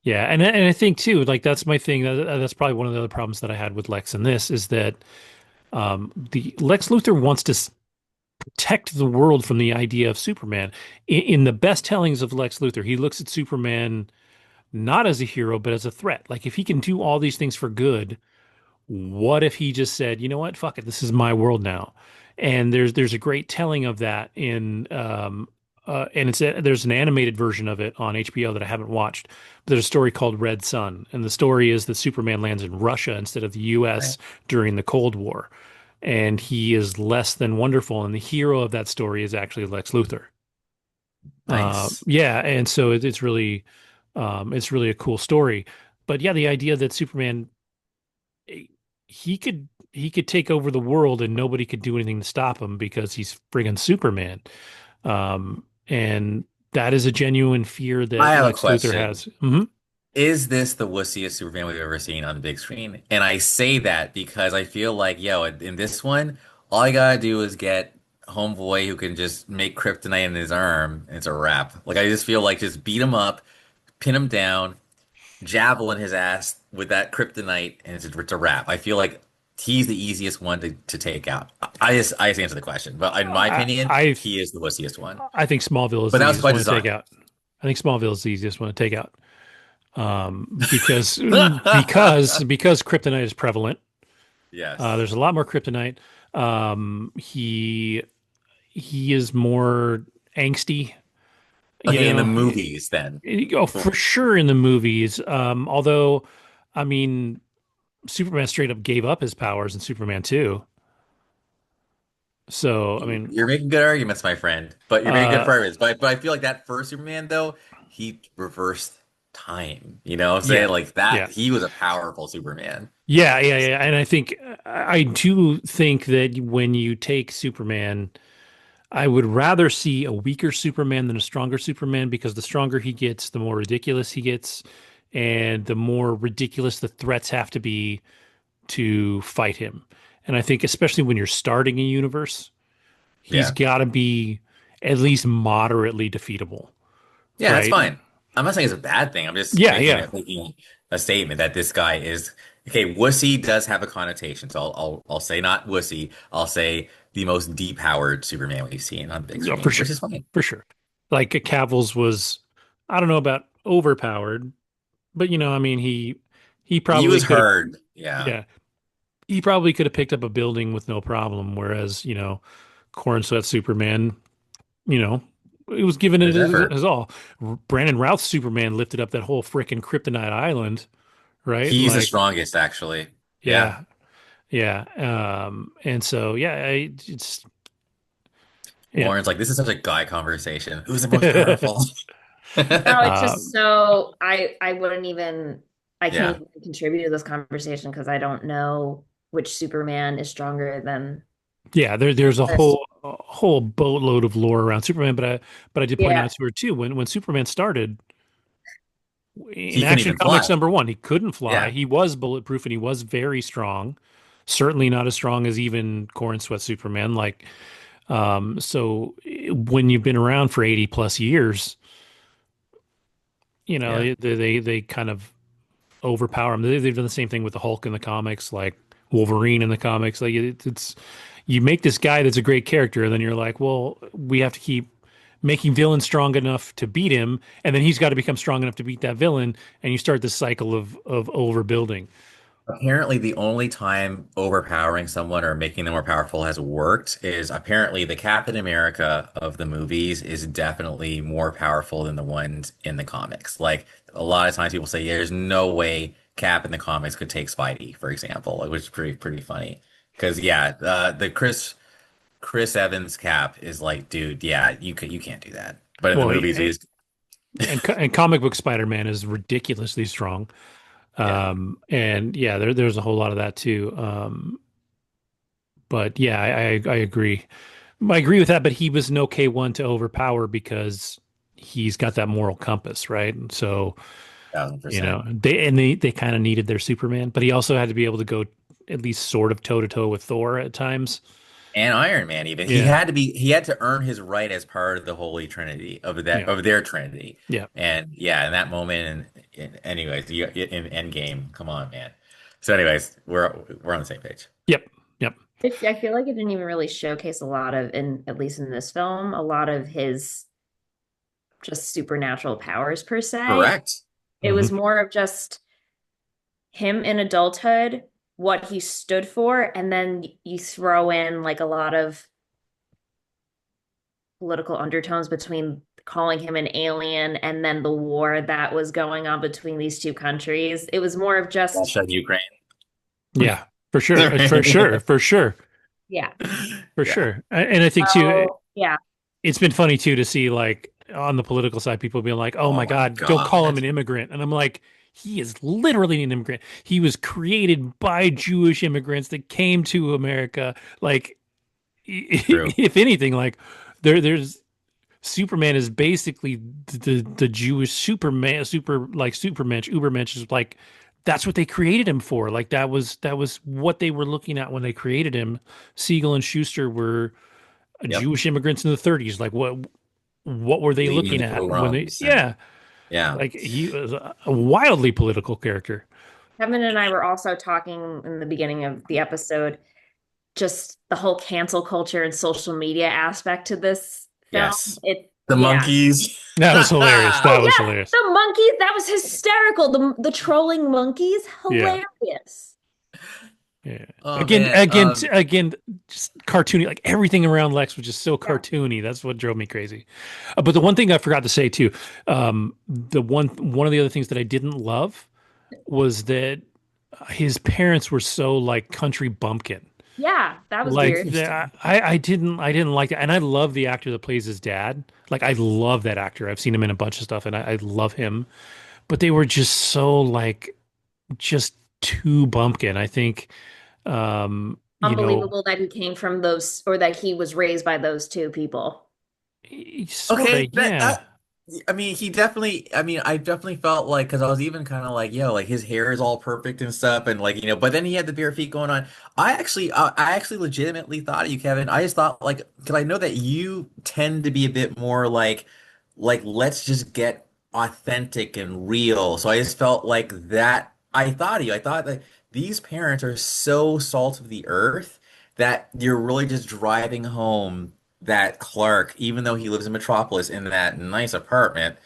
Yeah, and I think too, like that's my thing. That's probably one of the other problems that I had with Lex in this is that the Lex Luthor wants to. protect the world from the idea of Superman. In the best tellings of Lex Luthor, he looks at Superman not as a hero, but as a threat. Like if he can do all these things for good, what if he just said, you know what, fuck it, this is my world now? And there's a great telling of that and there's an animated version of it on HBO that I haven't watched. There's a story called Red Sun, and the story is that Superman lands in Russia instead of the U.S. Right. during the Cold War, and he is less than wonderful. And the hero of that story is actually Lex Luthor. Nice. Yeah, and so it's really a cool story. But yeah, the idea that Superman he could take over the world and nobody could do anything to stop him because he's friggin' Superman. And that is a genuine fear I that have a Lex Luthor question. has. Hmm. Is this the wussiest Superman we've ever seen on the big screen? And I say that because I feel like, yo, in this one, all I gotta do is get Homeboy who can just make kryptonite in his arm, and it's a wrap. Like I just feel like just beat him up, pin him down, javelin his ass with that kryptonite, and it's a wrap. I feel like he's the easiest one to take out. I just answer the question, but in my opinion, I he is the wussiest one. I think Smallville is But the that was easiest by one to take design. out. I think Smallville is the easiest one to take out. Because kryptonite is prevalent. Yes. There's a lot more kryptonite. He is more angsty, you Okay, in the know. movies then. Oh, for sure in the movies. Although, I mean, Superman straight up gave up his powers in Superman 2. So, I mean, You're making good arguments, my friend. But you're making good uh, arguments. But I feel like that first Superman though, he reversed time. You know what I'm saying? yeah, Like that, yeah, he was a powerful Superman. yeah. And I think I do think that when you take Superman, I would rather see a weaker Superman than a stronger Superman because the stronger he gets, the more ridiculous he gets, and the more ridiculous the threats have to be to fight him. And I think especially when you're starting a universe, he's Yeah. got to be at least moderately defeatable, Yeah, that's right? fine. I'm not saying it's a bad thing. I'm just Yeah, yeah. making a statement that this guy is okay. Wussy does have a connotation, so I'll say not wussy. I'll say the most depowered Superman we've seen on the big Yeah, for screen, sure. which is fine. For sure. Like Cavill's was, I don't know about overpowered, but I mean, he He probably was could have, hard. Yeah, yeah, he probably could have picked up a building with no problem. Whereas, Corn Sweat Superman, you know, it was given it there's effort. as all. Brandon Routh's Superman lifted up that whole freaking Kryptonite Island, right? He's the Like, strongest, actually. Yeah. yeah, yeah. And so, yeah, yeah. Lauren's like, this is such a guy conversation. Who's the most powerful? No, it's uh, just so I wouldn't even I can't Yeah, even contribute to this conversation because I don't know which Superman is stronger than yeah, there's this. a whole boatload of lore around Superman, but I did point Yeah, out to her too when Superman started in he couldn't Action even Comics fly. #1, he couldn't fly. Yeah, He was bulletproof and he was very strong. Certainly not as strong as even Corn Sweat Superman. Like, when you've been around for 80 plus years, yeah. they kind of overpower him. They've done the same thing with the Hulk in the comics, like Wolverine in the comics. Like it's you make this guy that's a great character, and then you're like, well, we have to keep making villains strong enough to beat him, and then he's got to become strong enough to beat that villain, and you start this cycle of overbuilding. Apparently, the only time overpowering someone or making them more powerful has worked is apparently the Captain America of the movies is definitely more powerful than the ones in the comics. Like a lot of times people say, yeah, there's no way Cap in the comics could take Spidey, for example, which is pretty funny. Because yeah, the Chris Evans Cap is like, dude, yeah, you can't do that. But in the Well, movies, he's and comic book Spider-Man is ridiculously strong. yeah, And yeah, there's a whole lot of that too. But yeah, I agree. I agree with that, but he was no K1 to overpower because he's got that moral compass, right? And so, 1000%. they kind of needed their Superman, but he also had to be able to go at least sort of toe to toe with Thor at times. And Iron Man even Yeah, he had to earn his right as part of the Holy Trinity yeah, of their Trinity. yeah. And yeah, in that moment anyways, in Endgame, come on, man. So anyways, we're on the same page. Yep, yep. I feel like it didn't even really showcase a lot of, in at least in this film, a lot of his just supernatural powers per se. Correct. It Hmm. was more of just him in adulthood, what he stood for, and then you throw in like a lot of political undertones between calling him an alien and then the war that was going on between these two countries. It was more of just, Russia, Ukraine. Yeah, for sure. For sure. For sure. yeah. For Yeah. sure. And I think too, Oh, yeah. it's been funny too to see like on the political side, people being like, "Oh Oh my my God, don't call him God. an immigrant." And I'm like, he is literally an immigrant. He was created by Jewish immigrants that came to America. Like, True. if anything, like there's Superman is basically the Jewish Superman, Supermensch, Ubermensch is like that's what they created him for. Like that was what they were looking at when they created him. Siegel and Schuster were Yep. Jewish immigrants in the 30s. Like what were they Leading looking the at when they pogroms and yeah, yeah. like he was a wildly political character. Kevin and I were also talking in the beginning of the episode, just the whole cancel culture and social media aspect to this film. Yes. The Yeah. monkeys. That was hilarious. That Oh was yeah, hilarious. the monkeys, that was hysterical. The trolling monkeys, Yeah. hilarious. Yeah. Oh Again, man. again, again, just cartoony. Like everything around Lex was just so Yeah. cartoony. That's what drove me crazy. But the one thing I forgot to say too, the one of the other things that I didn't love was that his parents were so like country bumpkin. Yeah, that was Like weird. Interesting. I didn't like that, and I love the actor that plays his dad. Like I love that actor. I've seen him in a bunch of stuff, and I love him. But they were just so like just too bumpkin. I think, you know, Unbelievable that he came from those, or that he was raised by those two people. sort of, Okay, yeah, I mean, he definitely, I mean, I definitely felt like, because I was even kind of like, yo, like his hair is all perfect and stuff, and like, but then he had the bare feet going on. I actually legitimately thought of you, Kevin. I just thought like, because I know that you tend to be a bit more like let's just get authentic and real. So I just felt like that. I thought of you. I thought that these parents are so salt of the earth that you're really just driving home that Clark, even though he lives in Metropolis in that nice apartment,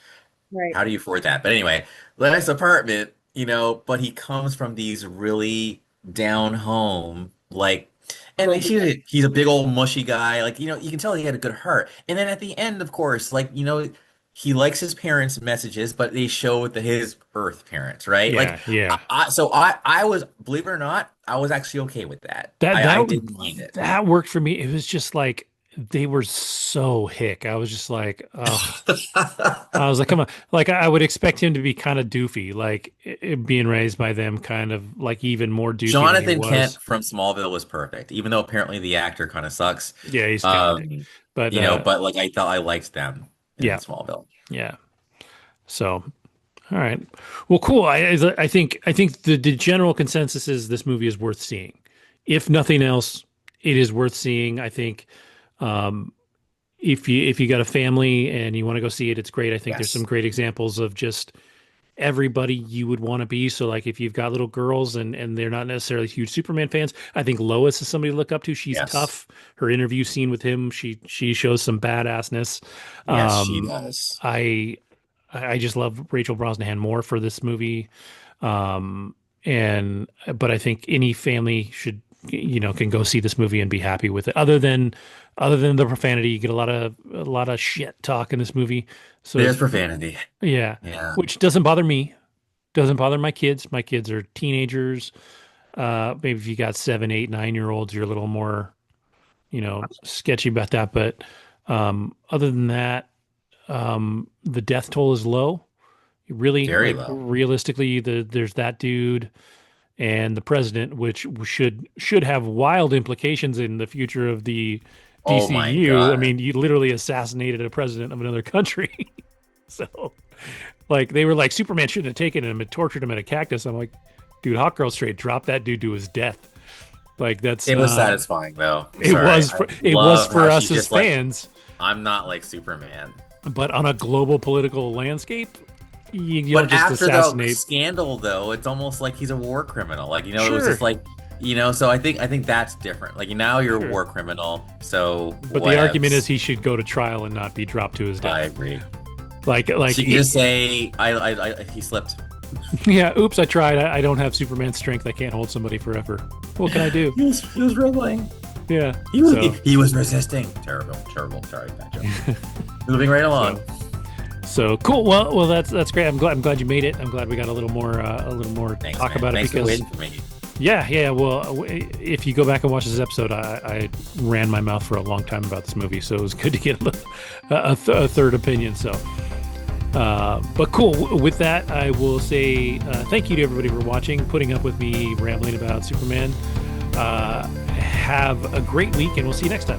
Right. how do you afford that? But anyway, nice apartment, but he comes from these really down home, like, and Rural beginnings. he's a big old mushy guy. Like, you can tell he had a good heart. And then at the end, of course, like, he likes his parents' messages, but they show his Earth parents, right? Like, yeah, yeah. I was, believe it or not, I was actually okay with that. That I that didn't mind it. that worked for me. It was just like they were so hick. I was just like, ugh. I was like, come on. Like I would expect him to be kind of doofy, like being raised by them, kind of like even more doofy than he Jonathan was. Kent from Smallville was perfect, even though apparently the actor kind of sucks. Yeah, he's kind of dick. Um, But but like I thought I liked them in yeah, Smallville. yeah. So, all right. Well, cool. I think the general consensus is this movie is worth seeing. If nothing else, it is worth seeing. I think um, if you got a family and you want to go see it, it's great. I think there's some Yes. great examples of just everybody you would want to be. So like if you've got little girls and they're not necessarily huge Superman fans, I think Lois is somebody to look up to. She's Yes. tough. Her interview scene with him, she shows some badassness. Yes, she Um, does. I I just love Rachel Brosnahan more for this movie. Um, and but I think any family should can go see this movie and be happy with it. Other than the profanity, you get a lot of shit talk in this movie. So There's it's profanity. yeah, Yeah. which doesn't bother me. Doesn't bother my kids. My kids are teenagers. Maybe if you got 7, 8, 9 year olds, you're a little more, sketchy about that. But other than that, the death toll is low. Really, Very like low. realistically, there's that dude and the president, which should have wild implications in the future of the Oh my DCU. I God. mean, you literally assassinated a president of another country. So, like, they were like, Superman shouldn't have taken him and tortured him in a cactus. I'm like, dude, Hot Girl Straight, drop that dude to his death. Like, that's It was satisfying though. I'm it sorry. was I it was love for how us she's as just like, fans, I'm not like Superman. but on a global political landscape, you don't But just after the assassinate. scandal, though, it's almost like he's a war criminal. Like, it was just Sure, like, So I think that's different. Like now you're a Sure. war criminal, so But the argument is whatevs. he should go to trial and not be dropped to his I death. agree. Like, So you just say he slipped. yeah, oops, I tried. I don't have Superman strength. I can't hold somebody forever. What can I do? He was wrestling. Yeah. He was So, he was resisting. Terrible, terrible. Sorry, bad joke. Moving right along. so cool. Well, that's great. I'm glad you made it. I'm glad we got a little more Thanks, talk man. about it Thanks for because waiting for me. yeah. Well, if you go back and watch this episode, I ran my mouth for a long time about this movie, so it was good to get a third opinion. So. But cool. With that, I will say thank you to everybody for watching, putting up with me rambling about Superman. Have a great week, and we'll see you next time.